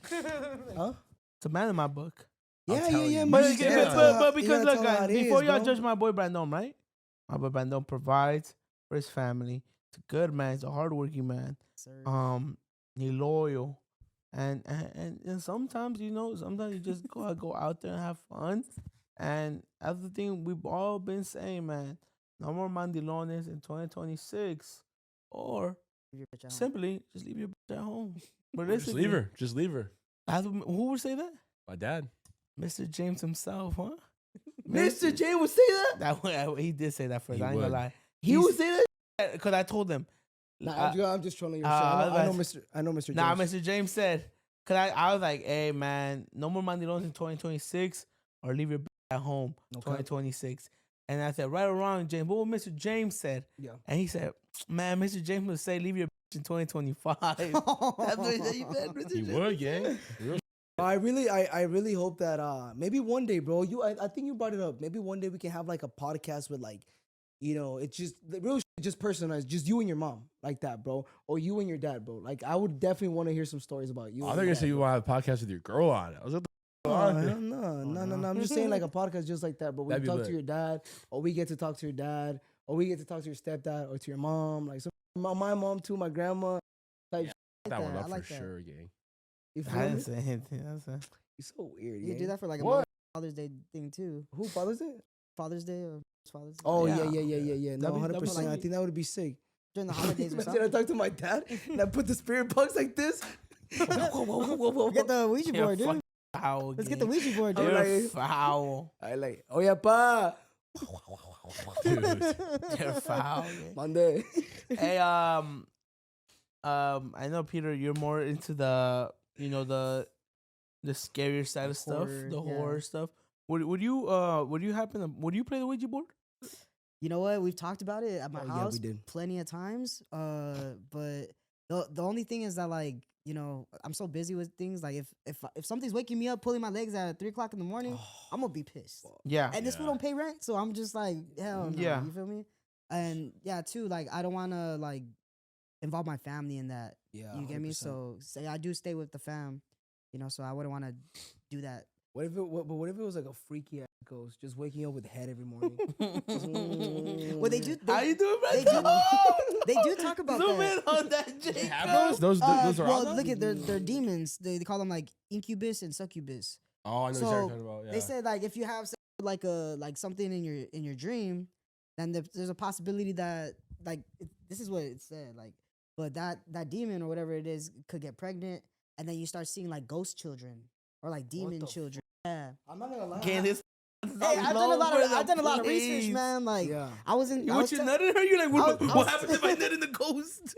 A: Huh?
B: It's a man in my book.
A: Yeah,
C: telling you.
B: But,
C: You
A: you
C: gotta
A: gotta
B: but because
A: tell
B: look,
A: how
B: guys,
A: it
B: before
A: is,
B: y'all
A: bro.
B: judge my boy Brandon, right? My boy Brandon provides for his family. He's a good man. He's a hardworking man. He's loyal, and sometimes sometimes you just go out there and have fun. And that's the thing we've all been saying, man. No more mandilones in 2026, or simply just leave your bitch at home.
C: Just leave her. Just leave her.
B: Who would say that?
C: My dad.
B: Mr. James himself, huh?
A: Mr. J would say that?
B: He did say that first.
C: He
B: I ain't gonna
C: would.
B: lie.
A: He would say that?
B: Because I told him.
A: Nah, I'm just trolling you.
B: I
A: I know Mr. James.
B: Nah, Mr. James said, because I was like, hey, man, no more mandilones in 2026 or leave your bitch at home 2026. And I said, right or wrong, James, what Mr. James said?
A: Yeah.
B: And he said, man, Mr. James would say, leave your bitch in 2025. That's what he said. Mr.
C: He
B: James.
C: would, gang. Real
A: I really hope that maybe one day, bro. I think you brought it up. Maybe one day we can have like a podcast with like, it's just the real shit, just personalized, just you and your mom like that, bro, or you and your dad, bro. Like I would definitely want to hear some stories about you.
C: I think I said you want to have a podcast with your girl on it. I was like,
A: No. I'm just saying like a podcast just like that, bro. We
C: That'd be
A: talk
C: lit.
A: to your dad, or we get to talk to your dad, or we get to talk to your stepdad, or to your mom. Like my mom too, my grandma. Like
C: that one
D: I
C: up
D: like
C: for
D: that.
C: sure, gang.
A: you
B: I
A: feel
B: didn't
A: me?
B: say anything.
A: You're so weird.
D: You
A: gang.
D: do that for like a
C: What?
D: Father's Day thing too.
A: Who Father's Day?
D: Father's Day or Father's Day.
A: Oh
B: Yeah.
A: yeah. No,
B: That'd be
A: 100%. I think that would be sick.
D: During the holidays or
A: Imagine I
D: something.
A: talk to my dad and I put the spirit box like this. Whoa.
D: Get the Ouija
B: You're
D: board, dude.
B: fucking foul.
D: Let's get the Ouija board,
A: I'm
D: dude.
A: like-
B: You're foul.
A: I like, oh yeah, pa.
C: Dude.
B: You're foul. gang.
A: Monday.
B: Hey, I know Peter, you're more into the scarier side of stuff,
D: horror,
B: the
D: yeah.
B: horror stuff. Would you play the Ouija board?
D: You know what? We've talked about it at my
A: Yeah,
D: house
A: we did.
D: plenty of times. But the only thing is that like, I'm so busy with things. Like if something's waking me up, pulling my legs at 3:00 in the morning, I'm gonna be pissed.
B: Yeah.
D: And this fool
C: Yeah.
D: don't pay rent, so I'm just like, hell no.
B: Yeah.
D: You feel me? And yeah, too, like I don't wanna like involve my family in that.
A: Yeah,
D: You get me?
A: 100%.
D: So say I do stay with the fam, so I wouldn't wanna do that.
A: What if it was like a freaky ass ghost just waking up with head every morning?
D: Well, they do.
B: How you doing,
D: They
B: man?
D: do, they do talk about
B: Zoom
D: that.
B: in on that, Jake.
C: Have those? Those are
D: Well,
C: on
D: look at they're demons. They call them like incubus and succubus.
C: Oh, I know
D: So,
C: what you're talking about. Yeah.
D: They said like if you have like something in your dream, then there's a possibility that this is what it said but that demon or whatever it is could get pregnant, and then you start seeing like ghost children or like demon
A: the
D: children. Yeah.
A: I'm not gonna lie.
B: Getting this.
D: Hey, I've done a lot of research, man. Like
A: Yeah.
D: I wasn't.
B: You
D: I
B: want
D: was
B: your
D: te-
B: nut in her? You're like, what,
D: I was-
B: what happens if I nut in the ghost?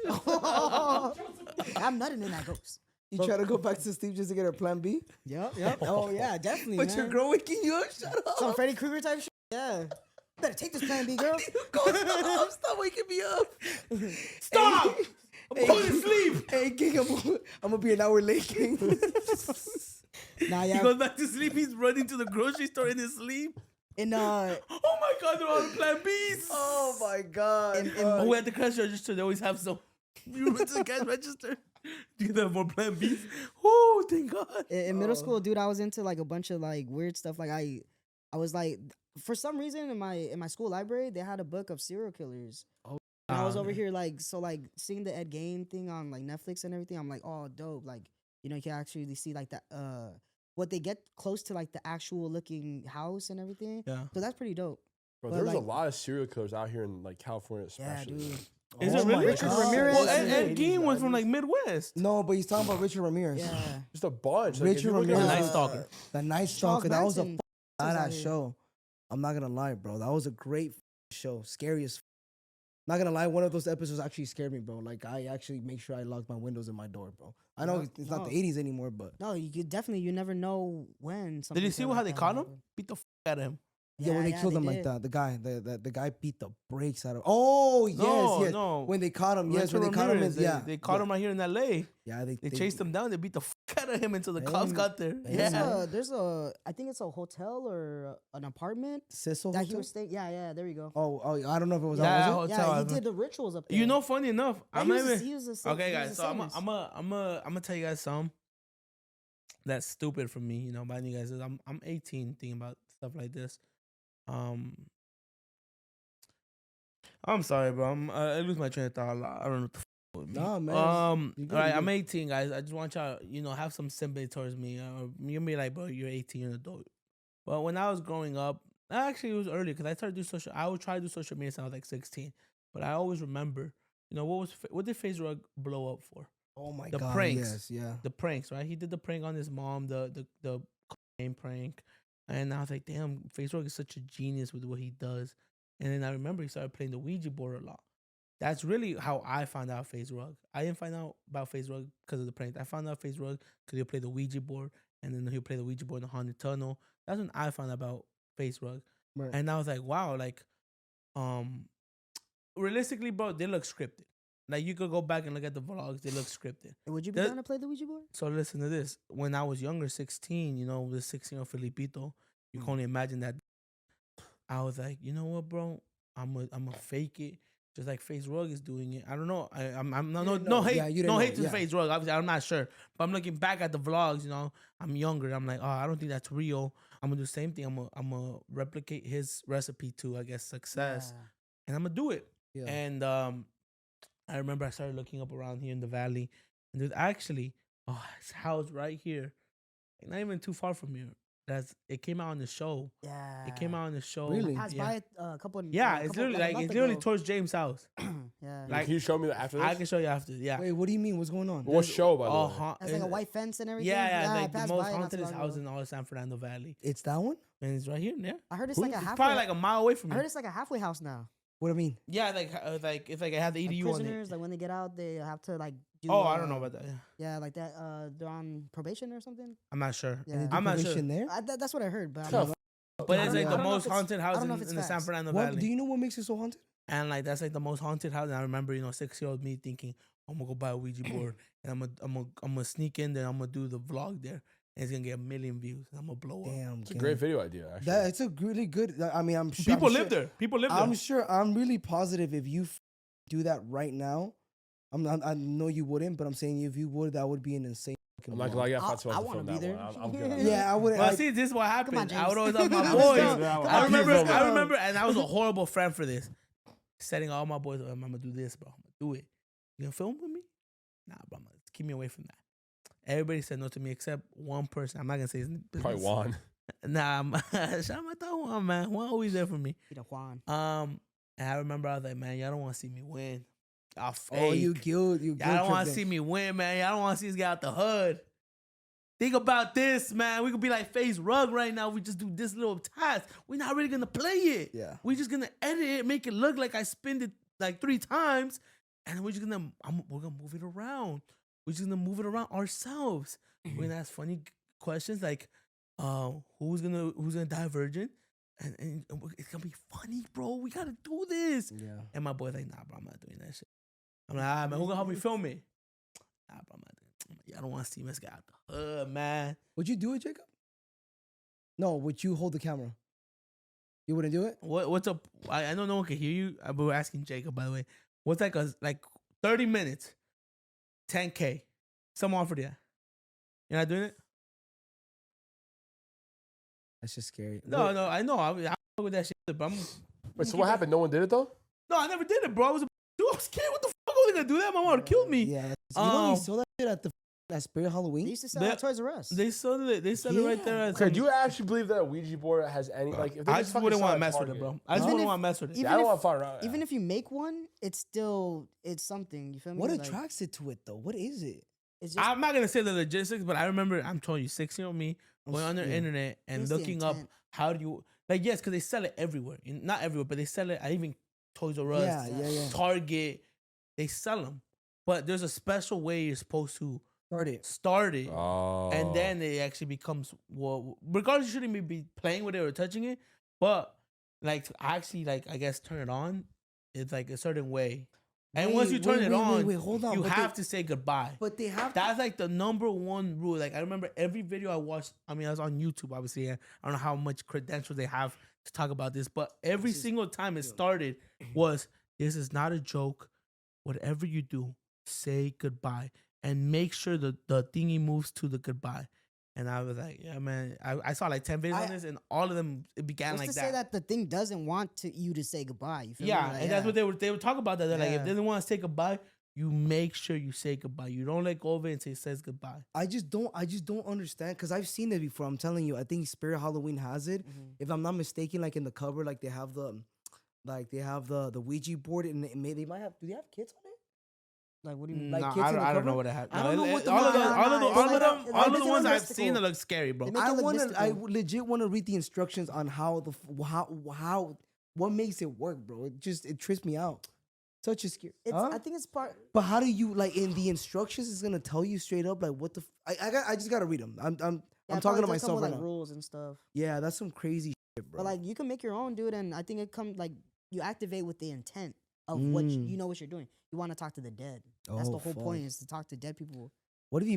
D: I'm nutting in that ghost.
A: You try to go back to sleep just to get a plan B?
D: Yep. Oh yeah, definitely.
A: But
D: man.
A: your girl waking you up? Shut up.
D: Some Freddy Krueger type shit. Yeah. Better take this plan B, girl.
A: Stop waking me up.
B: Stop! I'm going to sleep.
A: Hey, King, I'm gonna be an hour late, King.
D: Nah,
B: He
D: yeah.
B: goes back to sleep. He's running to the grocery store in his sleep.
D: In
B: Oh my God, they're on Plan Bs.
A: Oh my God.
B: Oh, we at the cash register. They always have some. You went to the cash register. Do you have more Plan Bs? Oh, thank God.
D: in middle school, dude, I was into like a bunch of like weird stuff. Like I was like, for some reason in my school library, they had a book of serial killers.
A: Oh,
D: and I was over here like seeing the Ed Gein thing on like Netflix and everything. I'm like, oh, dope. Like, you know, you can actually see like that what they get close to like the actual looking house and everything.
B: Yeah.
D: So that's pretty dope.
C: Bro,
D: but,
C: there's a
D: like-
C: lot of serial killers out here in like California,
D: Yeah,
C: especially.
D: dude.
B: Is
A: Oh
B: it
A: my
B: really?
D: Richard
A: God.
D: Ramirez.
B: Well,
D: Yeah.
B: Ed Gein was from like Midwest.
A: No, but he's talking about Richard Ramirez.
D: Yeah.
C: Just a bunch. Like, if
A: Richard
C: you look at,
A: Ramirez.
B: The Night
C: like,
B: Stalker.
A: The Night
D: Charles
A: Stalker. That was a
D: Manson was out
A: badass
D: here.
A: show. I'm not gonna lie, bro. That was a great show. Scariest. Not gonna lie, one of those episodes actually scared me, bro. Like I actually make sure I lock my windows and my door, bro. I know
D: No,
A: it's not the
D: no.
A: 80s anymore, but
D: No, you definitely, you never know when.
B: Did
D: something
B: you see
D: could
B: how they
D: like that
B: caught him?
D: happen.
B: Beat the out of him.
A: yeah, when they killed him like
D: did.
A: that, the guy beat the brakes out of. Oh yes,
B: No,
A: yes.
B: no.
A: When they caught him, yes,
B: Richard
A: when they caught him,
B: Ramirez,
A: yeah,
B: they caught him right here in L.A.
A: Yeah,
B: They chased him down. They beat the out of him until the
A: Hey,
B: cops got there.
A: hey,
B: Yeah.
D: There's a, I think it's a hotel or an apartment
A: Cecil
D: that he
A: Hotel?
D: was staying. Yeah, there you go.
A: Oh, I don't know if it was
B: Yeah,
A: that. Was it?
B: hotel,
D: Yeah, he
B: I
D: did the rituals up there.
B: You know, funny enough,
D: Yeah,
B: I'm
D: he
B: not
D: was a-
B: even.
D: he was a sa-
B: Okay,
D: he was
B: guys.
D: a
B: So I'm
D: Satanist.
B: gonna tell you guys some that's stupid for me. You know, but you guys, I'm 18 thinking about stuff like this. I'm sorry, bro. I lose my train of thought a lot. I don't know what the f- with me.
A: Nah, man,
B: All
A: you good,
B: right,
A: you
B: I'm
A: good.
B: 18, guys. I just want y'all, have some sympathy towards me. You be like, bro, you're 18, you're an adult. But when I was growing up, actually it was earlier because I started to do social. I would try to do social media since I was like 16. But I always remember, what did FaZe Rug blow up for?
A: Oh my
B: The
A: God,
B: pranks.
A: yes, yeah.
B: The pranks, right? He did the prank on his mom, the name prank, and I was like, damn, FaZe Rug is such a genius with what he does. And then I remember he started playing the Ouija board a lot. That's really how I found out FaZe Rug. I didn't find out about FaZe Rug because of the prank. I found out FaZe Rug because he'll play the Ouija board, and then he'll play the Ouija board in the haunted tunnel. That's when I found out about FaZe Rug.
A: Right.
B: And I was like, wow, like, realistically, bro, they look scripted. Like, you could go back and look at the vlogs, they look scripted.
D: Would you be
B: that-
D: down to play the Ouija board?
B: So listen to this. When I was younger, 16, the 16-year-old Felipito, you can only imagine that. I was like, you know what, bro? I'm a fake it. Just like FaZe Rug is doing it. I don't know. I'm no
A: didn't know.
B: hate.
A: Yeah, you didn't
B: no
A: know.
B: hate to
A: Yeah.
B: FaZe Rug. Obviously, I'm not sure. But I'm looking back at the vlogs, I'm younger. I'm like, oh, I don't think that's real. I'm gonna do the same thing. I'm gonna replicate his recipe to, I guess, success.
D: Yeah.
B: And I'm gonna do it.
A: Yeah.
B: And I remember I started looking up around here in the valley, and there's actually a house right here, not even too far from here. It came out on the show.
D: Yeah.
B: It came out on the show.
A: Really?
D: I passed
B: Yeah.
D: by it a couple.
B: Yeah,
D: a
B: it's
D: couple-
B: literally
D: a
B: like
D: month
B: it's literally
D: ago.
B: towards James' house.
D: Yeah.
B: like-
C: can you show me that after this?
B: I can show you after. Yeah.
A: Wait, what do you mean? What's going on?
C: What show, by the way?
D: Has like a white fence and everything.
B: Yeah,
D: I
B: like the
D: passed
B: most
D: by it not too
B: hauntedest
D: long
B: house
D: ago.
B: in all of San Fernando Valley,
A: It's that one?
B: and it's right here. Yeah,
D: I heard it's
A: Who-
D: like a
B: it's
D: halfway.
B: probably like a mile away from
D: I
B: me.
D: heard it's like a halfway house now.
A: What do I mean?
B: Yeah, like it's like I have the
D: Like
B: EDU on it.
D: prisoners, like when they get out, they have to like do.
B: Oh, I don't know about that. Yeah.
D: Yeah, like that. They're on probation or something.
B: I'm not sure.
D: Yeah.
A: And they do
B: I'm not sure.
A: probation there?
D: That's what I heard. But I'm
C: Tough.
D: not-
B: But
D: I
B: it's
D: don't
B: like
D: know-
B: the
D: I don't know
B: most
D: if it's-
B: haunted
D: I
B: house
D: don't
B: in,
D: know if it's
B: in the San
D: facts.
B: Fernando
A: What?
B: Valley.
A: Do you know what makes it so haunted?
B: And like that's like the most haunted house. And I remember, 6-year-old me thinking, I'm gonna go buy a Ouija board and I'm gonna sneak in there. I'm gonna do the vlog there, and it's gonna get 1 million views. And I'm gonna blow up.
A: Damn,
C: It's a great video idea, actually.
A: It's a really good. I mean, I'm sure
B: People
A: I'm
B: live
A: sure,
B: there. People live there.
A: I'm sure. I'm really positive if you do that right now. I know you wouldn't, but I'm saying if you would, that would be an insane.
C: I'm not gonna lie, I got
D: I-
C: Fatso
D: I
C: to
D: wanna
C: film
D: be
C: that
D: there.
C: one. I'm good. on that.
A: Yeah, I wouldn't.
B: Well,
A: I-
B: see, this is what happened.
D: on,
B: I would always
D: James.
B: have my
C: Let's
B: boys.
C: do that one.
B: I remember,
C: film it.
B: I remember, and I was a horrible friend for this. Setting all my boys, I'm gonna do this, bro. I'm gonna do it. You gonna film with me? Nah, bro. Keep me away from that. Everybody said no to me except one person. I'm not gonna say his business.
C: Probably Juan.
B: Nah, shout out my dog Juan, man. Juan always there for me.
D: Juan.
B: And I remember I was like, man, y'all don't want to see me win. I'll fake.
A: Oh, you guilt.
B: Y'all don't want to see me win, man. Y'all don't want to see this guy out the hood. Think about this, man. We could be like FaZe Rug right now. We just do this little task. We're not really gonna play it.
A: Yeah.
B: We're just gonna edit it, make it look like I spinned it like 3 times, and we're gonna move it around. We're just gonna move it around ourselves. We're gonna ask funny questions like, who's gonna die virgin? And it's gonna be funny, bro. We gotta do this.
A: Yeah.
B: And my boy's like, nah, bro, I'm not doing that shit. I'm like, man, who gonna help me film it? Nah, bro, I'm not doing it. I don't want to see this guy out the hood, man.
A: Would you do it, Jacob? No, would you hold the camera? You wouldn't do it?
B: What's up? I know no one can hear you, but we're asking Jacob, by the way. What's like 30 minutes, 10K? Some offer that. You're not doing it?
A: That's just scary.
B: No, I know. I fuck with that shit, but
C: Wait, so what happened? No one did it though?
B: No, I never did it, bro. I was scared. What the fuck was I gonna do that? My mom would kill me.
A: Yeah. You know you saw that shit at that Spirit Halloween?
D: They used to sell it at Toys R Us.
B: They sold it. They sold it right there.
C: Okay, do you actually believe that a Ouija board has any like? If they
B: I
C: just
B: just wouldn't
C: fucking
B: want to
C: sell
B: mess
C: it
B: with
C: at
B: it, bro.
C: Target.
B: I just
D: Even
B: wouldn't
D: if-
B: want to mess with it.
D: even
C: Yeah, I don't
D: if-
C: want to fire around.
D: Even if you make one, it's something. You feel me?
A: What
D: Like,
A: attracts it to it, though? What is it?
D: It's just
B: I'm not gonna say the logistics, but I remember I'm telling you, 6-year-old me going on the
A: yeah.
B: internet and
D: It's the
B: looking up
D: intent.
B: how do you yes, because they sell it everywhere. Not everywhere, but they sell it. I even Toys R Us,
A: Yeah.
B: Target, they sell them. But there's a special way you're supposed to start it,
C: Oh.
B: and then it actually becomes regardless, you shouldn't be playing with it or touching it. But like actually, like I guess turn it on. It's like a certain way, and once you turn it on,
A: hold on.
B: you
A: but
B: have to say goodbye.
A: But they have
B: That's like the number one rule. Like I remember every video I watched. I mean, I was on YouTube, obviously. I don't know how much credentials they have to talk about this, but every single time it started was, "This is not a joke. Whatever you do, say goodbye and make sure the thingy moves to the goodbye." And I was like, "Yeah, man." I saw like 10 videos on this, and all of them it began
D: What's
B: like
D: to
B: that.
D: say that the thing doesn't want you to say goodbye. You feel me?
B: Yeah,
D: Like,
B: and that's what they would talk about. That they're like, if
D: Yeah.
B: they didn't want to say goodbye, you make sure you say goodbye. You don't let go of it until it says goodbye.
A: I just don't understand because I've seen it before. I'm telling you, I think Spirit Halloween has it. If I'm not mistaken, like in the cover, like they have the Ouija board, and they might have. Do they have kids on it?
D: Like, what do you mean?
A: Like
B: No,
A: kids in the
B: I don't
A: cover?
B: know what it has.
A: I don't know what the-
B: all of
A: no,
B: them,
A: no,
B: all of
A: no,
B: them,
A: it's
B: all
A: like-
B: of them,
A: it's
B: all
A: like
B: of the
A: it's
B: ones
A: like
B: I've
D: mystical.
B: seen that look scary, bro.
D: They make it look
A: I
D: mystical.
A: legit want to read the instructions on how what makes it work, bro. It trips me out. Such a scare.
D: I think it's part.
A: But how do you like in the instructions? It's gonna tell you straight up like what the. I just gotta read them. I'm
D: Yeah,
A: talking
D: it
A: to
D: probably does come
A: myself
D: with,
A: right
D: like,
A: now.
D: rules and stuff.
A: Yeah, that's some crazy shit, bro.
D: But like, you can make your own, dude. And I think it comes like you activate with the intent of what you know what you're doing. You want to talk to the dead. That's the
A: Oh,
D: whole
A: fuck.
D: point, is to talk to dead people.
A: What if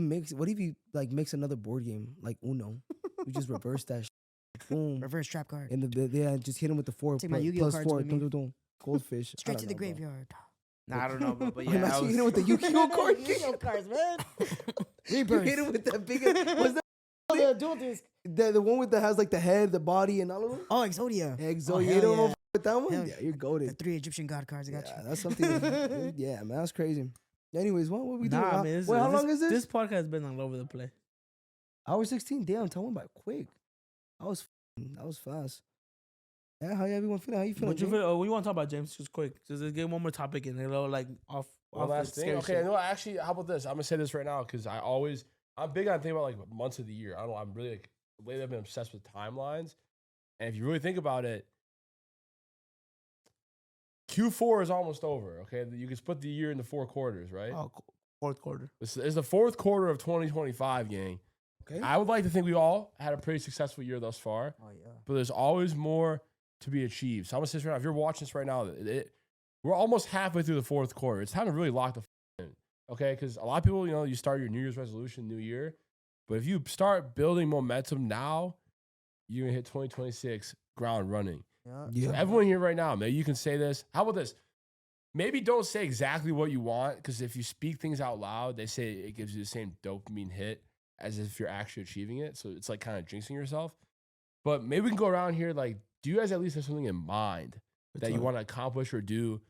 A: you like mix another board game like Uno? You just reverse that. Boom.
D: Reverse trap card.
A: And just hit him with the 4
D: Take my
A: plus
D: Yu-Gi-Oh cards
A: 4.
D: with me.
A: Dum, dum, dum. Goldfish. I
D: Straight
A: don't
D: to the
A: know, bro.
D: graveyard.
B: Nah, I don't know, bro. But
A: Oh,
B: yeah,
A: imagine
B: that
A: you hit him with the Yu-Gi-Oh card game.
D: Yu-Gi-Oh cards, man.
A: You
D: Rebirth.
A: hit him with that big. Was that
D: The dual disc.
A: the one with that has like the head, the body, and all of them?
D: Oh, Exodia.
A: Exo,
D: Oh,
A: you
D: hell
A: hit him
D: yeah.
A: with that one?
D: Hell
A: Yeah, you're
D: The
A: goaded.
D: 3 Egyptian god cards. I got
A: Yeah,
D: you.
A: that's something. Yeah, man, that's crazy. Anyways, what we doing?
B: Nah, man.
A: Wait, how long is this?
B: This podcast has been all over the place.
A: Hour 16. Damn, tell me by quick. That was fast. Yeah, how everyone feeling? How you feeling?
B: What you
A: Jay?
B: feel? Oh, we want to talk about James just quick. Just get one more topic in. Like off.
C: One
B: off
C: last
B: the
C: thing.
B: scary
C: Okay,
B: shit.
C: no, actually, how about this? I'm gonna say this right now because I'm big on thinking about like months of the year. I don't know. I'm really like lately I've been obsessed with timelines, and if you really think about it, Q4 is almost over. Okay, you can split the year into 4 quarters, right?
B: Oh, fourth quarter.
C: This is the 4th quarter of 2025, gang.
A: Okay.
C: I would like to think we all had a pretty successful year thus far,
D: Oh, yeah.
C: but there's always more to be achieved. So I'm gonna say this right now. If you're watching this right now, we're almost halfway through the 4th quarter. It's time to really lock the in, okay? Because a lot of people, you start your New Year's resolution, New Year, but if you start building momentum now, you're gonna hit 2026 ground running.
D: Yeah.
C: So everyone here right now, maybe you can say this. How about this? Maybe don't say exactly what you want, because if you speak things out loud, they say it gives you the same dopamine hit as if you're actually achieving it. So it's like kind of jinxing yourself. But maybe we can go around here. Like, do you guys at least have something in mind that you want to accomplish or do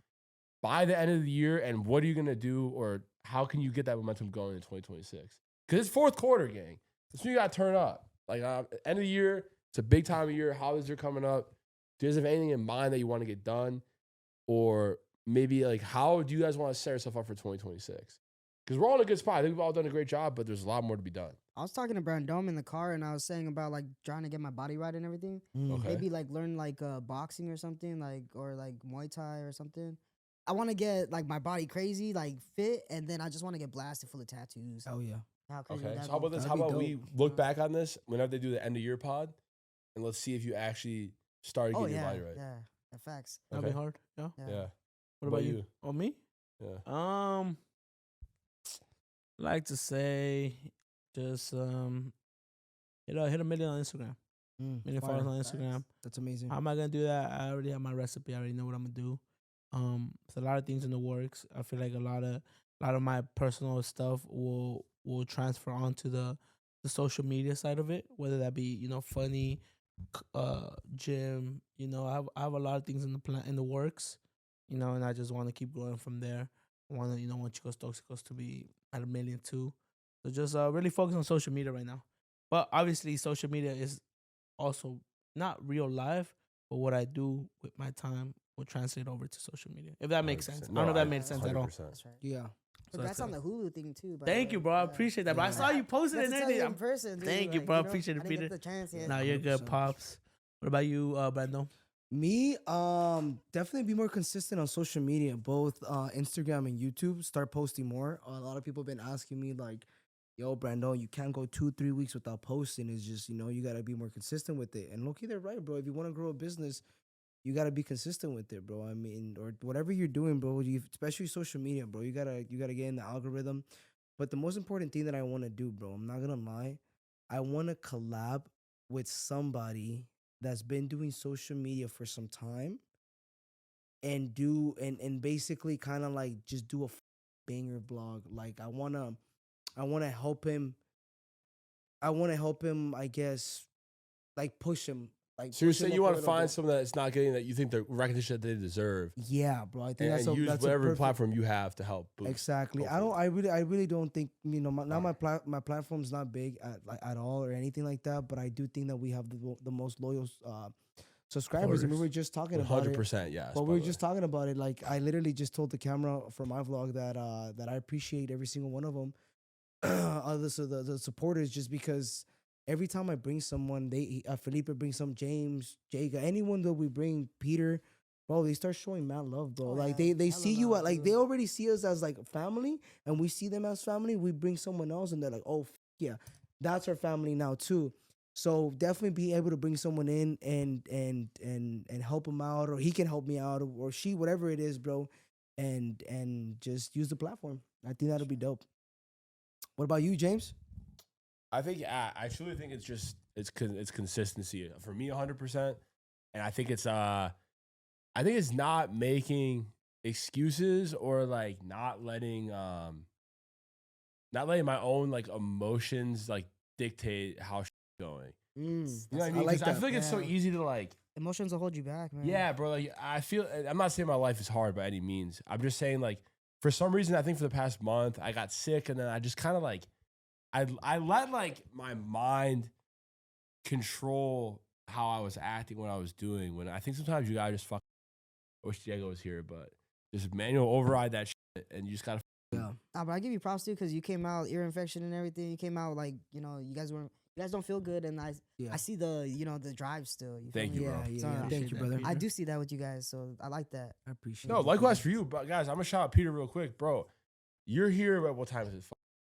C: by the end of the year? And what are you going to do, or how can you get that momentum going in 2026? Because it's fourth quarter, gang. That's when you got to turn up. Like, end of the year, it's a big time of year. Holidays are coming up. Do you guys have anything in mind that you want to get done? Or maybe, like, how do you guys want to set yourself up for 2026? Because we're all in a good spot. I think we've all done a great job, but there's a lot more to be done.
D: I was talking to Brandon in the car, and I was saying about like trying to get my body right and everything.
C: Okay.
D: Maybe like learn like boxing or something, like or like Muay Thai or something. I want to get like my body crazy, like fit, and then I just want to get blasted full of tattoos.
A: Oh yeah.
D: How crazy would
C: Okay.
D: that
C: So how
D: be?
C: about this?
A: That'd
C: How
A: be
C: about
A: dope.
C: we look back on this whenever they do the end of year pod, and let's see if you actually started
D: Oh
C: getting
D: yeah,
C: your body right.
D: yeah, facts.
B: That'd
C: Okay.
B: be hard. Yeah.
C: Yeah.
B: What about you? Oh, me?
C: Yeah.
B: Like to say, just hit a million on Instagram. Million
A: Fire.
B: followers on Instagram.
A: That's amazing.
B: How am I gonna do that? I already have my recipe. I already know what I'm gonna do. There's a lot of things in the works. I feel like a lot of my personal stuff will transfer onto the social media side of it, whether that be funny, gym. I have a lot of things in the works. And I just want to keep going from there. I want Chicos Toxicos to be at 1 million too. So just really focus on social media right now. But obviously, social media is also not real life, but what I do with my time will translate over to social media. If that makes sense. I don't know if that made sense at all.
C: 100%.
D: That's right.
A: Yeah.
D: Congrats on the Hulu thing too. by the
B: Thank you,
D: way.
B: bro. I
D: Yeah.
B: appreciate that. But I
A: Yeah.
B: saw you posted
D: Got
B: it
D: to
B: and
D: tell you
B: everything.
D: in person, dude.
B: Thank you, bro. Appreciate it,
D: I didn't
B: Peter.
D: get the chance yet.
B: Now you're good,
A: 100%.
B: pops. What about you, Brandon?
A: Me, definitely be more consistent on social media, both Instagram and YouTube. Start posting more. A lot of people have been asking me like, "Yo, Brandon, you can't go 2-3 weeks without posting." It's just you gotta be more consistent with it. And low-key, they're right, bro. If you want to grow a business, you gotta be consistent with it, bro. I mean, or whatever you're doing, bro. Especially social media, bro. You gotta get in the algorithm. But the most important thing that I want to do, bro, I'm not gonna lie, I want to collab with somebody that's been doing social media for some time and basically kind of like just do a banger vlog. Like I wanna help him. I guess, like push him. Like
C: So you're
A: push him
C: saying
A: up
C: you
A: a
C: want to
A: little
C: find
A: bit.
C: someone that's not getting that you think the recognition that they deserve,
A: Yeah, bro. I think
C: and use
A: that's
C: whatever
A: perfect,
C: platform you have to help boost.
A: Exactly.
C: hopefully.
A: I really don't think my platform's not big at all or anything like that. But I do think that we have the most loyal subscribers, and we were just talking about it.
C: 100%, yes.
A: But
C: by
A: we were
C: the
A: just
C: way.
A: talking about it. Like I literally just told the camera for my vlog that I appreciate every single one of them. The supporters, just because every time I bring someone, Felipe brings some, James, Jaga, anyone that we bring, Peter, bro, they start showing mad love, bro.
D: Oh,
A: like
D: yeah.
A: they
D: Hella
A: see you
D: love,
A: like
D: dude.
A: they already see us as like family, and we see them as family. We bring someone else, and they're like, oh yeah, that's our family now too. So definitely be able to bring someone in and help him out, or he can help me out, or she, whatever it is, bro, and just use the platform. I think that'll be dope. What about you, James?
C: I think I truly think it's consistency for me 100%, and I think it's not making excuses or like not letting my own like emotions like dictate how going. You know what I
A: I
C: mean?
A: like
C: 'Cause I
A: that.
C: feel like it's so
D: Yeah.
C: easy to like.
D: Emotions will hold you back, man.
C: Yeah, bro. Like I feel. I'm not saying my life is hard by any means. I'm just saying like for some reason I think for the past month I got sick and then I just kind of like I let like my mind control how I was acting, what I was doing. When I think sometimes you gotta just fuck. I wish Diego was here, but just manual override that shit and you just gotta.
A: Yeah.
D: Nah, but I give you props too, because you came out ear infection and everything. You came out like you guys don't feel good, and I see the the drive still. You feel
C: Thank
D: me?
C: you, bro.
A: Yeah.
D: So,
A: Thank
B: appreciate
A: you,
B: that,
A: brother.
B: Peter.
D: I do see that with you guys, so I like that.
A: I appreciate
C: No,
A: it.
C: likewise for you, but guys, I'm gonna shout out Peter real quick, bro. You're here at what time is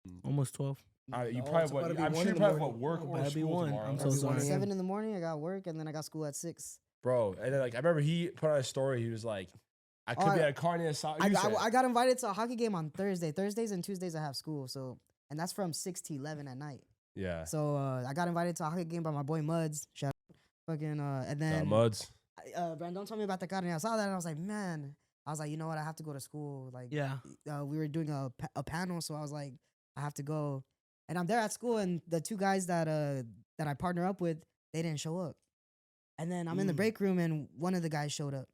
C: it?
B: Almost 12.
C: You
A: No, it's
C: probably
A: about to
C: what?
A: be
C: I'm
A: 1
C: sure
A: in
C: you
A: the
C: probably
A: morning.
C: what work
B: Oh,
C: or
B: that'd be
C: school
B: 1.
C: tomorrow.
B: I'm so
A: That'd be
B: sorry.
A: 1 a.m.
D: 7 in the morning, I got work, and then I got school at 6.
C: Bro, and then like I remember he put on a story. He was like, "I could be at a carne asada."
D: I got invited to a hockey game on Thursday. Thursdays and Tuesdays I have school, and that's from 6 to 11 at night.
C: Yeah.
D: So I got invited to a hockey game by my boy Muds. Shout out. Fucking and then
C: Muds.
D: Brandon told me about the carne asada, and I was like, man, you know what? I have to go to school. Like,
B: Yeah.
D: we were doing a panel, so I was like, I have to go. And I'm there at school, and the two guys that I partner up with, they didn't show up. And then I'm in the break room, and one of the guys showed up.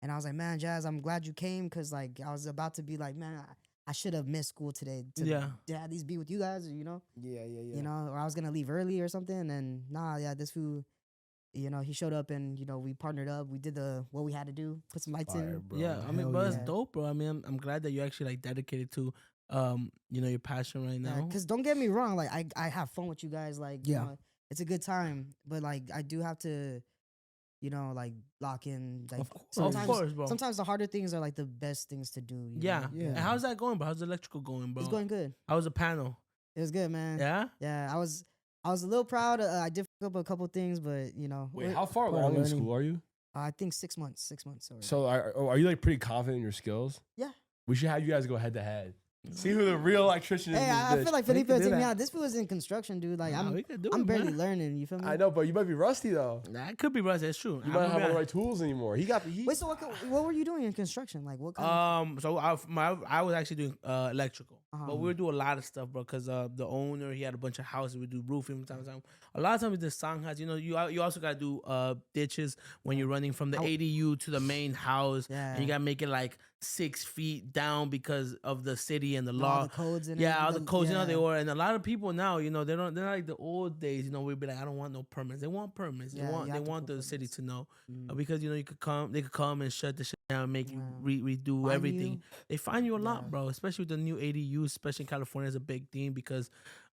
D: And I was like, man, Jazz, I'm glad you came, because like I was about to be like, man, I I should have missed school today to at least be with you guys, you know?
A: Yeah.
D: You know, or I was gonna leave early or something. And then this fool, you know, he showed up and you know we partnered up. We did what we had to do, put some lights
A: Fire,
D: in.
A: bro.
B: Yeah, I mean,
A: Hell
B: but it's
A: yeah.
B: dope, bro. I mean, I'm glad that you're actually like dedicated to, you know, your passion right now.
D: Because don't get me wrong, like I have fun with you guys. Like, you
A: Yeah.
D: know, it's a good time. But like I do have to, you know, like lock in. Like
B: Of course, bro.
D: Sometimes the harder things are like the best things to do. You
B: Yeah.
D: know?
A: Yeah.
B: And how's that going, bro? How's the electrical going, bro?
D: It's going good.
B: How was the panel?
D: It was good, man.
B: Yeah.
D: Yeah, I was a little proud. I did fuck up a couple things, but you know,
C: Wait, how far
A: Part of
C: along in
A: learning.
C: school are you?
D: I think 6 months. 6 months. Already.
C: So are you like pretty confident in your skills?
D: Yeah.
C: We should have you guys go head to head. See who the real electrician is.
D: Hey,
C: in
D: I
C: this
D: feel like
B: We
D: Felipe
B: could
D: will
B: do
D: take me
B: that.
D: out. This fool is in construction, dude. Like
B: Nah, we could do
D: I'm
B: it,
D: barely
B: man.
D: learning. You feel me?
C: I know, but you might be rusty though.
B: Nah, it could be Russ. That's true.
C: You might not have all the right tools anymore. He got
D: Wait, so what were you doing in construction? Like what kind
B: So I was actually doing electrical,
D: Uh-huh.
B: but we would do a lot of stuff, bro. Cause the owner, he had a bunch of houses. We do roofing from time to time. A lot of times the song has, you know, you also gotta do ditches when you're running from the ADU to the main house,
D: Yeah.
B: and you gotta make it like 6 feet down because of the city and the
D: all
B: law.
D: the codes and
B: Yeah, all
D: everything?
B: the codes, you know, they
D: Yeah.
B: were, and a lot of people now, you know, they're not like the old days, you know, we'd be like, I don't want no permits. They want permits.
D: Yeah,
B: They want
D: you
B: they
D: have to
B: want
D: pull
B: the city
D: permits.
B: to know
D: Mm.
B: because you know they could come and shut the shit down, make you
D: Yeah.
B: redo
D: Fine
B: everything.
D: you.
B: They find you a lot,
D: Yeah.
B: bro. Especially with the new ADU, especially in California, is a big thing because,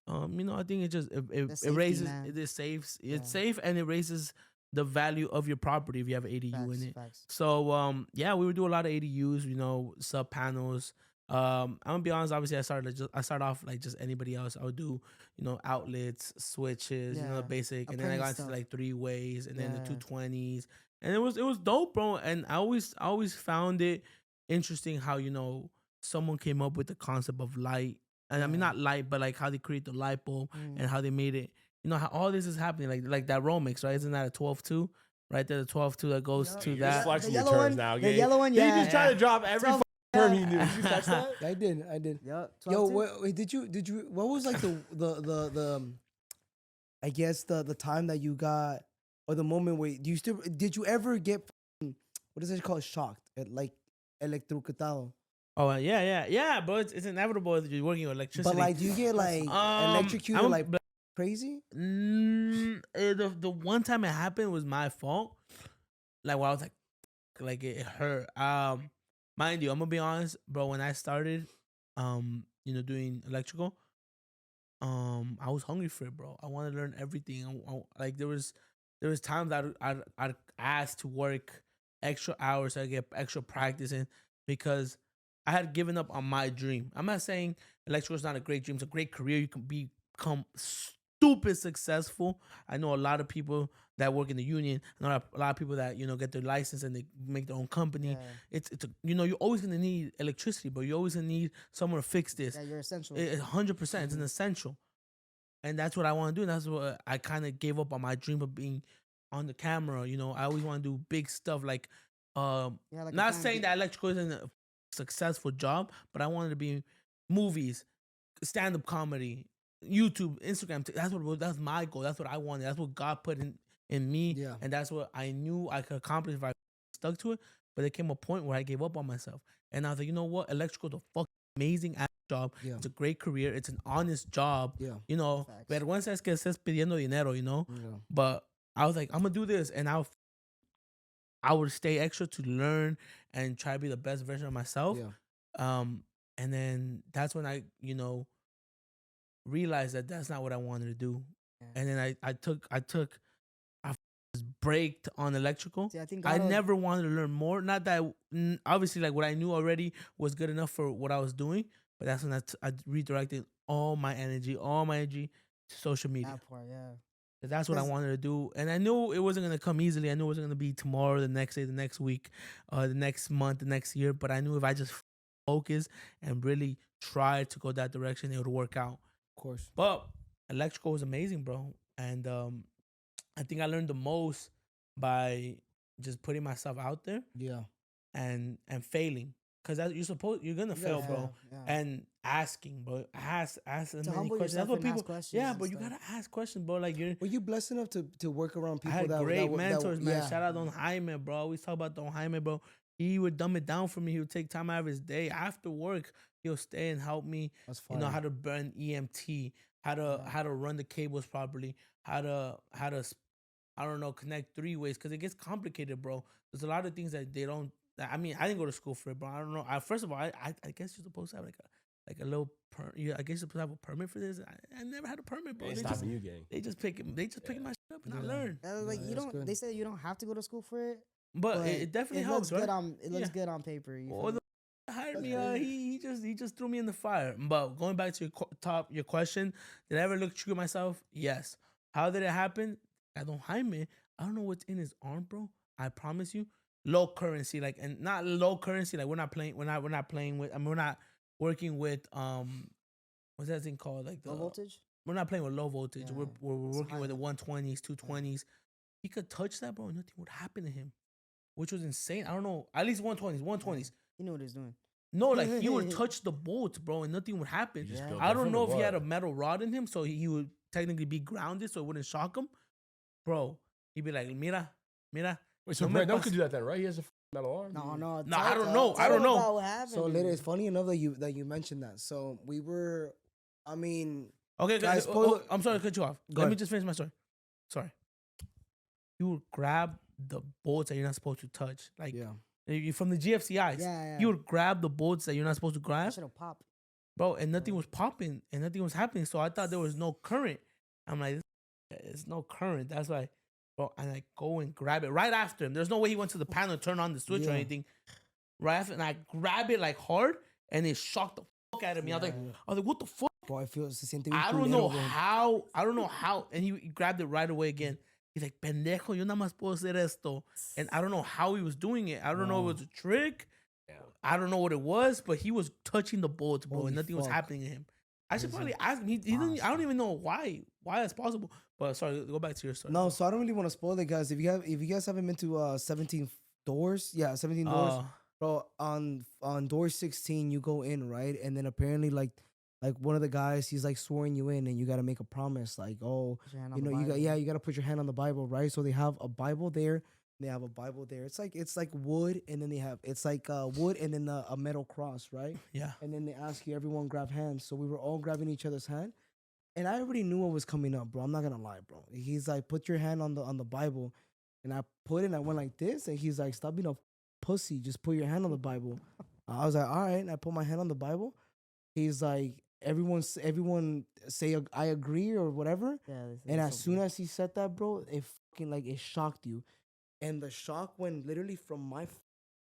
B: you know, I think it just it
D: safety,
B: raises
D: man.
B: it is safe.
D: Yeah.
B: It's safe and it raises the value of your property if you have an ADU in it.
D: Facts.
B: So yeah, we would do a lot of ADUs, you know, sub panels. I'm gonna be honest. Obviously, I started off like just anybody else. I would do, you know, outlets, switches, you know,
D: Yeah.
B: basic, and then I got
D: Apprentice
B: into
D: stuff.
B: like 3-ways, and then the
D: Yeah.
B: 220s, and it was dope, bro. And I always found it interesting how, you know, someone came up with the concept of light, and I mean
D: Yeah.
B: not light, but like how they create the light bulb
D: Mm.
B: and how they made it. You know how all this is happening, like that Romex, right? Isn't that a 12-2? Right there, the 12-2 that goes
D: Yeah.
B: to
C: You're
B: that.
C: just flexing
D: The
C: your
D: yellow
C: terms
D: one-
C: now.
D: the
C: Gabe.
D: yellow one,
C: He
D: yeah.
C: just trying to drop every
D: Twelve-
C: term he knew. Did you catch that?
A: I did.
D: Yep.
A: Yo,
D: 12
A: wait, did you? What was like the I guess the time that you got or the moment where did you ever get what is it called, shocked at like electrocutado?
B: Oh yeah, bro. It's inevitable if you're working with electricity.
A: But like, do you get like electrocuted
B: I'm-
A: like crazy?
B: The one time it happened was my fault. Like where I was like it hurt. Mind you, I'm gonna be honest, bro. When I started, you know, doing electrical, I was hungry for it, bro. I wanted to learn everything. Like there was times I'd ask to work extra hours so I get extra practice in because I had given up on my dream. I'm not saying electrical is not a great dream. It's a great career. You can become stupid successful. I know a lot of people that work in the union. I know a lot of people that, you know, get their license and they make their own company.
D: Yeah.
B: It's you know, you're always gonna need electricity, but you're always gonna need someone to fix this.
D: Yeah, you're essential.
B: 100%. It's an essential. And that's what I want to do. And that's what I kind of gave up on my dream of being on the camera. You know, I always want to do big stuff like,
D: Yeah, like a
B: not
D: fan
B: saying
D: base.
B: that electrical isn't a successful job, but I wanted to be movies, stand-up comedy, YouTube, Instagram. That's my goal. That's what I wanted. That's what God put in me.
A: Yeah.
B: And that's what I knew I could accomplish if I stuck to it. But there came a point where I gave up on myself. And I was like, you know what? Electrical is a fucking amazing ass job.
A: Yeah.
B: It's a great career. It's an honest job.
A: Yeah.
B: You know,
D: Facts.
B: vergüenza es que estés pidiendo dinero, you know?
A: Yeah.
B: But I was like, I'm gonna do this, and I would stay extra to learn and try to be the best version of myself.
A: Yeah.
B: And then that's when I, you know, realized that that's not what I wanted to do.
D: Yeah.
B: And then I was braked on electrical.
D: See, I think
B: I
D: God will-
B: never wanted to learn more. Not that obviously like what I knew already was good enough for what I was doing, but that's when I redirected all my energy to social media.
D: that part, yeah.
B: That's what I
D: Because-
B: wanted to do. And I knew it wasn't going to come easily. I knew it wasn't going to be tomorrow, the next day, the next week, the next month, the next year. But I knew if I just focus and really tried to go that direction, it would work out.
A: Of course.
B: But electrical was amazing, bro. And I think I learned the most by just putting myself out there
A: Yeah.
B: and failing. Because you're going to fail,
D: Yeah,
B: bro.
D: yeah.
B: And asking, bro. Ask as many
D: humble
B: questions. That's
D: yourself
B: what
D: and ask
B: people.
D: questions
B: Yeah,
D: and
B: but you
D: stuff.
B: gotta ask questions, bro. Like you're.
A: Were you blessed enough to work around
B: I
A: people
B: had
A: that
B: great
A: that
B: mentors, man.
A: yeah.
B: Shout out Don Jaime, bro. I always talk about Don Jaime, bro. he would dumb it down for me. He would take time out of his day after work. He'll stay and help me.
A: That's
B: You know
A: fire.
B: how to burn EMT, how to run the cables properly, how to I don't know, connect three ways, because it gets complicated, bro. There's a lot of things that they don't. I mean, I didn't go to school for it, bro. I don't know. First of all, I guess you're supposed to have like a little I guess you're supposed to have a permit for this. I never had a permit, bro.
C: Ain't
B: They
C: stopping you, gang.
B: just picking my shit up and I
A: Yeah.
B: learn.
D: Like
A: Yeah,
D: you
A: that's
D: don't.
A: good.
D: They say you don't have to go to school for it,
B: But it definitely
D: it
B: helps,
D: looks
B: right?
D: good on it looks
B: Yeah.
D: good on paper. You
B: Or
D: feel me?
B: the hired me. He just threw me in the fire. But going back to your question, did I ever look true to myself? Yes. How did it happen? I don't hide me. I don't know what's in his arm, bro. I promise you, low currency, like, and not low currency, like we're not playing with. I mean, we're not working with what's that thing called? Like the
D: Low voltage.
B: We're not playing with low voltage.
D: Yeah.
B: We're
D: It's
B: working with the
D: high.
B: 120s, 220s. He could touch that, bro, and nothing would happen to him, which was insane. I don't know. At least 120s.
D: He knew what he was doing.
B: No, like he would touch the bolts, bro, and nothing would happen.
C: You just
D: Yeah.
C: built
B: I
C: that
B: don't
C: from
B: know
C: the
B: if he had a
C: what?
B: metal rod in him, so he would technically be grounded, so it wouldn't shock him. Bro, he'd be like, mira.
C: Wait, so
B: No me
C: Brandon
B: pas-
C: could do that then, right? He has a metal arm.
D: No.
B: No, I don't know. I don't know.
D: About what happened.
A: So later, it's funny enough that you mentioned that. So we were, I mean,
B: Okay,
A: Guys,
B: guys.
A: spoiler-
B: I'm sorry to cut you off.
A: Go
B: Let me
A: ahead.
B: just finish my story. Sorry. You would grab the bolts that you're not supposed to touch. Like,
A: yeah.
B: you from the GFCIs.
D: Yeah.
B: You would grab the bolts that you're not supposed to grab,
D: should have popped.
B: bro, and nothing was popping and nothing was happening. So I thought there was no current. I'm like, there's no current. That's why, bro. And I go and grab it right after him. There's no way he went to the panel and turned on the switch or
A: Yeah.
B: anything. Right after, and I grab it like hard, and it shocked the fuck out of me. I was like, what the fuck?
A: Bro, I feel se siente bien
B: I don't
A: culero,
B: know
A: bro.
B: how. I don't know how. And he grabbed it right away again. He's like, pendejo, yo nada más puedo hacer esto. And I don't know how he was doing it. I don't know if it was a trick.
C: Yeah.
B: I don't know what it was, but he was touching the bolts, bro,
A: Holy
B: and nothing was
A: fuck.
B: happening to him. I should
A: Crazy.
B: probably ask him. He didn't. I don't even know why that's possible. But sorry, go back to your story.
A: No, so I don't really want to spoil it, guys. If you guys haven't been to 17 doors, 17 doors, bro. On door 16, you go in, right, and then apparently like one of the guys, he's like swearing you in, and you got to make a promise, like, oh,
D: Put your hand
A: you
D: on
A: know,
D: the Bible.
A: you got to put your hand on the Bible, right? So they have a Bible there. They have a Bible there. It's like wood, and then they have wood, and then a metal cross, right?
B: Yeah.
A: And then they ask you, everyone grab hands. So we were all grabbing each other's hand, and I already knew what was coming up, bro. I'm not gonna lie, bro. He's like, put your hand on the Bible, and I put it, and I went like this, and he's like, stop being a pussy, just put your hand on the Bible. I was like, all right, and I put my hand on the Bible. He's like, everyone say I agree or whatever.
D: Yeah,
A: And as soon as he said that, bro, it fucking like it shocked you, and the shock went literally from my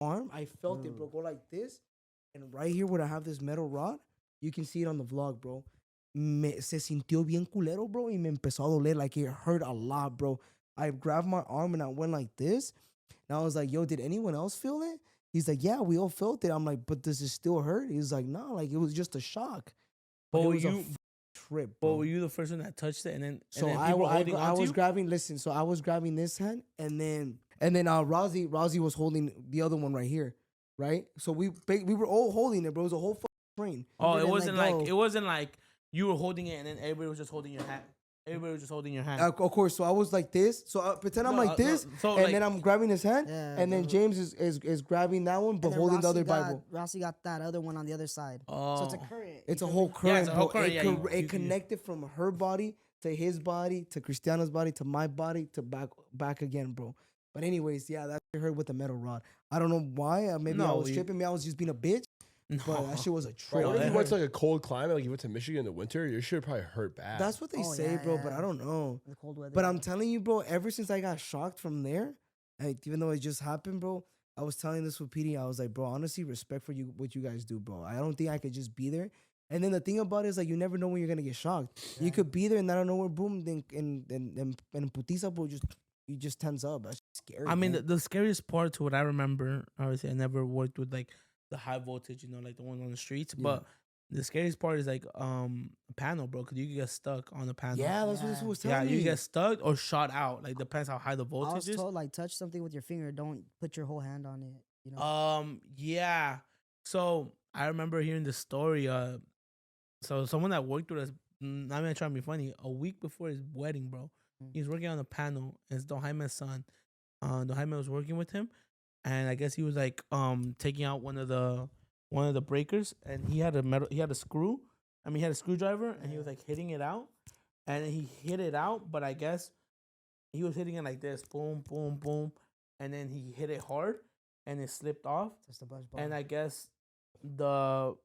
A: arm. I felt it, bro, go like this, and right here where I have this metal rod, you can see it on the vlog, bro. Se sintió bien culero, bro, y me empezó a doler, like it hurt a lot, bro. I grabbed my arm and I went like this, and I was like, yo, did anyone else feel it? He's like, yeah, we all felt it. I'm like, but does it still hurt? He's like, no, like it was just a shock. But
B: But
A: it
B: were
A: was a
B: you?
A: trip,
B: But
A: bro.
B: were you the first one that touched it, and then
A: So
B: and then
A: I
B: people holding
A: I
B: onto
A: was
B: you?
A: grabbing. Listen, so I was grabbing this hand, and then Razi was holding the other one right here, right? So we were all holding it, bro. It was a whole train.
B: Oh,
A: And
B: it
A: then,
B: wasn't
A: go.
B: like it wasn't like you were holding it, and then everybody was just holding your hand. Everybody was just holding your hand.
A: Of course. So I was like this. So pretend I'm
B: No,
A: like this,
B: so,
A: and
B: like-
A: then I'm grabbing his hand,
D: Yeah,
A: and then
D: bro.
A: James is grabbing that one, but holding the other Bible.
D: Rossi got that other one on the other side. So it's a
B: Oh.
D: current.
A: It's a
D: you feel
A: whole
D: me?
A: current,
B: it's a whole
A: bro.
B: current,
A: It,
B: yeah,
A: cor-
B: you-
A: it connected from her body to his body to Cristiano's body to my body to back again, bro. But anyways, yeah, that's what I heard with the metal rod. I don't know why. Maybe I
B: No,
A: was
B: you-
A: tripping. Maybe I was just being a bitch. But that shit was a
C: Bro,
A: trip.
C: what if
B: that
C: you went to
B: hurt.
C: like a cold climate, like you went to Michigan in the winter? Your shit probably hurt bad.
A: That's what they
D: Oh,
A: say,
D: yeah,
A: bro. But
D: yeah.
A: I don't know.
D: The cold weather.
A: But I'm telling you, bro. Ever since I got shocked from there, even though it just happened, bro, I was telling this with PD. I was like, bro, honestly, respect for you, what you guys do, bro. I don't think I could just be there. And then the thing about it is, like, you never know when you're gonna get shocked. You could be there and I don't know where, boom, then and putiza, bro, you just tense up. That's scary.
B: I mean,
A: man.
B: the scariest part to what I remember, obviously, I never worked with like the high voltage, like the ones on the streets.
A: Yeah.
B: But the scariest part is like a panel, bro, because you can get stuck on the panel.
A: Yeah, that's what this was
B: Yeah,
A: telling
B: you
A: me.
B: get stuck or shot out. Like depends how high the
D: I
B: voltage
D: was
B: is.
D: told like touch something with your finger. Don't put your whole hand on it. You know.
B: Yeah. So I remember hearing the story. So someone that worked with us, not even trying to be funny, a week before his wedding, bro, he was working on the panel. It's Don Jaime's son. Don Jaime was working with him, and I guess he was like taking out one of the breakers, and he had a screw. I mean, he had a screwdriver, and he was like hitting it out, and he hit it out, but I guess he was hitting it like this, boom, boom, boom, and then he hit it hard, and it slipped off,
D: Just a bunch.
B: and I guess the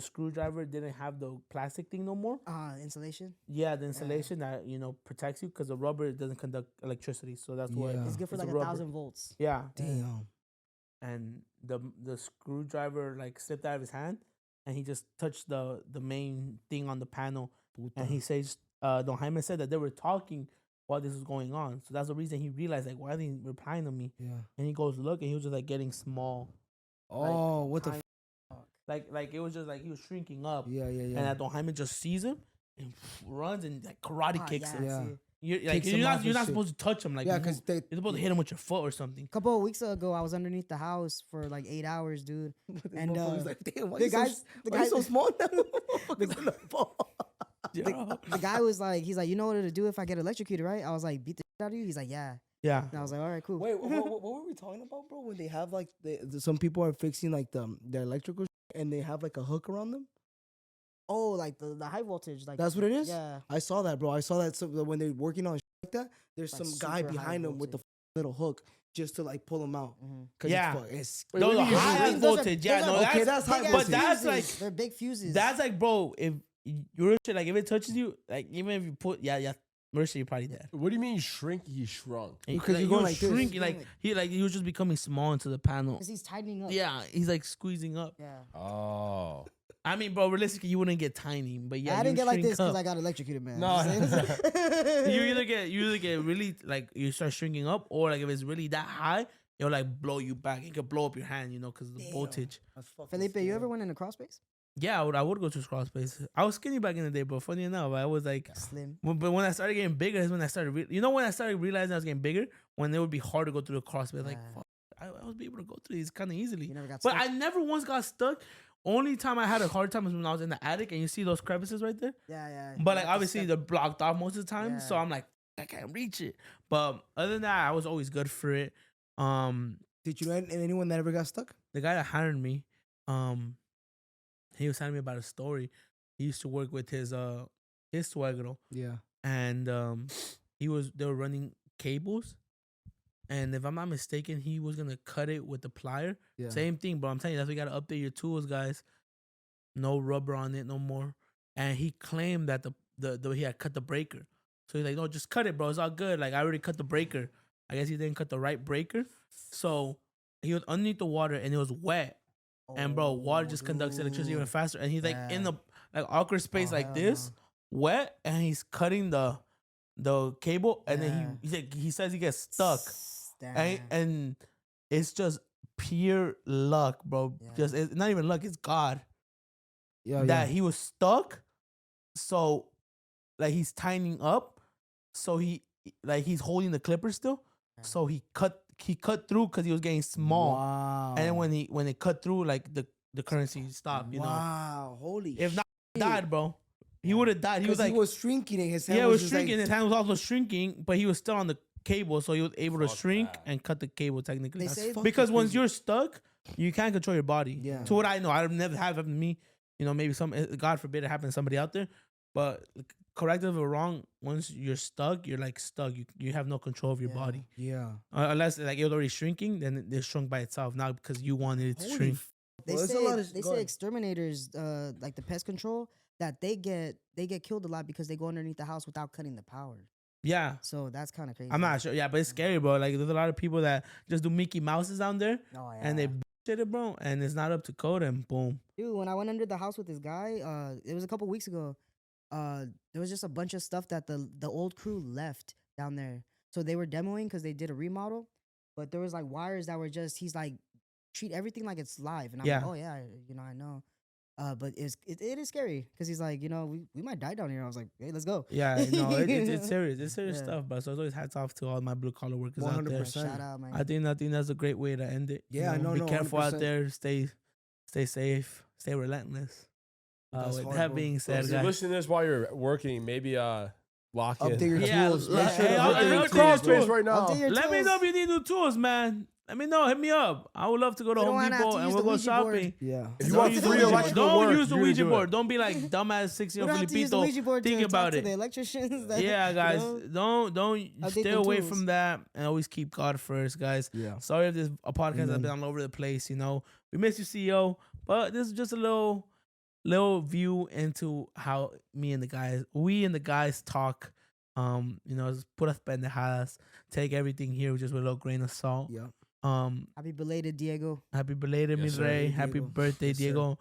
B: screwdriver didn't have the plastic thing no more.
D: Insulation.
B: Yeah, the insulation that protects you, because the rubber doesn't conduct electricity, so that's what
A: Yeah.
D: It's good for
B: it's
D: like
B: a rubber.
D: 1,000 volts.
B: Yeah,
A: Damn.
B: and the screwdriver like slipped out of his hand, and he just touched the main thing on the panel, and he says, Don Jaime said that they were talking while this was going on, so that's the reason he realized like, why are they replying to me?
A: Yeah.
B: And he goes look, and he was just like getting small,
A: Oh, what the?
D: tiny-
B: like it was just like he was shrinking up,
A: Yeah, yeah, yeah.
B: and that Don Jaime just sees him and runs and like karate kicks him.
A: Yeah.
B: You're like
A: Kicks him off
B: you're
A: and
B: not
A: shit.
B: supposed to touch him, like
A: Yeah, because they.
B: you're supposed to hit him with your foot or something.
D: A couple of weeks ago, I was underneath the house for like 8 hours, dude. And,
A: motherfucker's like, damn, why
D: the
A: you so,
D: guys- the
A: why you
D: guys-
A: so small now? Motherfucker's in the ball.
D: The guy was like, he's like, you know what to do if I get electrocuted, right? I was like, beat the shit out of you. He's like, yeah.
B: Yeah.
D: And I was like, all right, cool.
A: Wait, what were we talking about, bro? When they have like some people are fixing like the electrical and they have like a hook around them.
D: Oh, like the high voltage, like
A: That's what it is.
D: yeah.
A: I saw that, bro. I saw that when they're working on like that. There's
D: Like
A: some guy
D: super high
A: behind them with the little hook just to like pull them out. Cause
B: Yeah.
A: it's
C: Wait,
B: No,
C: what
B: the
C: do you mean?
B: high
D: Those are-
B: voltage. Yeah,
D: those
B: no,
D: are-
A: okay, that's high
D: big-ass
B: But that's
D: fuses.
B: like
D: they're big fuses.
B: that's like, bro, if you're shit, like if it touches you, like even if you put Mercy, you're probably dead.
C: What do you mean shrink? He shrunk.
A: Because
B: like,
A: you're going
B: he was
A: like this.
B: shrinking, like he was just becoming small into the panel.
D: because he's tightening up.
B: Yeah, he's like squeezing up.
D: Yeah.
C: Oh.
B: I mean, bro, realistically, you wouldn't get tiny, but yeah,
D: I didn't
B: you
D: get like
B: shrink
D: this because
B: up.
D: I got electrocuted, man.
C: No.
B: you either get really like you start shrinking up, or like if it's really that high, it'll like blow you back. It could blow up your hand, because of the
A: Damn.
B: voltage.
A: That's fucking
D: Felipe, you
A: scary.
D: ever went in a crawl space?
B: Yeah, I would go to crawl space. I was skinny back in the day, but funny enough, I was like,
D: Slim.
B: but when I started getting bigger, is when I started. When I started realizing I was getting bigger, when it would be hard to go through the crawl space. Like,
D: Yeah.
B: fuck, I was able to go through these kind of easily.
D: You never got
B: But
D: stuck?
B: I never once got stuck. Only time I had a hard time was when I was in the attic, and you see those crevices right there.
D: Yeah.
B: But
D: You
B: like
D: have to
B: obviously
D: step-
B: they're blocked off most of the time, so
D: Yeah.
B: I'm like, I can't reach it. But other than that, I was always good for it.
A: Did you know anyone that ever got stuck?
B: The guy that hired me, he was telling me about a story. He used to work with his suegro,
A: Yeah.
B: and they were running cables, and if I'm not mistaken, he was gonna cut it with the plier.
A: Yeah.
B: Same thing, bro. I'm telling you, that's why you gotta update your tools, guys. No rubber on it no more. And he claimed that the he had cut the breaker. So he's like, no, just cut it, bro. It's all good. Like I already cut the breaker. I guess he didn't cut the right breaker. So he was underneath the water and it was wet. And bro, water just conducts electricity even faster. And he's like in the like awkward space like
D: hell
B: this, wet, and he's cutting the cable, and
D: Yeah.
B: then he says he gets stuck.
D: Damn.
B: And it's just pure luck, bro.
D: Yeah.
B: Just it's not even luck, it's God
A: Yeah.
B: that he was stuck. So like he's tightening up. So he's holding the clipper still.
D: Yeah.
B: So he cut through because he was getting small.
A: Wow.
B: And then when it cut through, like the currency stopped,
A: Wow. Holy.
B: If not, he
A: shit.
B: died, bro. He would have died. He was
A: Because
B: like,
A: he was shrinking and his hand
B: yeah, it was
A: just
B: shrinking.
A: Like,
B: His hand was also shrinking, but he was still on the cable, so he was able to
C: Fuck
B: shrink
C: that.
B: and cut the cable technically.
D: They
A: That's
D: say
A: fucking
B: Because once
A: crazy.
B: you're stuck, you can't control your body.
A: Yeah.
B: To what I know, I've never had happened to me. Maybe God forbid it happened to somebody out there. But correct if or wrong, once you're stuck, you're like stuck. You have no control of your
D: Yeah.
B: body.
A: Yeah.
B: Unless like it was already shrinking, then it shrunk by itself. Not because you wanted it to
A: Holy
B: shrink.
A: f-
D: They
A: Well, there's
D: say
A: a lot of-
D: they
A: go
D: say
A: ahead.
D: exterminators, like the pest control, that they get killed a lot because they go underneath the house without cutting the power.
B: Yeah.
D: So that's kind of crazy.
B: I'm not sure. Yeah, but it's scary, bro. Like there's a lot of people that just do Mickey Mouses down there,
D: Oh, yeah.
B: and they shit it, bro, and it's not up to code, and boom.
D: Dude, when I went under the house with this guy, it was a couple weeks ago. There was just a bunch of stuff that the old crew left down there. So they were demoing because they did a remodel, but there was like wires that were just. He's like, treat everything like it's live, and I'm
B: Yeah.
D: like, oh yeah, I know. But it is scary because he's like, we might die down here. I was like, hey, let's go.
B: Yeah, it's serious. It's serious
D: Yeah.
B: stuff, but so it's always hats off to all my blue collar workers out there.
A: 100%.
D: Shout out, man.
B: I think that's a great way to end it.
A: Yeah, no,
B: be
A: no,
B: careful out
A: 100%.
B: there. Stay safe. Stay relentless.
A: That's
B: With
A: hard,
B: that
A: bro.
B: being
C: So
B: said,
C: if you're
B: guys,
C: listening to this while you're working, maybe lock in.
A: Update your
B: Yeah,
A: tools.
B: like-
A: Make sure
B: hey,
A: to
B: I'll-
A: update
B: I'll-
A: your
C: in the
B: I'll-
C: crawl
A: tools, bro.
C: space right now.
D: Update your
B: Let me
D: tools.
B: know if you need new tools, man. Let me know. Hit me up. I would love to go to
D: You don't
B: Home
D: wanna have
B: Depot
D: to
B: and
D: use
B: we'll
D: the
B: go
D: Ouija board.
B: shopping.
A: Yeah.
C: If you
D: Don't
C: want
D: use
C: free
D: the Ouija
C: electrical
B: Don't
C: work,
B: use the
C: you're gonna
B: Ouija
C: do
B: board.
C: it.
B: Don't be like dumbass 6
D: We
B: year
D: don't
B: old
D: have to use the
B: Filipito.
D: Ouija board
B: Think
D: to
B: about
D: talk to
B: it.
D: the electricians. That,
B: Yeah, guys,
D: you know?
B: don't
D: Update
B: stay
D: them
B: away
D: tools.
B: from that and always keep God first, guys.
A: Yeah.
B: Sorry if this a podcast has
A: Amen.
B: been all over the place. You know, we miss you, CEO, but this is just a little view into how we and the guys talk. You know, just put us pendejadas. Take everything here just with a little grain of salt.
A: Yeah.
D: Happy belated Diego.
B: Happy belated,
C: Yes,
B: mi
C: sir.
B: rey.
A: Hey,
B: Happy
A: Diego.
B: birthday,
A: Yes, sir.
B: Diego.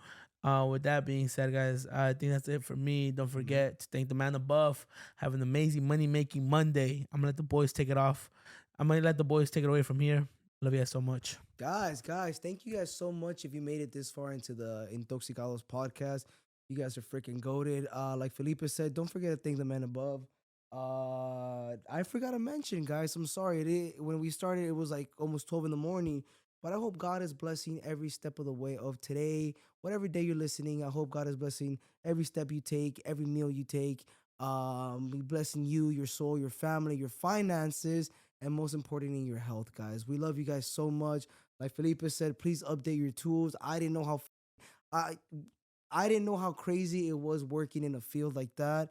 B: With that being said, guys, I think that's it for me. Don't forget to thank the man above. Have an amazing money-making Monday. I'm going to let the boys take it off. I'm going to let the boys take it away from here. Love you guys so much.
A: Guys, thank you guys so much if you made it this far into the Intoxicados podcast. You guys are freaking goated. Like Felipe said, don't forget to thank the man above. I forgot to mention, guys, I'm sorry. When we started, it was like almost 12 in the morning. But I hope God is blessing every step of the way of today. Whatever day you're listening, I hope God is blessing every step you take, every meal you take. Be blessing you, your soul, your family, your finances, and most importantly, your health, guys. We love you guys so much. Like Felipe said, please update your tools. I didn't know how crazy it was working in a field like that.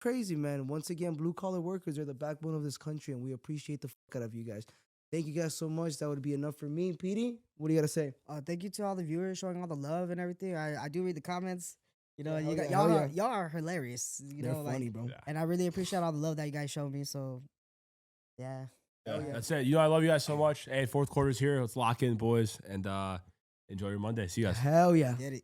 A: Crazy, man. Once again, blue collar workers are the backbone of this country, and we appreciate the fuck out of you guys. Thank you guys so much. That would be enough for me. Petey, what do you got to say?
D: Thank you to all the viewers showing all the love and everything. I do read the comments. You know,
A: Yeah,
D: you
A: hell
D: got,
A: yeah,
D: y'all,
A: hell
D: are,
A: yeah.
D: y'all are hilarious. You
A: They're
D: know,
A: funny,
D: like,
A: bro.
C: Yeah.
D: and I really appreciate all the love that you guys showed me. So, yeah.
C: Yeah,
A: yeah.
C: that's it. You know, I love you guys so much. Hey, fourth quarter's here. Let's lock in, boys, and enjoy your Monday. See you guys.
A: Hell yeah.
D: Get it.